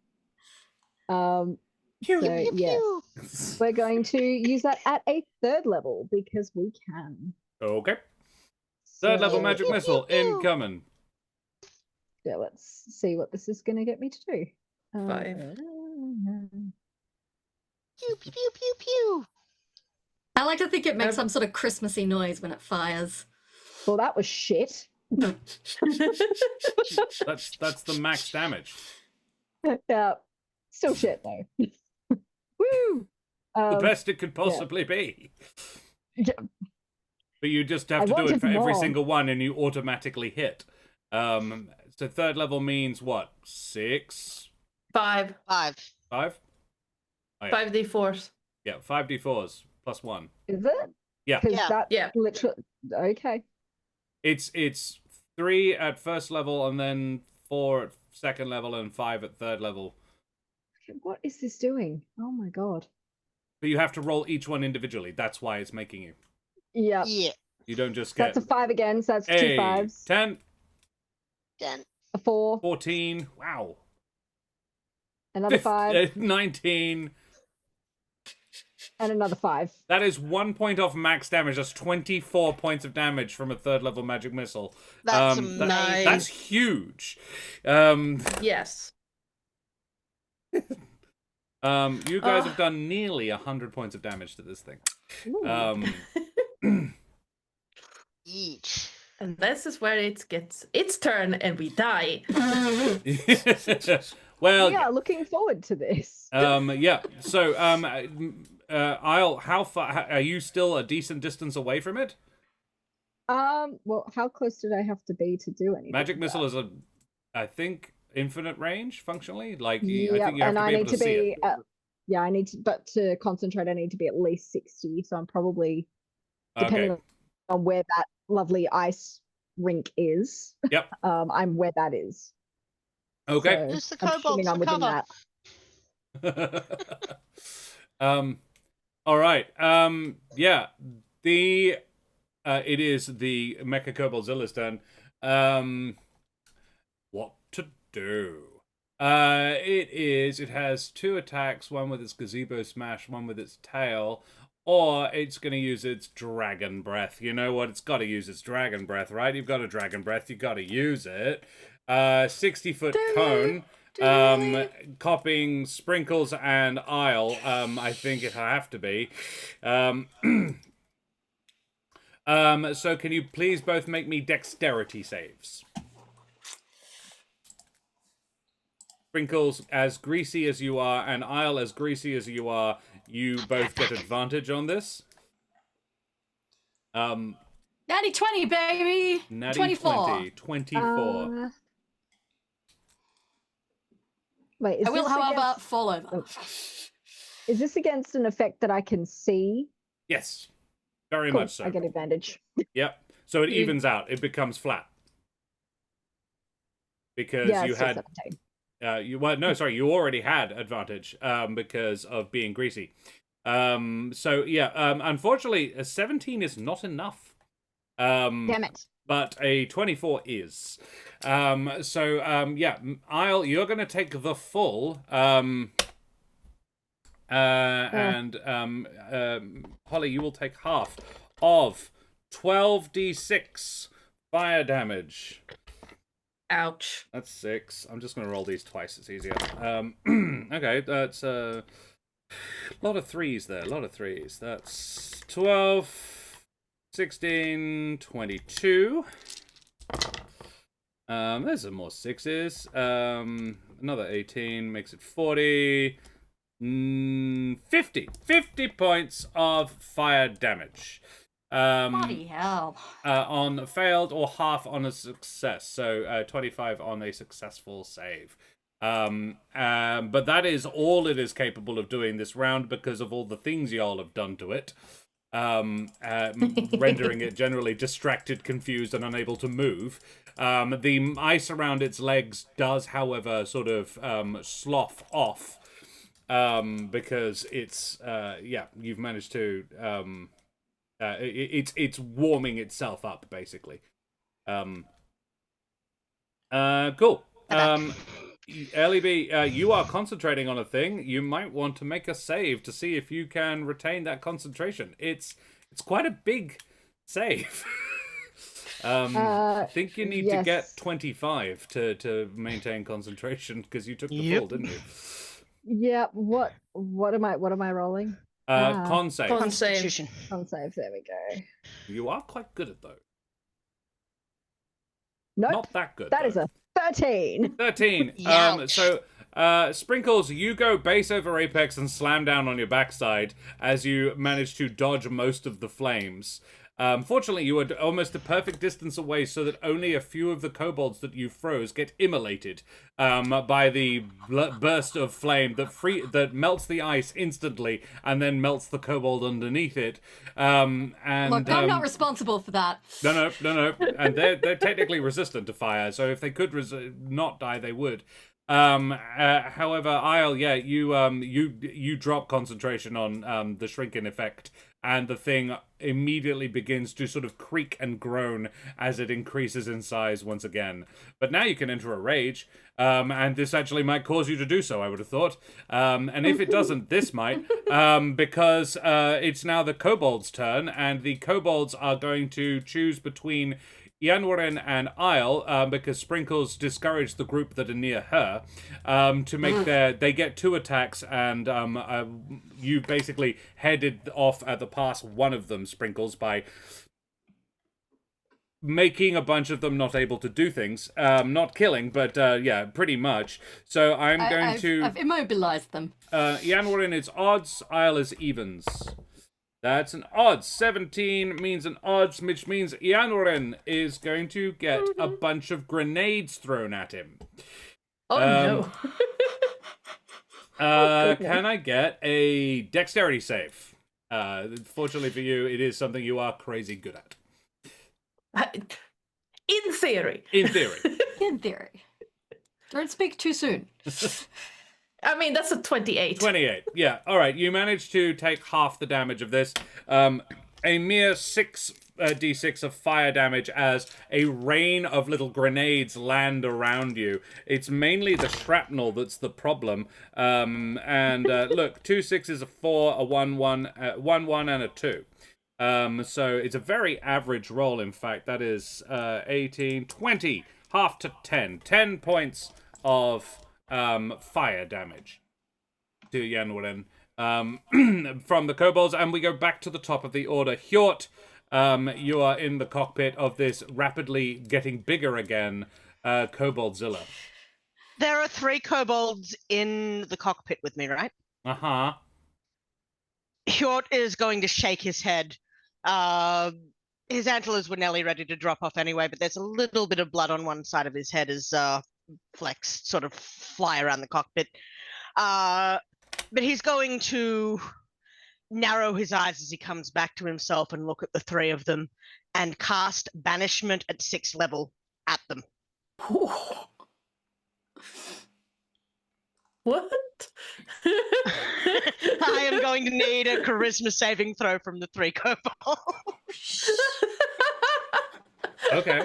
So yes, we're going to use that at a 3rd level because we can. Okay. Third level So, magic missile incoming. Yeah, let's see what this is going to get me to do. 5. Pew pew pew pew pew. I like to think it makes some sort of Christmassy noise when it fires. Well, that was shit. That's the max damage. Yeah, still shit though. Woo! The best it could possibly be. Yeah, But you just have I to do it wanted for every more. single one and you automatically hit. So 3rd level means what? 6? 5. 5. 5? Oh, yeah. 5d4s. Yeah, 5d4s plus 1. is it? Yeah. Because Yeah. that's Yeah. literally okay. It's 3 at 1st level and then 4 at 2nd level and 5 at 3rd level. What is this doing? Oh my god. But you have to roll each one individually. That's why it's making you. Yeah. Yeah. You don't just get That's a 5 again, so that's 2 a 5s. 10, 10. A 4, 14, wow. another 5, 19. and another 5. That is 1 point off max damage. That's 24 points of damage from a 3rd level magic missile. That's That- amazing. That's huge. Yes. You guys have done nearly 100 points of damage to this thing. Each. And this is where it gets its turn and we die. Well, We are looking forward to this. yeah. So, Isle, how far are you? Still a decent distance away from it? Well, how close did I have to be to do anything? Magic with missile that? is I think, infinite range functionally. Like, I Yep, think you have and to I be able need to to see be. it. Yeah, I need to. But to concentrate, I need to be at least 60. So I'm probably, depending Okay. on where that lovely ice rink is. Yep. I'm where that is. Okay. So Use the I'm kobolds assuming I'm for within cover. that. All right. Yeah. It is the Mecha Koboldzilla's turn. What to do? It has 2 attacks, one with its gazebo smash, one with its tail, or it's going to use its dragon breath. You know what? It's got to use its dragon breath, right? You've got a dragon breath, you've got to use it. 60-foot cone, copying Sprinkles and Isle. I think it'll have to be. So can you please both make me dexterity saves? Sprinkles, as greasy as you are, and Isle, as greasy as you are, you both get advantage on this. Natty 20, baby! Natty 24. 20, 24. Wait, is I will, this however, against, fall over. Oh. Is this against an effect that I can see? Yes, very Cool, much so. I get advantage. Yep. So it You- evens out. It becomes flat. because Yeah, you it's still had 17. you already had advantage because of being greasy. Unfortunately, a 17 is not enough. Damn it. But a 24 is. Isle, you're going to take the full. Holly, you will take half of 12d6 fire damage. Ouch. That's 6. I'm just going to roll these twice. It's easier. Okay, that's a lot of 3s there. A lot of 3s. That's 12, 16, 22. There's some more 6s. Another 18 makes it 40. 50 points of fire damage. Bloody hell. On failed or half on a success. So 25 on a successful save. But that is all it is capable of doing this round because of all the things y'all have done to it. Rendering it generally distracted, confused, and unable to move. The ice around its legs does, however, sort of slough off. Because it's you've managed to it's warming itself up basically. Cool. Ellie B, you are concentrating on a thing. You might want to make a save to see if you can retain that concentration. It's quite a big save. I think you need to get 25 to maintain concentration because you took the full, didn't you? Yeah. What am I rolling? Con save. Constitution. Con save. There we go. You are quite good at those. Nope. Not that good. That is a 13. 13. Youch. So Sprinkles, you go base over apex and slam down on your backside as you manage to dodge most of the flames. Fortunately, you are almost a perfect distance away so that only a few of the kobolds that you froze get immolated by the burst of flame that melts the ice instantly and then melts the kobold underneath it. Look, I'm not responsible for that. No. And they're technically resistant to fire, so if they could not die, they would. However, Isle, you drop concentration on the shrinking effect, and the thing immediately begins to sort of creak and groan as it increases in size once again. But now you can enter a rage, and this actually might cause you to do so, I would have thought. And if it doesn't, this might, because it's now the kobolds' turn, and the kobolds are going to choose between Yanwarin and Isle, because Sprinkles discouraged the group that are near her, to make they get 2 attacks, and you basically headed off at the pass one of them, Sprinkles, by making a bunch of them not able to do things. Not killing, but pretty much. So I've immobilized them. Yanwarin is odds, Isle is evens. That's an odds. 17 means an odds, which means Yanwarin is going to get a bunch of grenades thrown at him. Oh, no. Can I get a dexterity save? Fortunately for you, it is something you are crazy good at. In theory. In theory. In theory. Don't speak too soon. I mean, that's a 28. 28, yeah. All right, you managed to take half the damage of this. A mere 6d6 of fire damage as a rain of little grenades land around you. It's mainly the shrapnel that's the problem. Look, 2 6s, a 4, a 1 1, 1 1, and a 2. So it's a very average roll, in fact. That is 18, 20, half to 10. 10 points of fire damage to Yanwarin from the kobolds, and we go back to the top of the order. Hjort, you are in the cockpit of this rapidly getting bigger again Koboldzilla. There are 3 kobolds in the cockpit with me, right? Uh-huh. Hjort is going to shake his head. His antlers were nearly ready to drop off anyway, but there's a little bit of blood on one side of his head as flecks sort of fly around the cockpit. But he's going to narrow his eyes as he comes back to himself and look at the 3 of them and cast Banishment at 6th level at them. What? I am going to need a charisma saving throw from the 3 kobolds. Okay.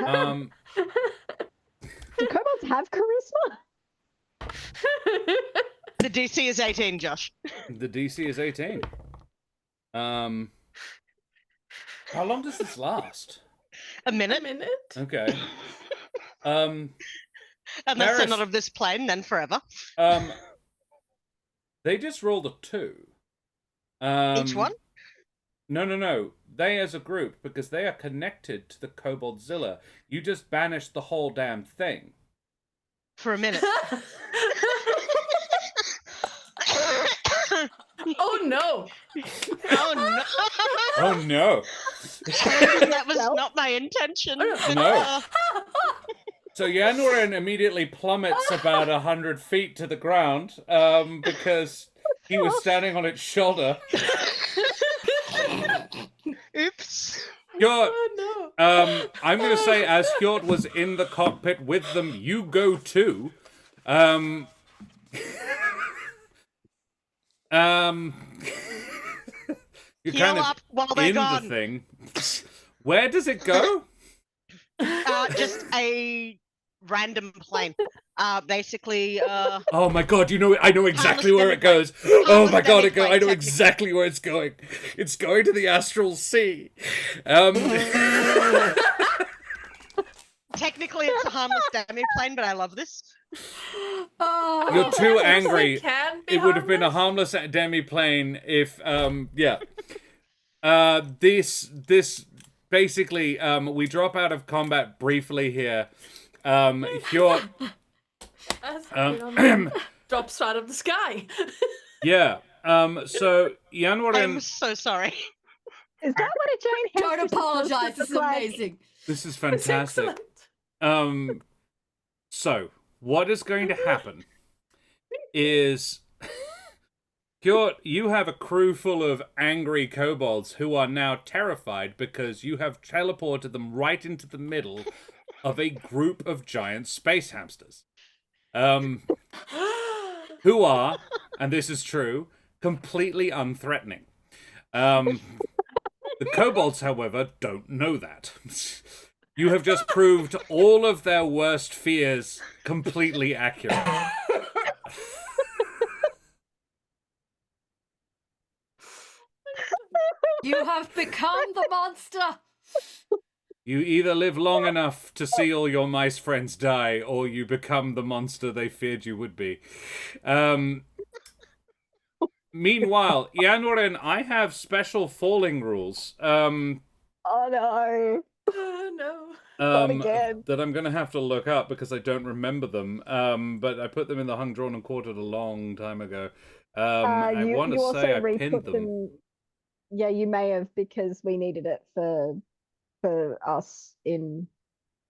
Do kobolds have charisma? The DC is 18, Josh. The DC is 18. How long does this last? A minute. A minute? Okay. Unless they're Paris- not of this plane, then forever. They just rolled a 2. Each one? No. They as a group, because they are connected to the Koboldzilla. You just banished the whole damn thing. For a minute. Oh no! Oh no! Oh no. That was not my intention. No. So Yanwarin immediately plummets about 100 feet to the ground, because he was standing on its shoulder. Oops. Hjort, Oh no! I'm going to say as Hjort was in the cockpit with them, you go too. You're Heal kind of up while they're in gone. the thing. Where does it go? Just a random plane. Basically, Oh my god, I know exactly Harmless where it demi-plane. goes. Oh my Harmless god, I demi-plane, know technically. exactly where it's going. It's going to the astral sea. technically it's a harmless demi-plane, but I love this. Oh, You're too it angry. can be It would have been a harmless. harmless demi-plane if, yeah. This basically, we drop out of combat briefly here. Hjort, As drops out of the sky. yeah. So Yanwarin, I'm so sorry. Is that what a giant Don't hamster's supposed to apologize. This is look like? amazing. this is It's fantastic. excellent. So what is going to happen is, Hjort, you have a crew full of angry kobolds who are now terrified because you have teleported them right into the middle of a group of giant space hamsters. Who are, and this is true, completely unthreatening. The kobolds, however, don't know that. You have just proved all of their worst fears completely accurate. You have become the monster. You either live long enough to see all your mice friends die, or you become the monster they feared you would be. Meanwhile, Yanwarin, I have special falling rules. Oh no. Oh no. Not again. That I'm going to have to look up because I don't remember them. But I put them in the hung, drawn, and quartered a long time ago. I want to say I pinned them. Yeah, you may have, because we needed it for us in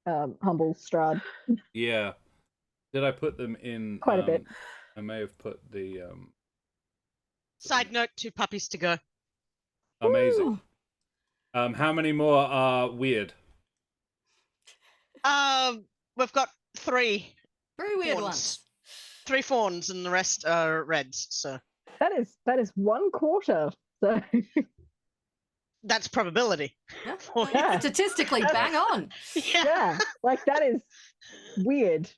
Humble Strahd. Yeah. Did I put them in? Quite a bit. I may have put the Side note: 2 puppies to go. amazing. How many more are weird? We've got 3. Very weird Fawns. ones. 3 fawns, and the rest are reds. So That is 1/4. So that's probability. Yeah. For you. Yeah. Statistically, bang on. Yeah. yeah, like that is weird.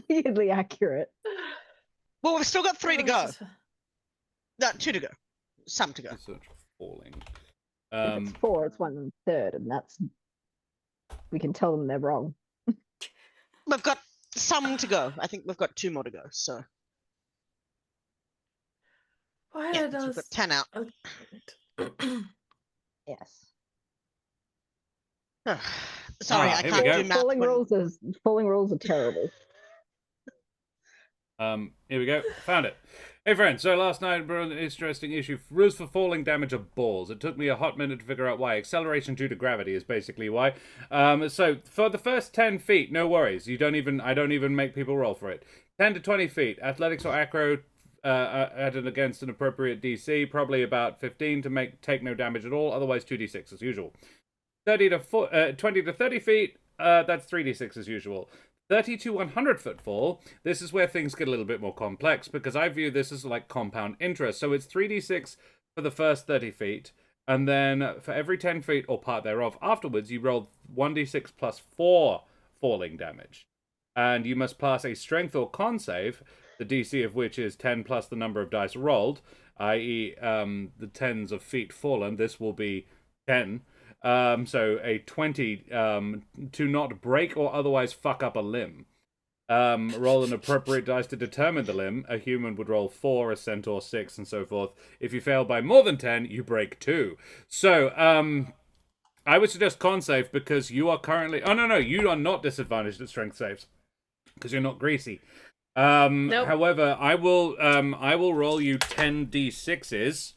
Weirdly accurate. Well, we've still got 3 to Oh, go. this is- No, 2 to go. Some to go. Research falling. If it's 4, it's 1/3, and that's, we can tell them they're wrong. We've got some to go. I think we've got 2 more to go. So Why yeah, are so we've those? got 10 out. Yes. Sorry, I here we can't go. do math. Falling rules are terrible. Here we go. Found it. Hey friends, so last night I brought an interesting issue. Rules for falling damage are balls. It took me a hot minute to figure out why. Acceleration due to gravity is basically why. So for the first 10 feet, no worries. I don't even make people roll for it. 10 to 20 feet, athletics or acro added against an appropriate DC, probably about 15 to take no damage at all, otherwise 2d6 as usual. 20 to 30 feet, that's 3d6 as usual. 30 to 100 foot fall, this is where things get a little bit more complex because I view this as like compound interest. So it's 3d6 for the first 30 feet, and then for every 10 feet or part thereof afterwards, you roll 1d6 plus 4 falling damage. And you must pass a strength or con save, the DC of which is 10 plus the number of dice rolled, i.e. The tens of feet fallen. This will be 10. So a 20 to not break or otherwise fuck up a limb. Roll an appropriate dice to determine the limb. A human would roll 4, a centaur 6, and so forth. If you fail by more than 10, you break 2. So, I would suggest con save because you are currently... Oh, no, you are not disadvantaged at strength saves because you're not greasy. Nope. However, I will roll you 10 d6s.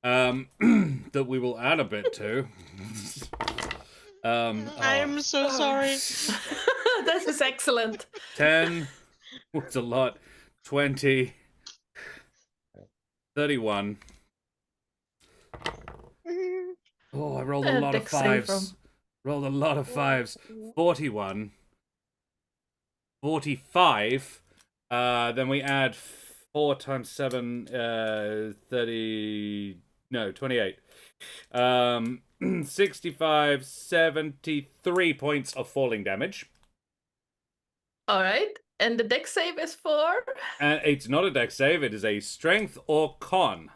That we will add a bit to. I am so sorry. This is excellent. 10. What's a lot? 20. 31. Oh, I rolled a lot of Dex save fives. Rolled a lot of fives. 41. 45. Then we add 4 times 7, 30... No, 28. 65, 73 points of falling damage. All right. And the dex save is 4? And it's not a dex save, it is a strength or con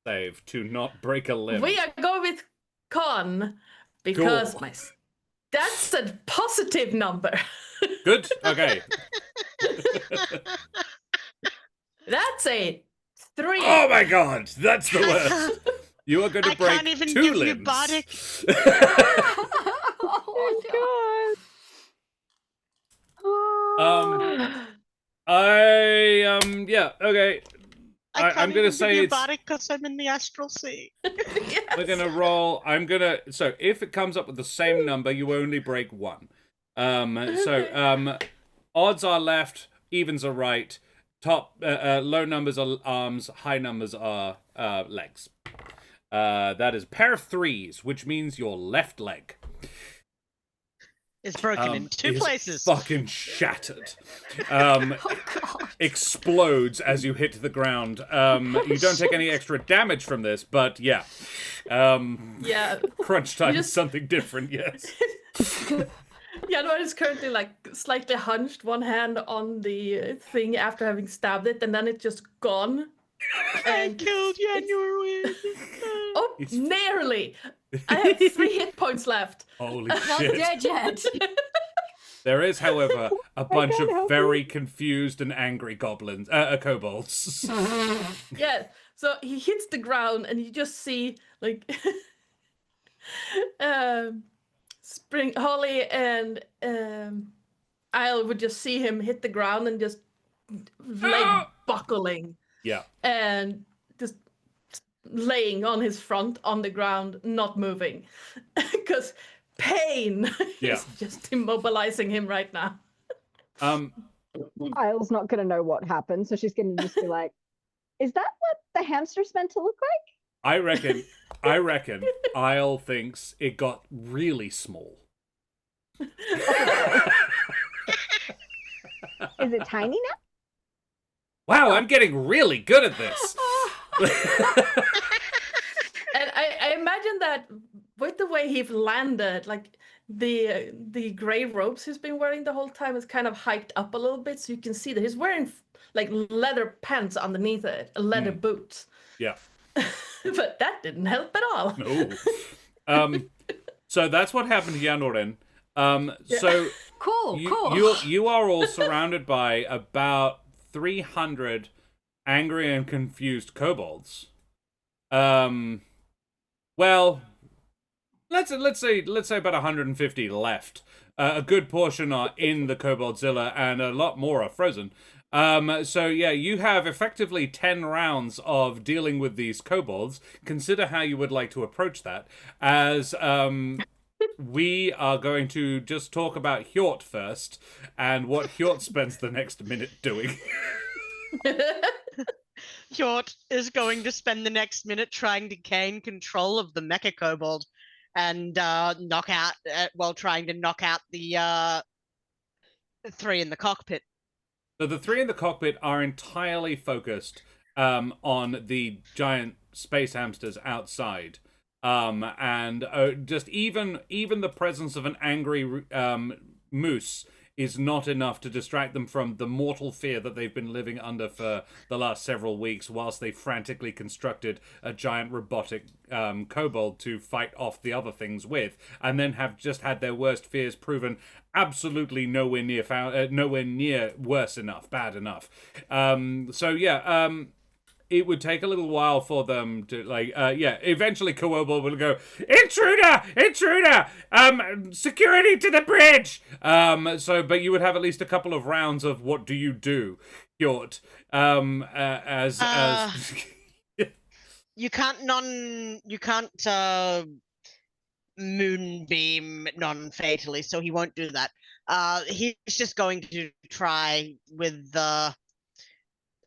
save to not break a limb. We are going with con because Cool. that's a positive number. Good? Okay. That's a 3. Oh my god, that's the worst. You are going to I break can't even 2 give you limbs. bardic. Oh, Yeah, okay. I can't I'm gonna even say give you it's... bardic because I'm in the astral sea. Yes. We're gonna roll. So if it comes up with the same number, you only break 1. Odds are left, evens are right. Low numbers are arms, high numbers are legs. That is a pair of 3s, which means your left leg It's broken in 2 is places. fucking shattered. God. Explodes as you hit the ground. You don't take any extra damage from this, but yeah. Yeah. Crunch time You is just- something different, yes. Januar is currently like slightly hunched, one hand on the thing after having stabbed it, and then it's just gone. I killed January. Oh, nearly! I have 3 hit points left. Holy Not shit. dead yet. There is, however, a bunch can't of help very confused and angry goblins, kobolds. Yeah, so he hits the ground, and you just see like Spring Holly and Isle would just see him hit the ground and just leg buckling Yeah. and just laying on his front on the ground, not moving, because pain Yeah. is just immobilizing him right now. Isle's not going to know what happened, so she's going to just be like, "Is that what the hamster's meant to look like?" I reckon Isle thinks it got really small. Is it tiny now? Wow, I'm getting really good at this. And I imagine that with the way he's landed, like the gray robes he's been wearing the whole time is kind of hiked up a little bit, so you can see that he's wearing like leather pants underneath it, leather boots. Yeah. But that didn't help at all. No. So that's what happened to Yanorin. So Cool. you are all surrounded by about 300 angry and confused kobolds. Well, let's say about 150 left. A good portion are in the Koboldzilla, and a lot more are frozen. So yeah, you have effectively 10 rounds of dealing with these kobolds. Consider how you would like to approach that. As we are going to just talk about Hjort first, and what Hjort spends the next minute doing. Hjort is going to spend the next minute trying to gain control of the Mecha Kobold and trying to knock out the 3 in the cockpit. So the 3 in the cockpit are entirely focused on the giant space hamsters outside. And just even the presence of an angry moose is not enough to distract them from the mortal fear that they've been living under for the last several weeks, whilst they frantically constructed a giant robotic kobold to fight off the other things with, and then have just had their worst fears proven absolutely nowhere near bad enough. It would take a little while for them to, eventually Kobold will go, intruder! Security to the bridge! But you would have at least a couple of rounds of what do you do, Hjort, as... You can't moonbeam non-fatally, so he won't do that. He's just going to try with the...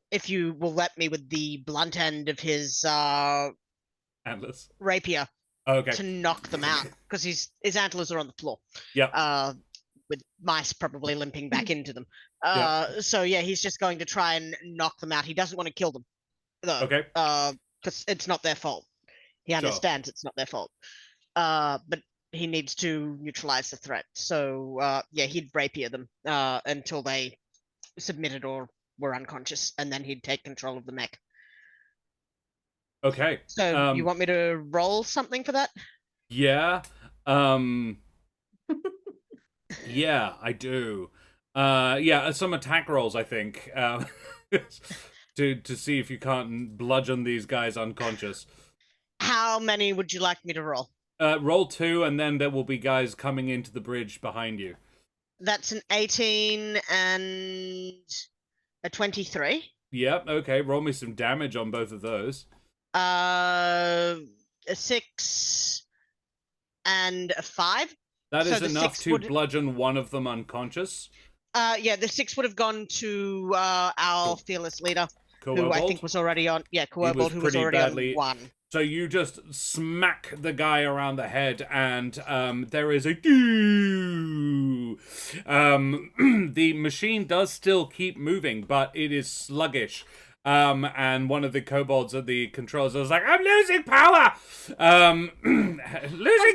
If you will let me, with the blunt end of his antlers rapier to knock them out, because his antlers are on the floor. Yeah. With mice probably limping back into them. Yep. So yeah, he's just going to try and knock them out. He doesn't want to kill them, though. Okay. Because it's not their fault. He understands it's not their fault. But he needs to neutralize the threat. So yeah, he'd rapier them until they submitted or were unconscious, and then he'd take control of the mech. Okay. So you want me to roll something for that? Yeah. Yeah, I do. Some attack rolls, I think. To see if you can't bludgeon these guys unconscious. How many would you like me to roll? Roll 2, and then there will be guys coming into the bridge behind you. That's an 18 and a 23. Yep, okay. Roll me some damage on both of those. A 6 and a 5. That is enough to bludgeon one of them unconscious. Yeah, the 6 would have gone to our fearless leader, Kobold? who I think was already on. Yeah, Kobold, who was already on 1. So you just smack the guy around the head, and there is a the machine does still keep moving, but it is sluggish. And one of the kobolds at the controls was like, I'm losing power! Losing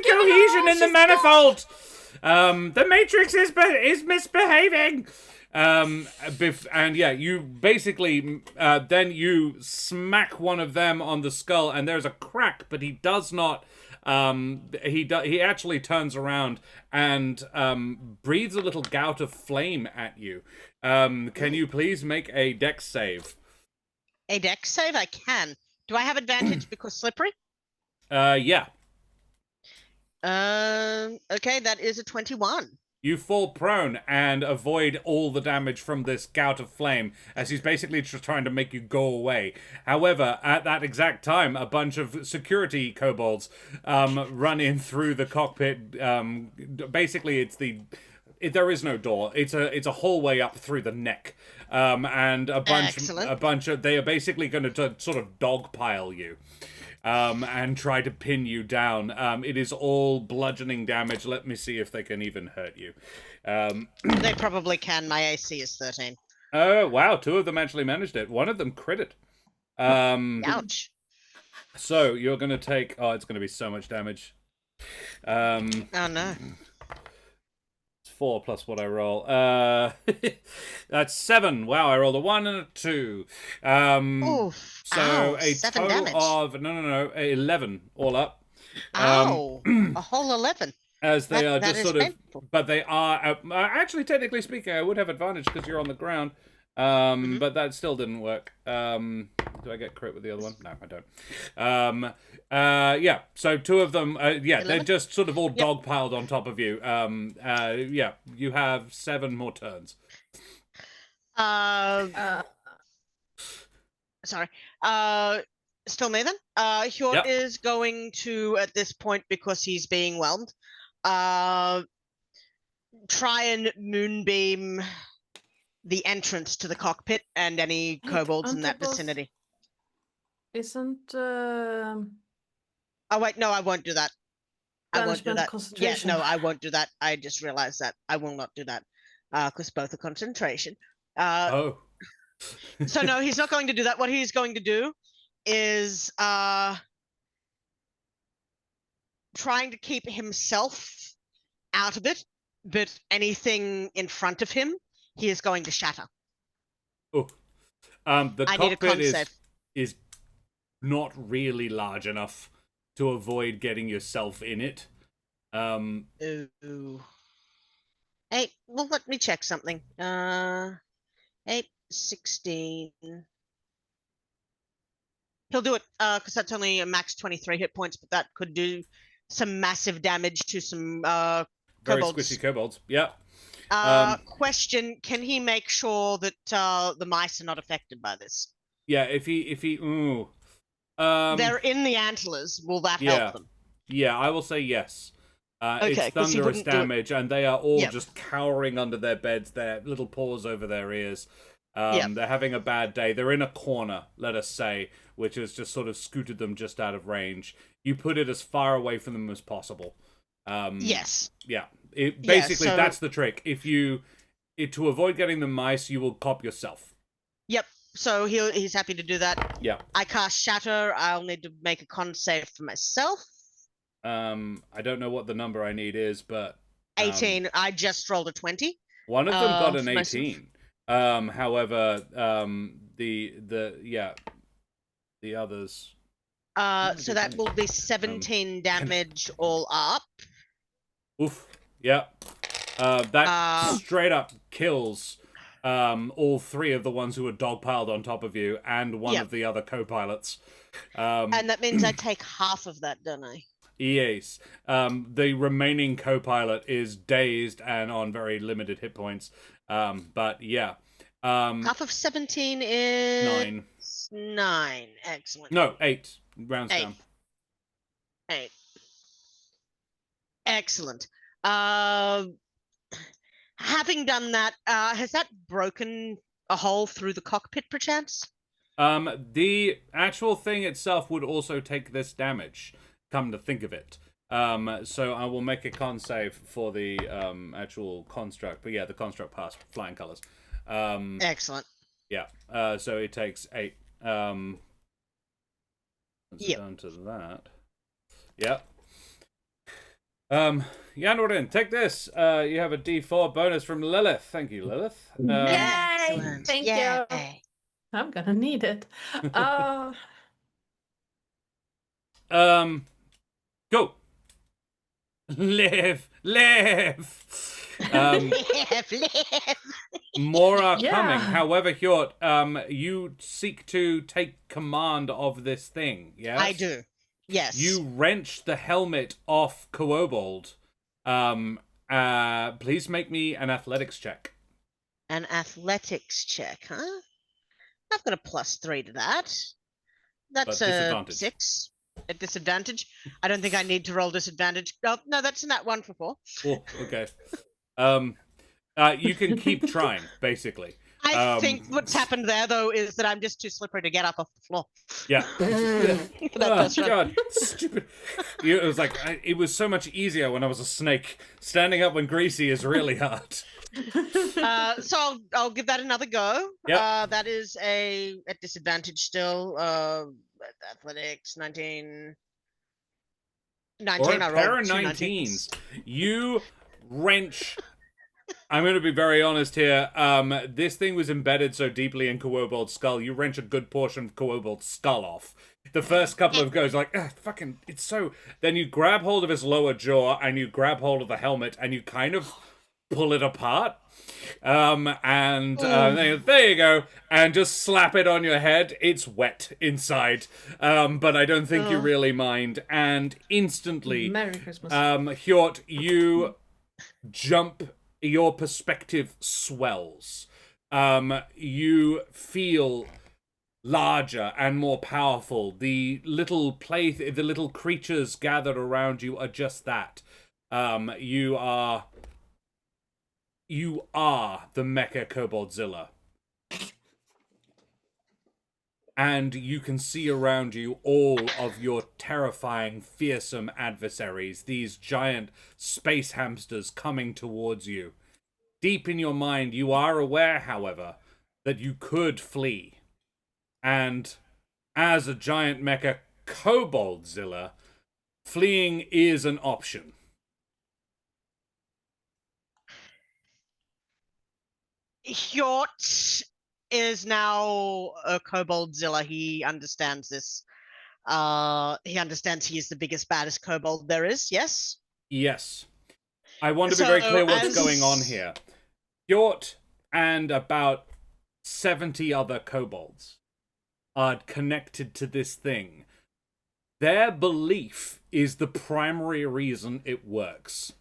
cohesion in the manifold! The Matrix is misbehaving! And yeah, you basically, then you smack one of them on the skull, and there's a crack, but he does not, he actually turns around and breathes a little gout of flame at you. Can you please make a dex save? A dex save? I can. Do I have advantage because slippery? Yeah. Okay, that is a 21. You fall prone and avoid all the damage from this gout of flame, as he's basically just trying to make you go away. However, at that exact time, a bunch of security kobolds run in through the cockpit. Basically, there is no door. It's a hallway up through the neck, and a bunch of they are basically going to sort of dogpile you. And try to pin you down. It is all bludgeoning damage. Let me see if they can even hurt you. They probably can. My AC is 13. Oh, wow. 2 of them actually managed it. One of them critted. Ouch. So, you're going to take... Oh, it's going to be so much damage. Oh, no. 4 plus what I roll. That's 7. Wow, I rolled a 1 and a 2. Oof. So Ow, a 7 total damage. of 11 all up. Ow, a whole 11. As they are just sort of, painful. but they are actually, technically speaking, I would have advantage because you're on the ground. But that still didn't work. Do I get crit with the other one? No, I don't. Yeah. So 2 of them, yeah, 11? they're just sort of all dogpiled on top of you. Yeah, you have 7 more turns. Sorry. Still me then? Hjort is going to, at this point, because he's being whelmed, try and moonbeam the entrance to the cockpit and any kobolds in that vicinity. Isn't Oh wait, no, I won't do that. I won't do that. Yeah, no, I won't do that. I just realized that. I will not do that. because both are concentration. Oh. So no, he's not going to do that. What he's going to do is trying to keep himself out of it, but anything in front of him, he is going to shatter. Oh. The I need a cockpit con save. is not really large enough to avoid getting yourself in it. Ooh. Hey, well, let me check something. 8, 16. He'll do it, because that's only a max 23 hit points, but that could do some massive damage to some Very kobolds. squishy kobolds. Yeah. Question: can he make sure that the mice are not affected by this? Yeah, if he ooh. They're in the antlers. Will that help them? Yeah, I will say yes. Okay, it's 'cause he thunderous wouldn't do it- damage, and they are all Yep. just cowering under their beds, their little paws over their ears. Yep. They're having a bad day. They're in a corner, let us say, which has just sort of scooted them just out of range. You put it as far away from them as possible. Yes. Yeah. Basically, so- that's the trick. To avoid getting the mice, you will cop yourself. Yep. So he's happy to do that. Yeah. I cast Shatter. I'll need to make a con save for myself. I don't know what the number I need is, but 18. I just rolled a 20. one of them got an for myself. 18. However, the others. So that will be 17 damage all up. Oof. Yeah. That Uh, straight up kills all three of the ones who are dogpiled on top of you and one Yep. of the other co-pilots. And that means I take half of that, don't I? Yes. The remaining co-pilot is dazed and on very limited hit points. But yeah. Half of 17 is 9. 9. Excellent. No, 8. Rounds 8. down. 8. Excellent. Having done that, has that broken a hole through the cockpit, perchance? The actual thing itself would also take this damage, come to think of it. So I will make a con save for the actual construct. But yeah, the construct passed flying colors. Excellent. Yeah. So it takes 8. Let's Yep. down to that. Yep. Yanwarin, take this. You have a D4 bonus from Lilith. Thank you, Lilith. Yay! Excellent. Thank Yay. you. I'm gonna need it. Go. Live. Live. More are Yeah. coming. However, Hjort, you seek to take command of this thing, yes? I do. Yes. You wrench the helmet off Kobold. Please make me an athletics check. An athletics check, huh? I've got a +3 to that. That's But a disadvantage. 6 at disadvantage. I don't think I need to roll disadvantage. Oh, no, that's in that 1 for 4. Oh, okay. You can keep trying, basically. I think what's happened there, though, is that I'm just too slippery to get up off the floor. Yeah. That Oh, does run. God, stupid. It was like, it was so much easier when I was a snake. Standing up when greasy is really hard. So I'll give that another go. Yep. That is at disadvantage still. Athletics 19. 19. Or I a pair rolled of 2 19s. You wrench. I'm going to be very honest here. This thing was embedded so deeply in Kobold's skull, you wrench a good portion of Kobold's skull off. The first couple of goes like, fucking, it's so... Then you grab hold of his lower jaw, and you grab hold of the helmet, and you kind of pull it apart. There you go. And just slap it on your head. It's wet inside. But I don't think you really mind. And instantly... Merry Christmas. Hjort, you jump, your perspective swells. You feel larger and more powerful. The little creatures gathered around you are just that. You are the Mecha Koboldzilla. And you can see around you all of your terrifying, fearsome adversaries, these giant space hamsters coming towards you. deep in your mind, you are aware, however, that you could flee. And as a giant mecha Koboldzilla, fleeing is an option. Hjort is now a Koboldzilla. He understands this. He understands he is the biggest, baddest kobold there is, yes? Yes. I want to be very clear what's going on here. Hjort and about 70 other kobolds are connected to this thing. Their belief is the primary reason it works.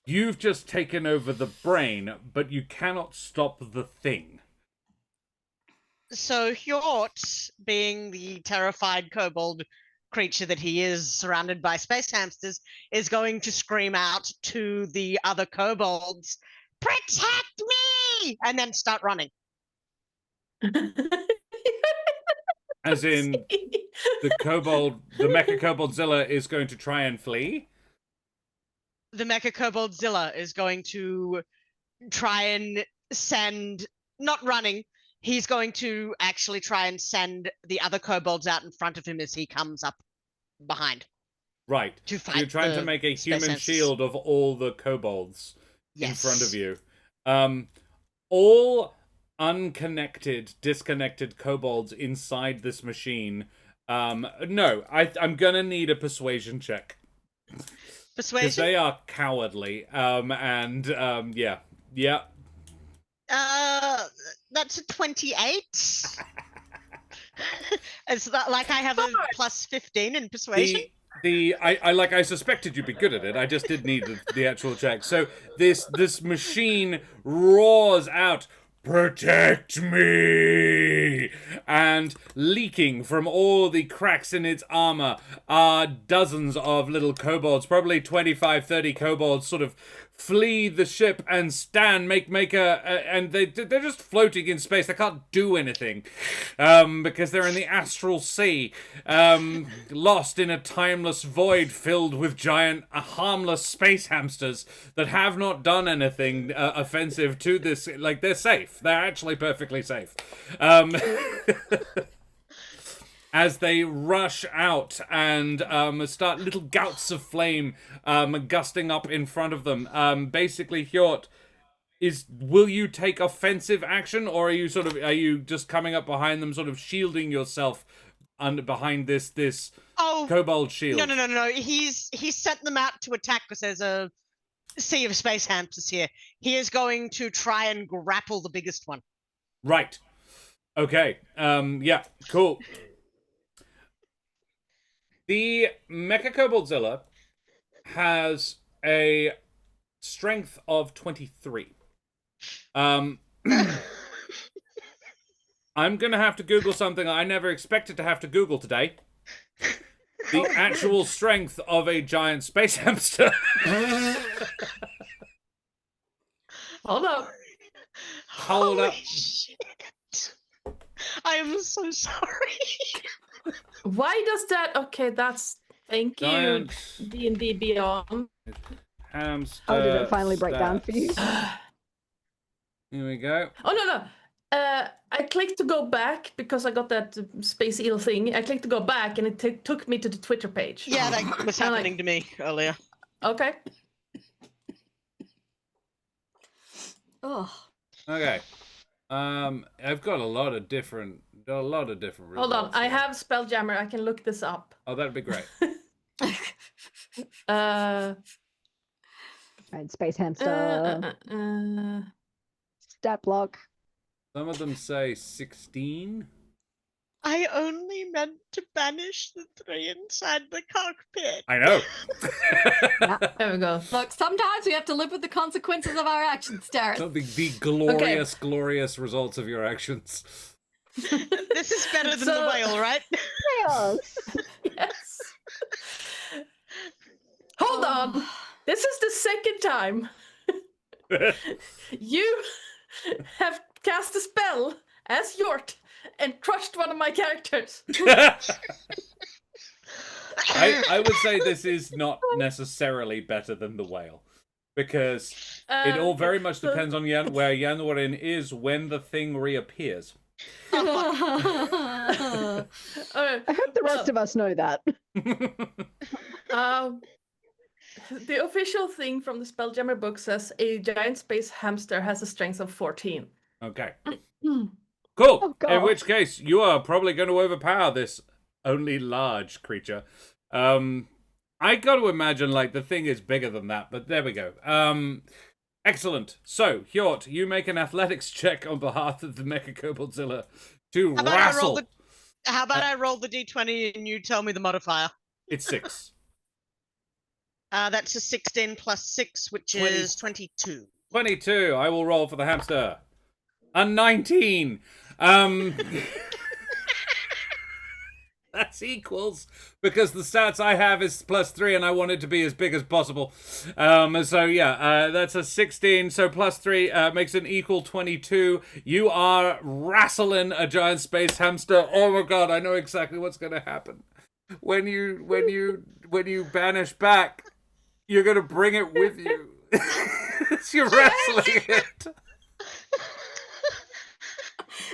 You've just taken over the brain, but you cannot stop the thing. So Hjort, being the terrified kobold creature that he is, surrounded by space hamsters, is going to scream out to the other kobolds, "Protect me!" and then start running. As in, the Mecha Koboldzilla is going to try and flee? The Mecha Koboldzilla is going to try and send, not running, he's going to actually try and send the other kobolds out in front of him as he comes up behind. Right. To So you're fight trying to the make a space human hamsters. shield of all the kobolds in Yes. front of you. All unconnected, disconnected kobolds inside this machine. No, I'm gonna need a persuasion check. Because Persuasion? they are cowardly. Yeah. That's a 28. It's not like I have a plus 15 in persuasion. I suspected you'd be good at it. I just did need the actual check. So this machine roars out, "Protect me!" And leaking from all the cracks in its armor are dozens of little kobolds, probably 25, 30 kobolds, sort of flee the ship and stand, and they're just floating in space. They can't do anything because they're in the astral sea, lost in a timeless void filled with giant, harmless space hamsters that have not done anything offensive to this. Like, they're safe. They're actually perfectly safe. As they rush out and start little gouts of flame gusting up in front of them. Basically, Hjort, will you take offensive action, or are you just coming up behind them, sort of shielding yourself behind this kobold shield? No. He's sent them out to attack because there's a sea of space hamsters here. He is going to try and grapple the biggest one. Right. Okay. Yeah. Cool. The Mecha Koboldzilla has a strength of 23. I'm gonna have to Google something I never expected to have to Google today. The actual strength of a giant space hamster. Hold up. Hold up. Holy shit. I am so sorry. Why does that? Okay, that's thank Giant you, D&D Beyond. hamster. How did it finally break down for you? Here we go. Oh no. I clicked to go back because I got that space eel thing. I clicked to go back, and it took me to the Twitter page. Yeah, that was I'm like, happening to me earlier. Okay. Oh. Okay. I've got a lot of different results. Hold on. I here. have Spelljammer. I can look this up. Oh, that'd be great. Uh, Right, space hamster. Stat block. Some of them say 16. I only meant to banish the 3 inside the cockpit. I know. there we go. Look, sometimes we have to live with the consequences of our actions, Darren. So the glorious, glorious results of your actions. This is better than the So- whale, right? Chaos. Yes. Hold on. This is the second time you have cast a spell as Hjort and crushed one of my characters. I would say this is not necessarily better than the whale. because it all very much so- depends on where Yanwarin is when the thing reappears. Alright, I hope the rest of us know that. um, the official thing from the Spelljammer book says a giant space hamster has a strength of 14. Okay. Hmm. Cool. Oh, God. In which case, you are probably going to overpower this only large creature. I got to imagine like the thing is bigger than that, but there we go. Excellent. So, Hjort, you make an athletics check on behalf of the Mecha Koboldzilla to How about I roll wrestle. How about I roll the d20 and you tell me the modifier? It's 6. That's a 16 plus 6, which 20. is 22. 22. I will roll for the hamster. A 19. That's equals because the stats I have is +3 and I want it to be as big as possible. So yeah, that's a 16. So +3 makes an equal 22. You are wrestling a giant space hamster. Oh my god, I know exactly what's going to happen. When you banish back, you're going to bring it with you. You're wrestling it.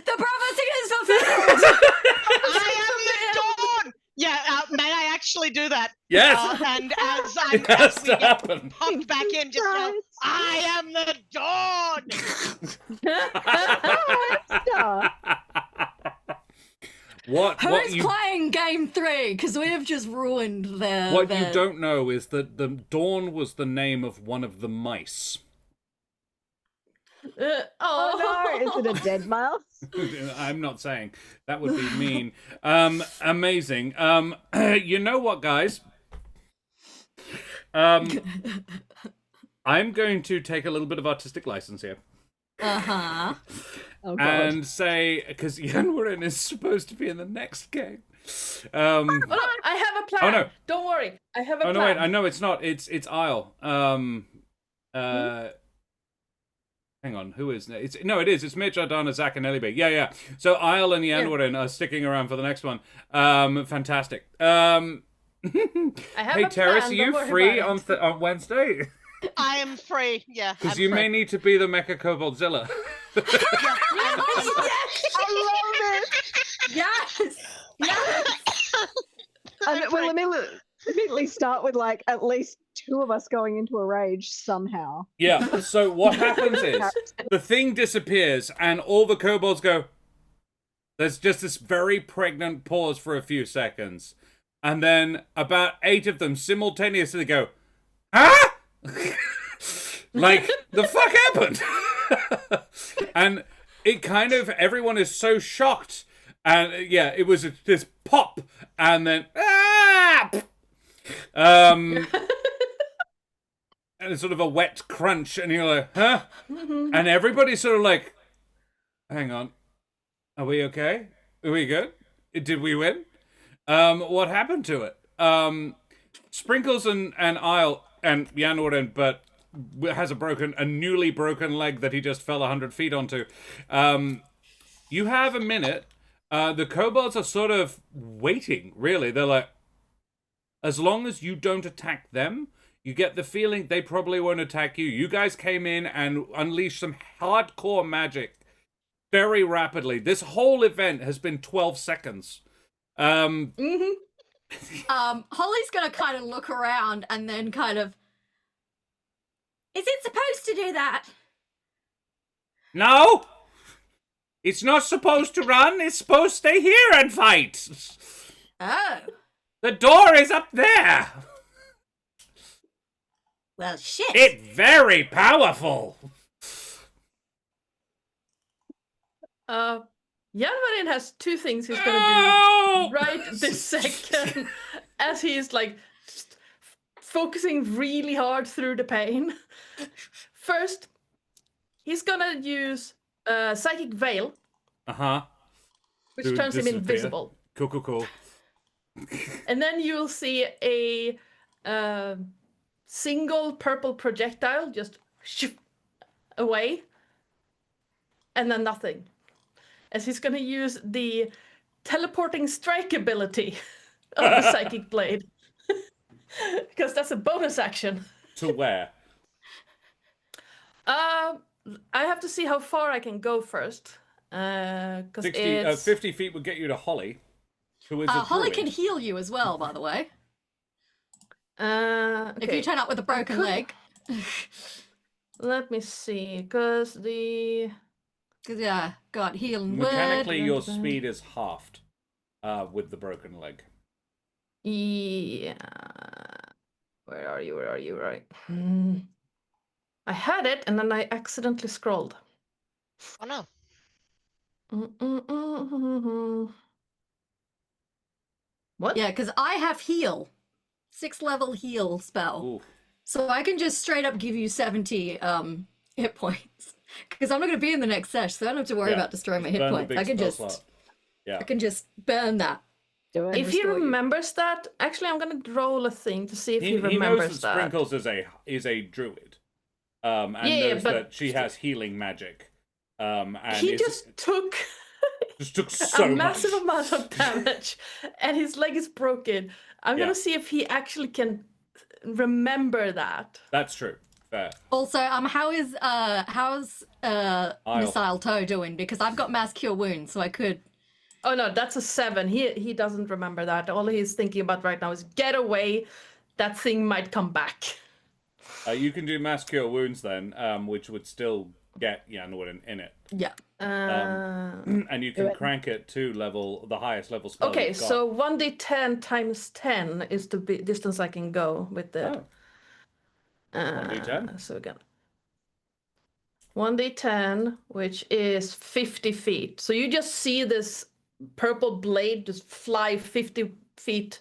The prophecy is fulfilled! I am the dawn! Yeah, may I actually do that? Yes. And as It has as we to get happen. pumped back in, just yell, I am the dawn! What Who's you playing game 3? Because we have just ruined their... what you don't know is that the Dawn was the name of one of the mice. Oh no, is it a dead mouse? I'm not saying that would be mean. Amazing. You know what, guys? I'm going to take a little bit of artistic license here. Uh-huh. Oh god. And say, because Yanwarin is supposed to be in the next game. Oh, no, I have a plan. Oh, no. Don't worry. I have a Oh plan. no, wait! I know it's not. It's Isle. Hang on, who is it? It is. It's Mitch, Ardana, Zach, and Elibe. Yeah. So Isle and Yanwarin are sticking around for the next one. Fantastic. I have Hey a Terrace, are plan, you don't worry free about it. on Wednesday? I am free, yeah. Because I'm you free. may need to be the Mecha Koboldzilla. Yeah, I'm free. I love it. Yes! Yes! And we'll immediately start with like at least 2 of us going into a rage somehow. Yeah, so what happens is the thing disappears and all the kobolds go, there's just this very pregnant pause for a few seconds. And then about 8 of them simultaneously go, huh? Like, the fuck happened? And it kind of, everyone is so shocked. And yeah, it was this pop and then, ah! And it's sort of a wet crunch, and you're like, huh? And everybody's sort of like, hang on, are we okay? Are we good? Did we win? What happened to it? Sprinkles and Isle and Yanwarin, but has a newly broken leg that he just fell 100 feet onto. You have a minute. The kobolds are sort of waiting, really. They're like, as long as you don't attack them, you get the feeling they probably won't attack you. You guys came in and unleashed some hardcore magic very rapidly. This whole event has been 12 seconds. Mm-hmm. Holly's gonna kind of look around and then kind of... Is it supposed to do that? No! It's not supposed to run. It's supposed to stay here and fight. Oh. The door is up there. Well, shit. It's very powerful. Yanmarin has 2 things he's gonna Oh! do right this second, as he's like focusing really hard through the pain. First, he's gonna use Psychic Veil, Uh-huh. which To turns him disappear. invisible. Cool. And then you'll see a single purple projectile just away, and then nothing. As he's going to use the teleporting strike ability of the Psychic Blade. Because that's a bonus action. To where? I have to see how far I can go first. 'Cause 50 feet would get you to Holly, who is a Holly druid. can heal you as well, by the way. okay. If you turn up with a broken leg. Let me see, because the... Because, yeah, got healing Mechanically, word. your speed is halved with the broken leg. Yeah. Where are you? Right. I had it, and then I accidentally scrolled. Oh no. What? Yeah, because I have heal. 6th level heal spell. Ooh. So I can just straight up give you 70 hit points. Because I'm not going to be in the next sesh, so I don't have to worry about destroying my hit Burn the points. big I can spell just slot. Yeah. I can just burn that. Do it. If he restore you. remembers that, actually, I'm gonna roll a thing to see if he He knows remembers that Sprinkles is a druid, and knows but that she has healing magic. And He just took took so a massive much. amount of damage, and his leg is broken. I'm Yeah. gonna see if he actually can remember that. That's true. Fair. Also, how's Missile Toe doing? Because I've got mass cure wounds, so I could. Oh no, that's a 7. He doesn't remember that. All he's thinking about right now is get away. That thing might come back. You can do mass cure wounds then, which would still get Yanwin in it. Yeah. And you can crank it to the highest level spell. Okay, you've got. so 1d10 times 10 is the distance I can go with the. 1d10. So again, 1d10, which is 50 feet. So you just see this purple blade just fly 50 feet,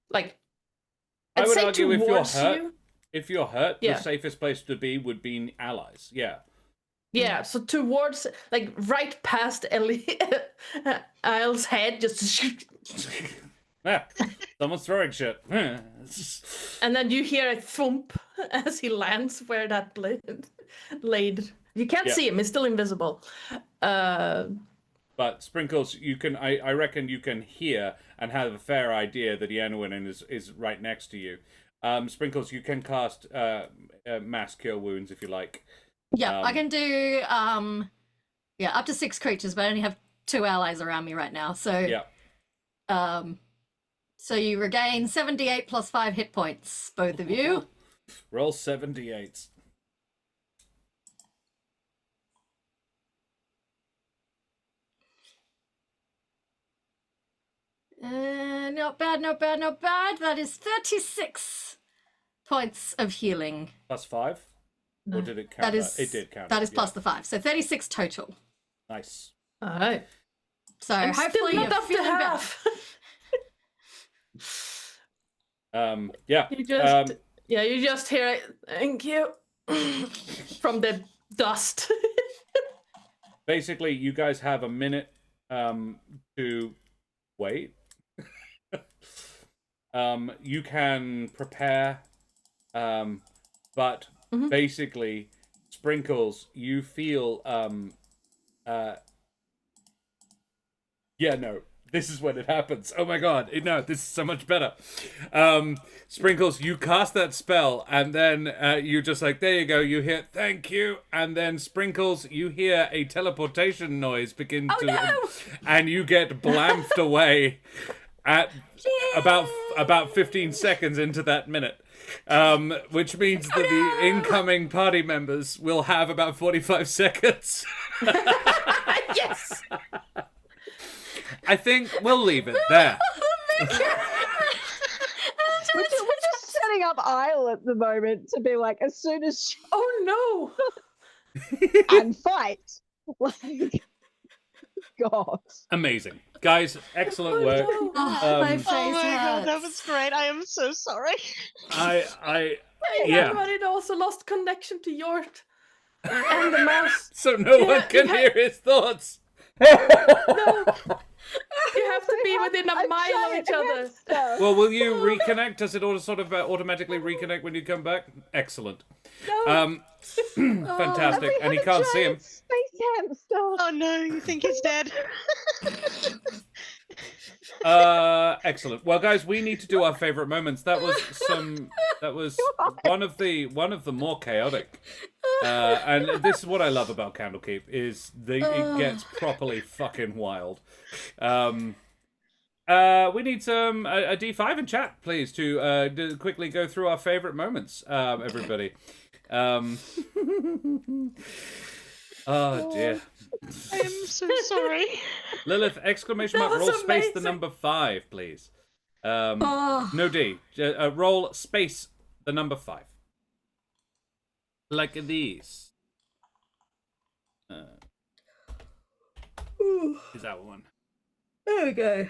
like. I would say argue if you're towards hurt, you. if you're hurt, Yeah. the safest place to be would be allies. Yeah. Yeah, so towards, like, right past Isle's head, just. Yeah. Someone's throwing shit. And then you hear a thump as he lands where that blade. You can't see him; he's still invisible. But Sprinkles, you can. I reckon you can hear and have a fair idea that Yanwin is right next to you. Sprinkles, you can cast mass cure wounds if you like. Yeah, I can do up to 6 creatures, but I only have 2 allies around me right now. So Yeah. So you regain 78 plus 5 hit points, both of you. Roll 78. Not bad, not bad, not bad. That is 36 points of healing. Plus 5? Or did it count? That is, it did count. That is plus the 5. So 36 total. Nice. All right. So I'm hopefully still you're not up to feeling better. half. Yeah. You just hear it. Thank you from the dust. Basically, you guys have a minute to wait. You can prepare, but basically, Sprinkles, you feel this is when it happens. Oh my god, no, this is so much better. Sprinkles, you cast that spell, and then you just like, there you go, you hear, thank you, and then Sprinkles, you hear a teleportation noise begin and you get blamfed away at about 15 seconds into that minute. Which means that the incoming party members will have about 45 seconds. Yes. I think we'll leave it there. We're just setting up Isle at the moment to be like, as soon as she Oh and fight. Like, God. Amazing. Guys, excellent work. no! My face Oh my god, that hurts. was great. I am so sorry. Yeah. Everybody also lost connection to Yort and the mouse. So no one can hear his thoughts. You have to be within a mile of each other. Well, will you reconnect? Does it sort of automatically reconnect when you come back? Excellent. No. Fantastic. And he can't see him. Space hamster. Oh no, you think he's dead? Excellent. Well, guys, we need to do our favorite moments. That was one of the more chaotic. And this is what I love about Candlekeep is it gets properly fucking wild. We need some a D5 in chat, please, to quickly go through our favorite moments, everybody. Oh dear. I am so sorry. Lilith, exclamation mark, That was roll space the amazing. number 5, please. Oh. No D. Roll space the number 5. Like these. Is that one? There we go.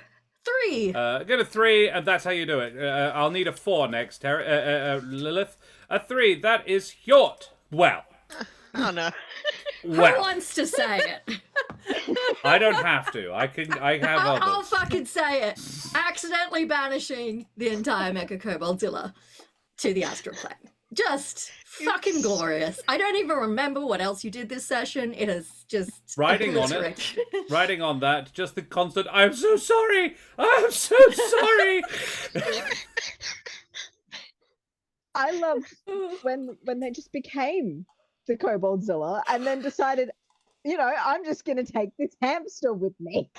3. Get a 3, and that's how you do it. I'll need a 4 next, Lilith. A 3, that is Hjort. Well. Oh no. Who Well. wants to say it? I don't have to. I have others. I'll fucking say it. Accidentally banishing the entire Mecha Koboldzilla to the astral plane. Just fucking glorious. I don't even remember what else you did this session. It is just Riding on it. obliterated. Writing on that, just the constant, I'm so sorry! I'm so sorry! I loved when they just became the Koboldzilla and then decided, I'm just gonna take this hamster with me.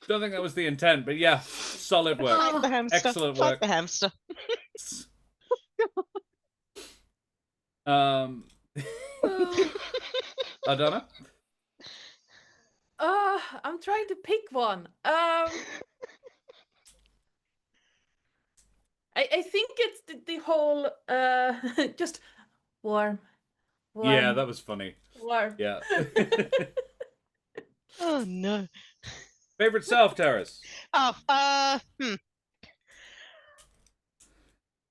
Don't think that was the intent, but yeah, solid work. Fight the hamster. Excellent Fight work. the hamster. Adana? I'm trying to pick one. I think it's the whole just warm. Yeah, that was funny. Warm. Yeah. Oh no. Favorite self, Terrace? Oh,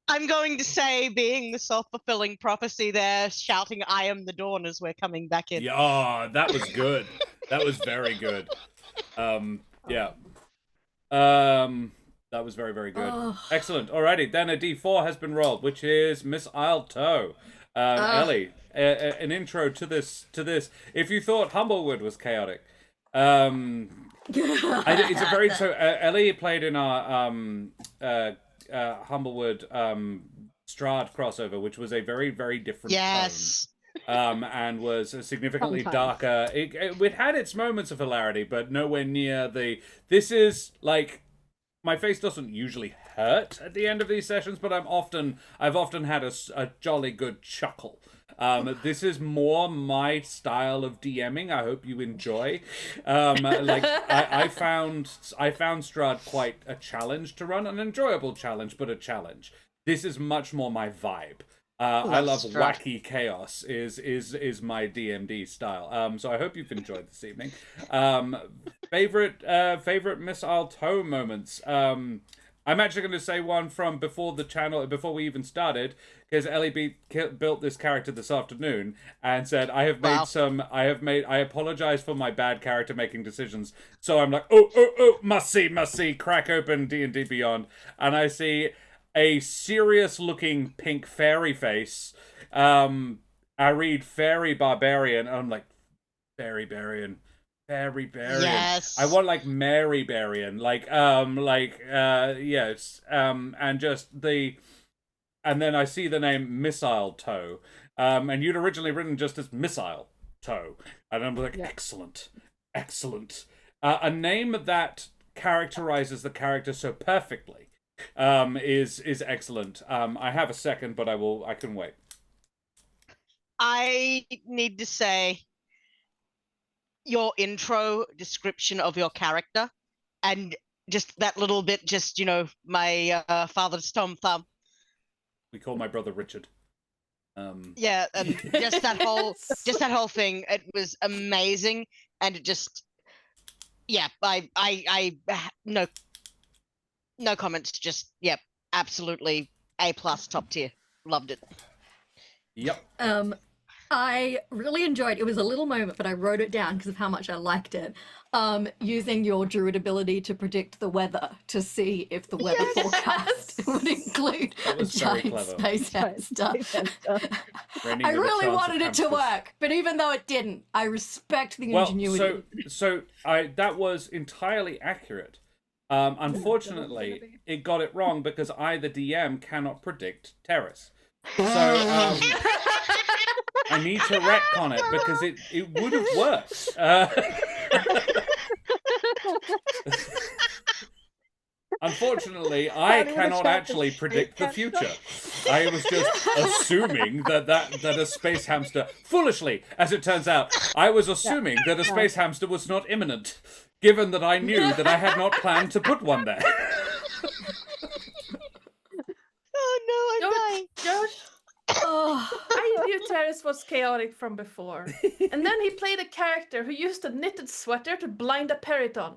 I'm going to say being the self-fulfilling prophecy there, shouting, I am the dawn as we're coming back in. Yeah, that was good. That was very good. Yeah. That was very, very good. Oh. Excellent. Alrighty, then a D4 has been rolled, which is Miss Toe. Ellie, an intro to this. If you thought Humblewood was chaotic, it's a very Ellie played in our Humblewood Strahd crossover, which was a very, very different Yes. tone, and was significantly Sometimes. darker. It had its moments of hilarity, but nowhere near the. This is like. My face doesn't usually hurt at the end of these sessions, but I've often had a jolly good chuckle. This is more my style of DMing. I hope you enjoy. I found Strahd quite a challenge to run, an enjoyable challenge, but a challenge. This is much more my vibe. I love Strahd. wacky chaos. Is my DMD style. So I hope you've enjoyed this evening. Favorite Missile Toe moments. I'm actually going to say one from before we even started, because Ellie built this character this afternoon and said, I apologize for my bad character making decisions. So I'm like, must see, crack open D&D Beyond, and I see a serious looking pink fairy face. I read Fairy Barbarian, and I'm like, Fairy Barian. Fairy Barian. Yes. I want like Mary Barian. Yes. And just and then I see the name Missile Toe. And you'd originally written just as Missile Toe. And I'm like, excellent. A name that characterizes the character so perfectly is excellent. I have a second, but I can wait. I need to say your intro description of your character and just that little bit, just, my father's Tom Thumb. We call my brother Richard. Yeah, and just that whole thing, it was amazing, and it just, yeah, I no comments, just, yeah, absolutely A+ top tier. Loved it. Yep. I really enjoyed it. Was a little moment, but I wrote it down because of how much I liked it. Using your druid ability to predict the weather to see if the weather forecast would include That a was very giant clever. space hamster. Raining I with a really chance wanted of it to hamsters. work, but even though it didn't, I respect the Well, ingenuity. that was entirely accurate. Unfortunately, it got it wrong because I, the DM, cannot predict terrace. So I need to retcon it because it would have worked. Unfortunately, I cannot actually predict the future. I was just assuming that a space hamster, foolishly, as it turns out, I was assuming that a space hamster was not imminent, given that I knew that I had not planned to put one there. Oh no, I'm dying. Josh, I knew Terrace was chaotic from before. And then he played a character who used a knitted sweater to blind a periton.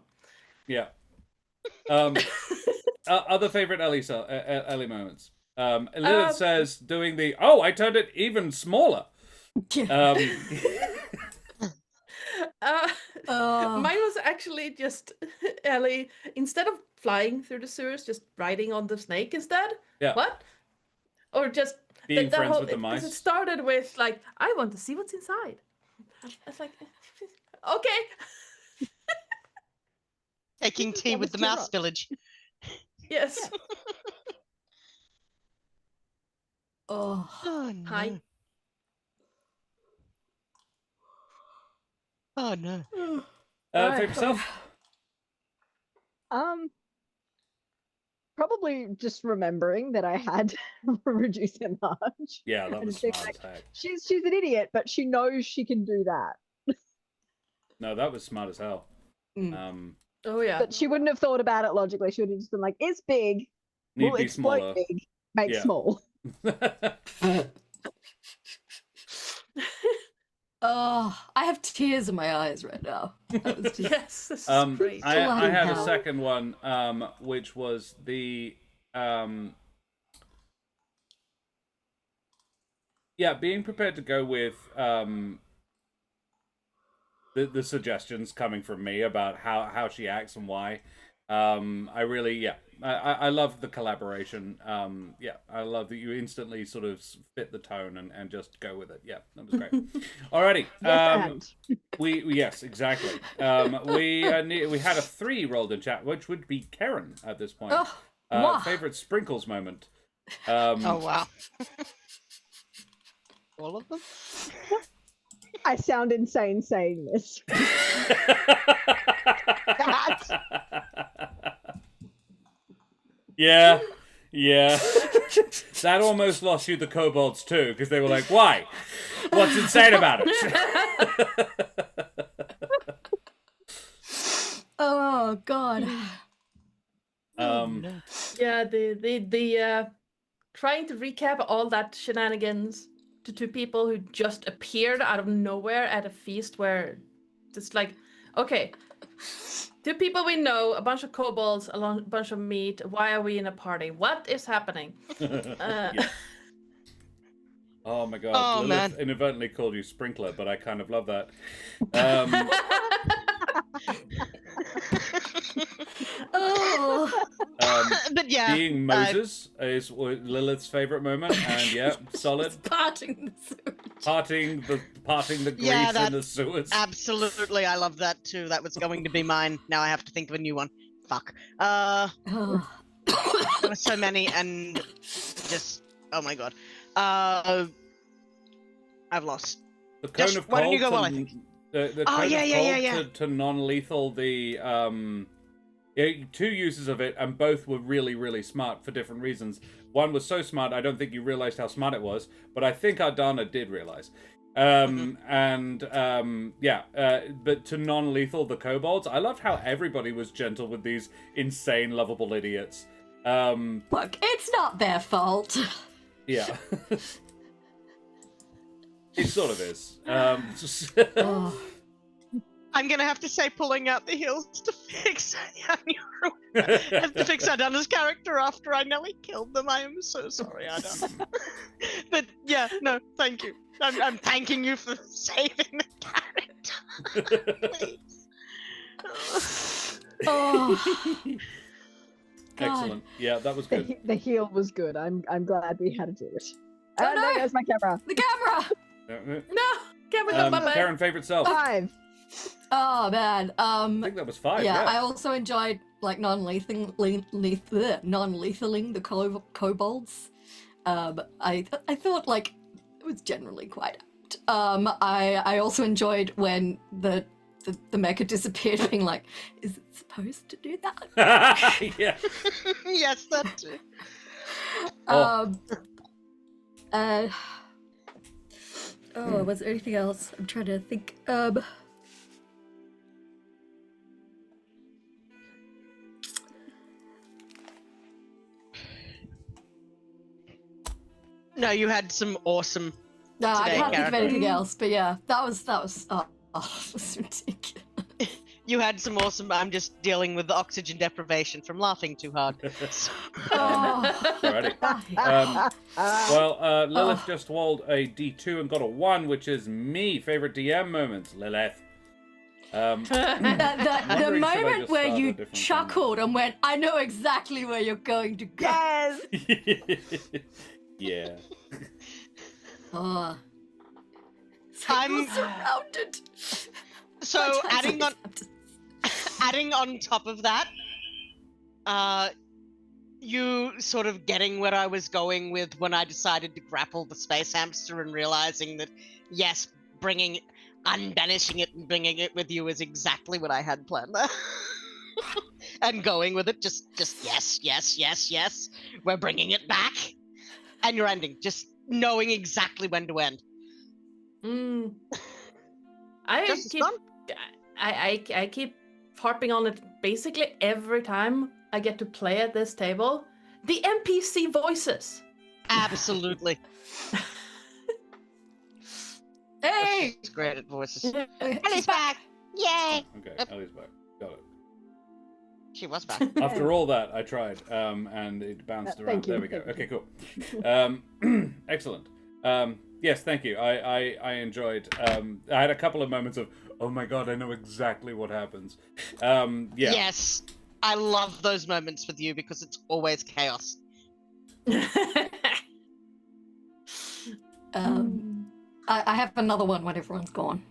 Yeah. Other favorite Ellie moments. Lilith says, doing the, I turned it even smaller. Mine was actually just Ellie, instead of flying through the sewers, just riding on the snake instead. Yeah. What? Or just Being friends with the mice. Because it started with like, I want to see what's inside. It's like, okay. Taking tea with the mouse village. Yes. Oh no. Hi. Oh no. For yourself? Probably just remembering that I had reduce enlarge. Yeah, that And was think, smart like, as heck. She's an idiot, but she knows she can do that. No, that was smart as hell. Oh yeah. But she wouldn't have thought about it logically. She would have just been like, "It's big. Need We'll be explode smaller." big. Make Yeah. small." Oh, I have tears in my eyes right now. That was just... Yes, this is great. I had a hell. second one, which was the being prepared to go with the suggestions coming from me about how she acts and why. I really I love the collaboration. I love that you instantly sort of fit the tone and just go with it. Yeah, that was great. Alrighty. Yes, exactly. We had a 3 rolled in chat, which would be Karen at this point. Oh, wow. Favorite sprinkles moment. Oh wow. All of them? I sound insane saying this. Yeah. That almost lost you the kobolds too, because they were like, "Why? What's insane about it?" Oh God. Yeah, the trying to recap all that shenanigans to 2 people who just appeared out of nowhere at a feast where it's like, okay, 2 people we know, a bunch of kobolds, a bunch of meat. Why are we in a party? What is happening? Yeah. Oh my God, Oh, Lilith man. inadvertently called you Sprinkler, but I kind of love that. Oh. But yeah. Being Moses is Lilith's favorite moment, and solid. Parting the sewage. Parting the grease Yeah, in the sewers. Absolutely, I love that too. That was going to be mine. Now I have to think of a new one. Fuck. Oh. There were so many, and just oh my God. I've lost. The cone Josh, of why don't you cold go to, while I think? The Oh, cone yeah, of yeah, cold to non-lethal. The 2 uses of it, and both were really, really smart for different reasons. One was so smart, I don't think you realized how smart it was, but I think Ardana did realize. But to non-lethal the kobolds, I loved how everybody was gentle with these insane, lovable idiots. Look, it's not their fault. Yeah. It sort of is. Oh. I'm gonna have to say pulling out the heels to fix have to fix Adana's character after I nearly killed them. I am so sorry, Adana. But yeah, no, thank you. I'm thanking you for saving the character. Please. Oh, God. Excellent. Yeah, that was good. The heal was good. I'm glad we had to do it. Oh, no! There goes my camera. The camera! No, camera go bye bye. Karen, favorite self. 5. Oh, man. I think that was 5. Yeah, Yeah. I also enjoyed like non-lethaling the kobolds. I thought like it was generally quite apt. I also enjoyed when the mecha disappeared, being like, is it supposed to do that? Yeah. Yes, that too. Oh. Was there anything else? I'm trying to think. No, you had some awesome. No, I Today, can't think of Karen. anything else. But yeah, that was it was ridiculous. You had some awesome. I'm just dealing with the oxygen deprivation from laughing too hard. Oh. Alrighty. Lilith just rolled a D2 and got a 1, which is me. Favorite DM moments, Lilith. The wondering, should I moment just where start a you different chuckled and went, I know exactly where you're going to go. Yes. Yeah. Oh. I'm- You're surrounded. So adding on top of that, you sort of getting where I was going with when I decided to grapple the space hamster and realizing that yes, unbanishing it and bringing it with you is exactly what I had planned there. And going with it, just yes, we're bringing it back. And you're ending, just knowing exactly when to end. Just keep fun. I keep harping on it basically every time I get to play at this table. The NPC voices. Absolutely. Hey! She's great at voices. Ellie's back! Yay! Okay, Ellie's back. Got it. She was back. After all that, I tried, and it bounced around. Thank you, There we go. thank Okay, cool. Excellent. Yes, thank you. I enjoyed. I had a couple of moments of, oh my god, I know exactly what happens. Yeah. Yes. I love those moments with you because it's always chaos. I have another one when everyone's gone.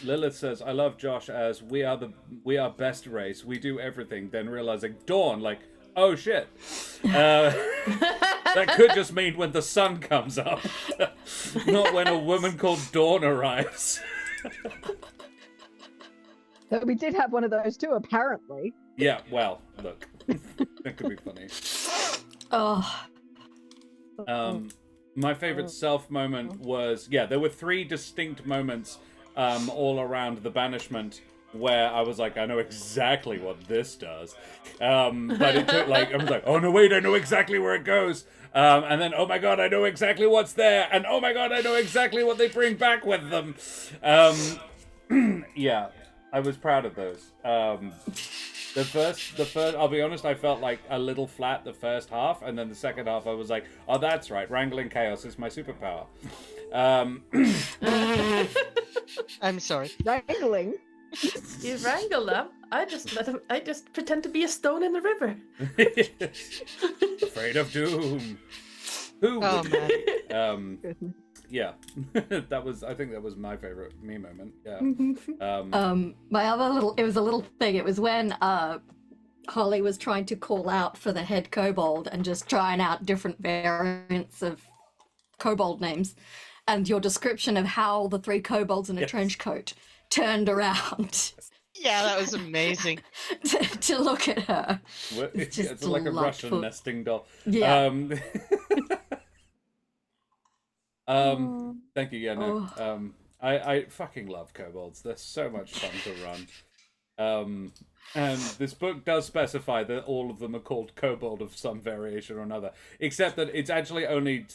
Lilith says, I love Josh as we are best race. We do everything. Then realizing Dawn, like, oh shit. That could just mean when the sun comes up, not when a woman called Dawn arrives. So we did have one of those too, apparently. Yeah, well, look, that could be funny. Oh. My favorite self moment was, there were 3 distinct moments all around the banishment where I was like, I know exactly what this does. But it took I was like, oh no, wait, I know exactly where it goes. And then, oh my god, I know exactly what's there. And oh my god, I know exactly what they bring back with them. Yeah, I was proud of those. The first, I'll be honest, I felt like a little flat the first half, and then the second half I was like, oh, that's right, wrangling chaos is my superpower. I'm sorry. Wrangling. You wrangle them. I just pretend to be a stone in the river. Afraid of doom. Who Oh, would man. be? Yeah, I think that was my favorite me moment. Yeah. My other it was a little thing. It was when Holly was trying to call out for the head kobold and just trying out different variants of kobold names, and your description of how the 3 kobolds in a trench coat turned around. Yeah, that was amazing. to look at her. It's just like a delightful. Russian nesting doll. Yeah. Thank you. Yeah, no. I fucking love kobolds. They're so much fun to run. And this book does specify that all of them are called kobold of some variation or another, except that it's actually only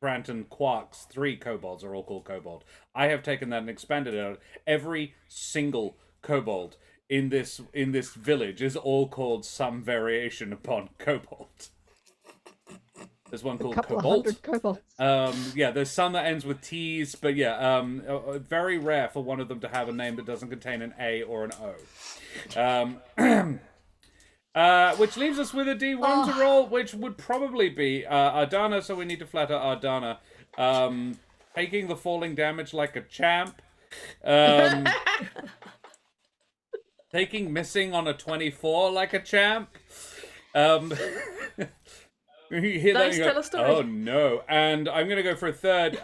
Branton Quark's 3 kobolds are all called kobold. I have taken that and expanded it out. Every single kobold in this village is all called some variation upon Kobold. There's one called couple of Kobold. hundred kobolds. Yeah, there's some that ends with T's, but yeah, very rare for one of them to have a name that doesn't contain an A or an O. Which leaves us with a D1 to roll, which would probably be Ardana, so we need to flatter Ardana. Taking the falling damage like a champ. Taking missing on a 24 like a champ. You hear Nice, that, you tell go, a story. oh no. And I'm going to go for a third.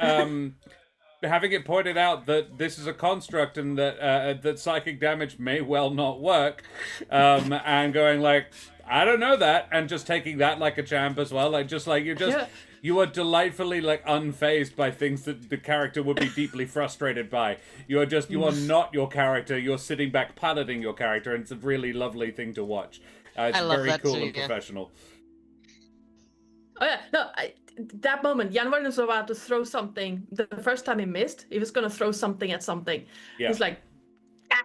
Having it pointed out that this is a construct and that that psychic damage may well not work, and going like, I don't know that, and just taking that like a champ as well, you are delightfully like unfazed by things that the character would be deeply frustrated by. You are not your character. You're sitting back piloting your character, and it's a really lovely thing to watch. It's I love very that cool too, and yeah. professional. Oh yeah, no, that moment, Janvar was about to throw something. The first time he missed, he was gonna throw something at something. Yeah. He's like, ah.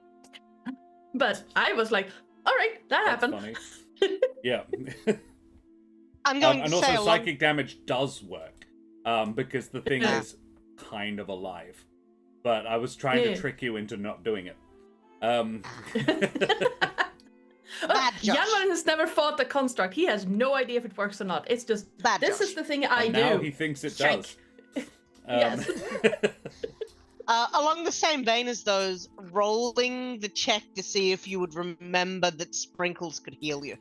But I was like, all right, that That's happened. funny. Yeah. I'm going and to also say along... psychic damage does work, because the thing Yeah. is kind of alive. But I was trying to trick you into not doing it. Bad Josh. Janvar has never fought the construct. He has no idea if it works or not. It's just, Bad this Josh. is the thing I And do. now he thinks it Shank. does. Yes. Along the same vein as those, rolling the check to see if you would remember that sprinkles could heal you.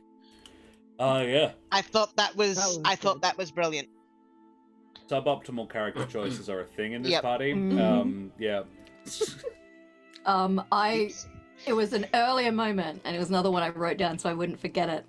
Oh, yeah. I thought that was good. Brilliant. Suboptimal character choices are a thing in this Yep. party. Mhm. Yeah. It was an earlier moment, and it was another one I wrote down so I wouldn't forget it.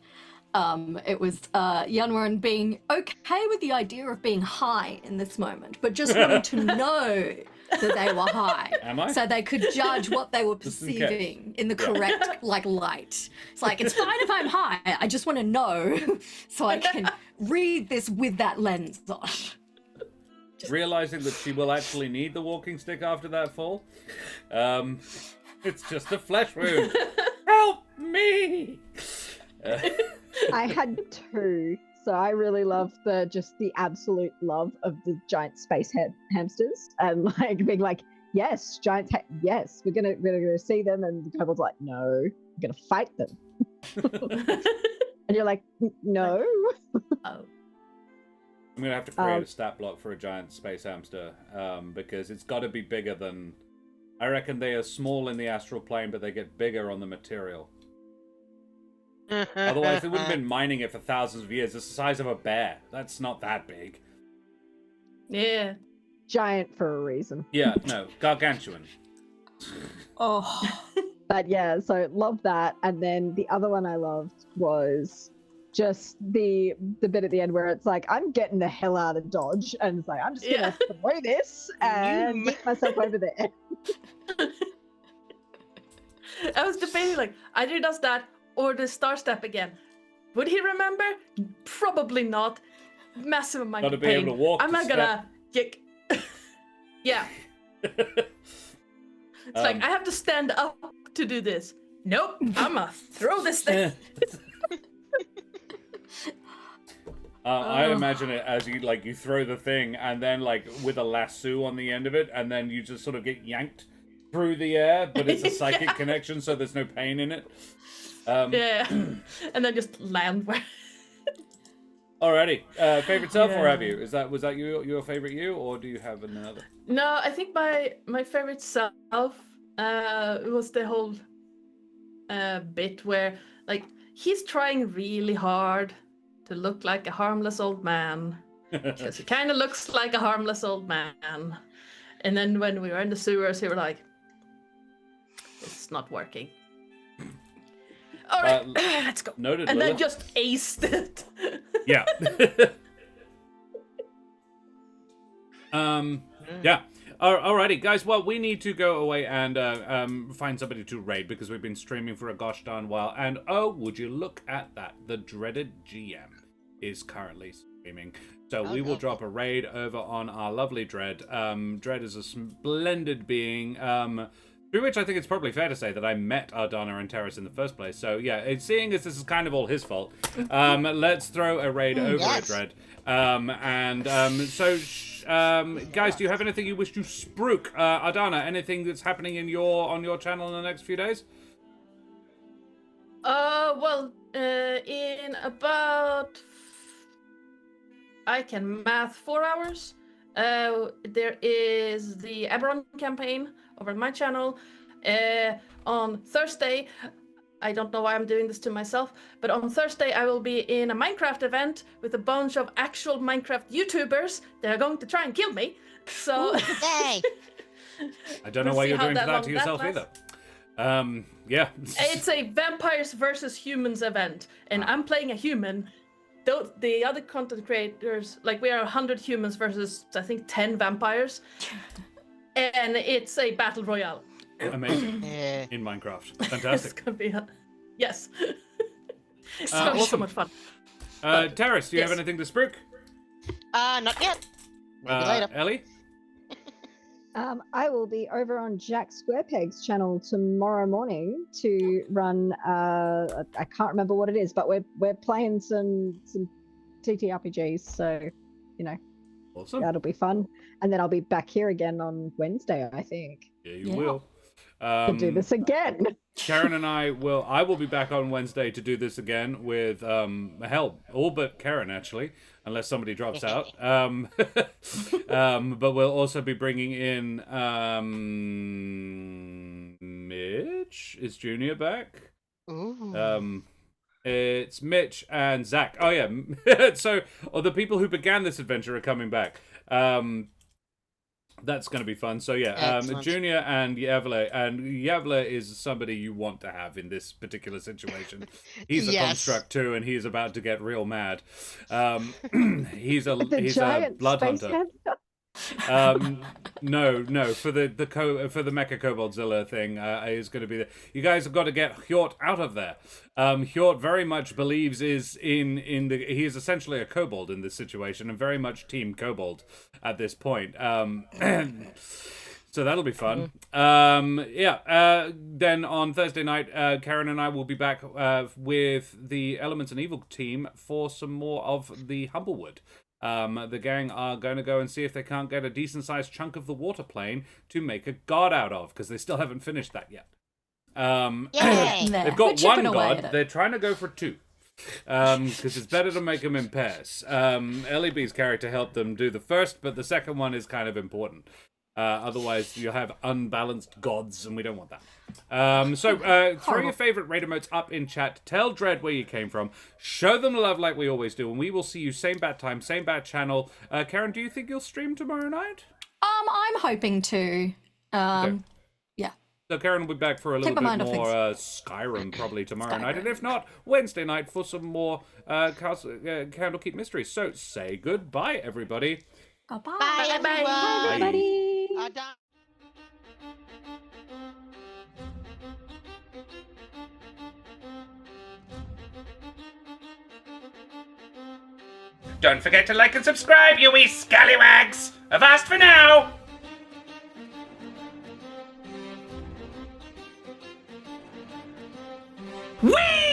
It was Yanwaran being okay with the idea of being high in this moment, but just wanting to know that they were high. Am I? So they could judge what they were Just in case. perceiving in the correct light. It's like, it's fine if I'm high, I just want to know so I can read this with that lens on. Realizing that she will actually need the walking stick after that fall. It's just a flesh wound. Help me! I had two, so I really love the absolute love of the giant space hamsters, and like being like, yes, yes, we're gonna see them, and the kobold's like, no, we're gonna fight them, and you're like, no. Oh. I'm gonna have to create a stat block for a giant space hamster, because it's got to be bigger than. I reckon they are small in the astral plane, but they get bigger on the material. Otherwise, they wouldn't have been mining it for thousands of years. It's the size of a bear. That's not that big. Yeah. Giant for a reason. Yeah, no, gargantuan. Oh. But yeah, so love that. And then the other one I loved was just the bit at the end where it's like, I'm getting the hell out of Dodge, and it's like, I'm just gonna throw this and get myself over there. I was debating, like, either he does that or the star step again. Would he remember? Probably not. Massive amount Gotta of be pain. able to walk I'm to not gonna. Yeah. It's like, I have to stand up to do this. Nope. I'm gonna throw this thing. I imagine it as you throw the thing, and then with a lasso on the end of it, and then you just sort of get yanked through the air, but it's a psychic connection, so there's no pain in it. Yeah. And then just land where. Alrighty. Favorite self, or have you? Was that your favorite you, or do you have another? No, I think my favorite self was the whole bit where he's trying really hard to look like a harmless old man, because he kind of looks like a harmless old man. And then when we were in the sewers, he was like, "This is not working." All right, let's go. Noted. And then Lilith. just aced it. Yeah. Yeah. Alrighty, guys. Well, we need to go away and find somebody to raid, because we've been streaming for a gosh darn while. And oh, would you look at that? The dreaded GM is currently streaming. So we will drop a raid over on our lovely Dread. Dread is a splendid being. Through which I think it's probably fair to say that I met Ardana and Terrace in the first place. So yeah, seeing as this is kind of all his fault, let's throw a raid over yes. it, Red. Guys, do you have anything you wish to spruik? Ardana, anything that's happening on your channel in the next few days? In about I can math 4 hours. There is the Eberron campaign over on my channel. On Thursday, I don't know why I'm doing this to myself, but on Thursday I will be in a Minecraft event with a bunch of actual Minecraft YouTubers. They're going to try and kill me. So Yay! I don't know We'll why see you're how doing that that long to that yourself lasts. either. Yeah. It's a vampires versus humans event, and I'm playing a human. The other content creators, like we are 100 humans versus I think 10 vampires, and it's a battle royale. Amazing. Yeah. In Minecraft. It's Fantastic. gonna be yes. So awesome. much fun. Terrace, do you have yes. anything to spruik? Not yet. Maybe later. Ellie? I will be over on Jack Squarepeg's channel tomorrow morning to run. I can't remember what it is, but we're playing some TTRPGs, so Awesome. that'll be fun. And then I'll be back here again on Wednesday, I think, Yeah, you Yeah. will. to do this again. Karen and I will be back on Wednesday to do this again with all but Karen actually, unless somebody drops out. But we'll also be bringing in Mitch. Is Junior back? Ooh. It's Mitch and Zach. Oh yeah. So the people who began this adventure are coming back. That's going to be fun. So yeah, Excellent. Junior and Yavle is somebody you want to have in this particular situation. He's a Yes. construct too, and he's about to get real mad. He's a The he's a giant blood space hunter. hamster. No, for the Mecha Koboldzilla thing is going to be you guys have got to get Hjort out of there. Hjort very much believes he is essentially a Kobold in this situation and very much Team Kobold at this point. So that'll be fun. Then on Thursday night, Karen and I will be back with the Elements and Evil team for some more of the Humblewood. The gang are going to go and see if they can't get a decent-sized chunk of the water plane to make a god out of, because they still haven't finished that yet. Yay! They've got one god. They're trying to go for two, because it's better to make them in pairs. Ellie B's character helped them do the first, but the second one is kind of important. Otherwise, you'll have unbalanced gods, and we don't want that. Throw your favorite raid emotes up in chat. Tell Dread where you came from. Show them the love like we always do, and we will see you same bat time, same bat channel. Karen, do you think you'll stream tomorrow night? I'm hoping to. Okay. Yeah. So Karen will be back for a little Keep my bit mind off more Skyrim probably tomorrow night, and Skyrim. if not, Wednesday night for some more Candlekeep mysteries. So say goodbye, everybody. Bye-bye. Bye, everyone. Bye, everybody. Done. Don't forget to like and subscribe, you wee scallywags! Avast for now! Whee!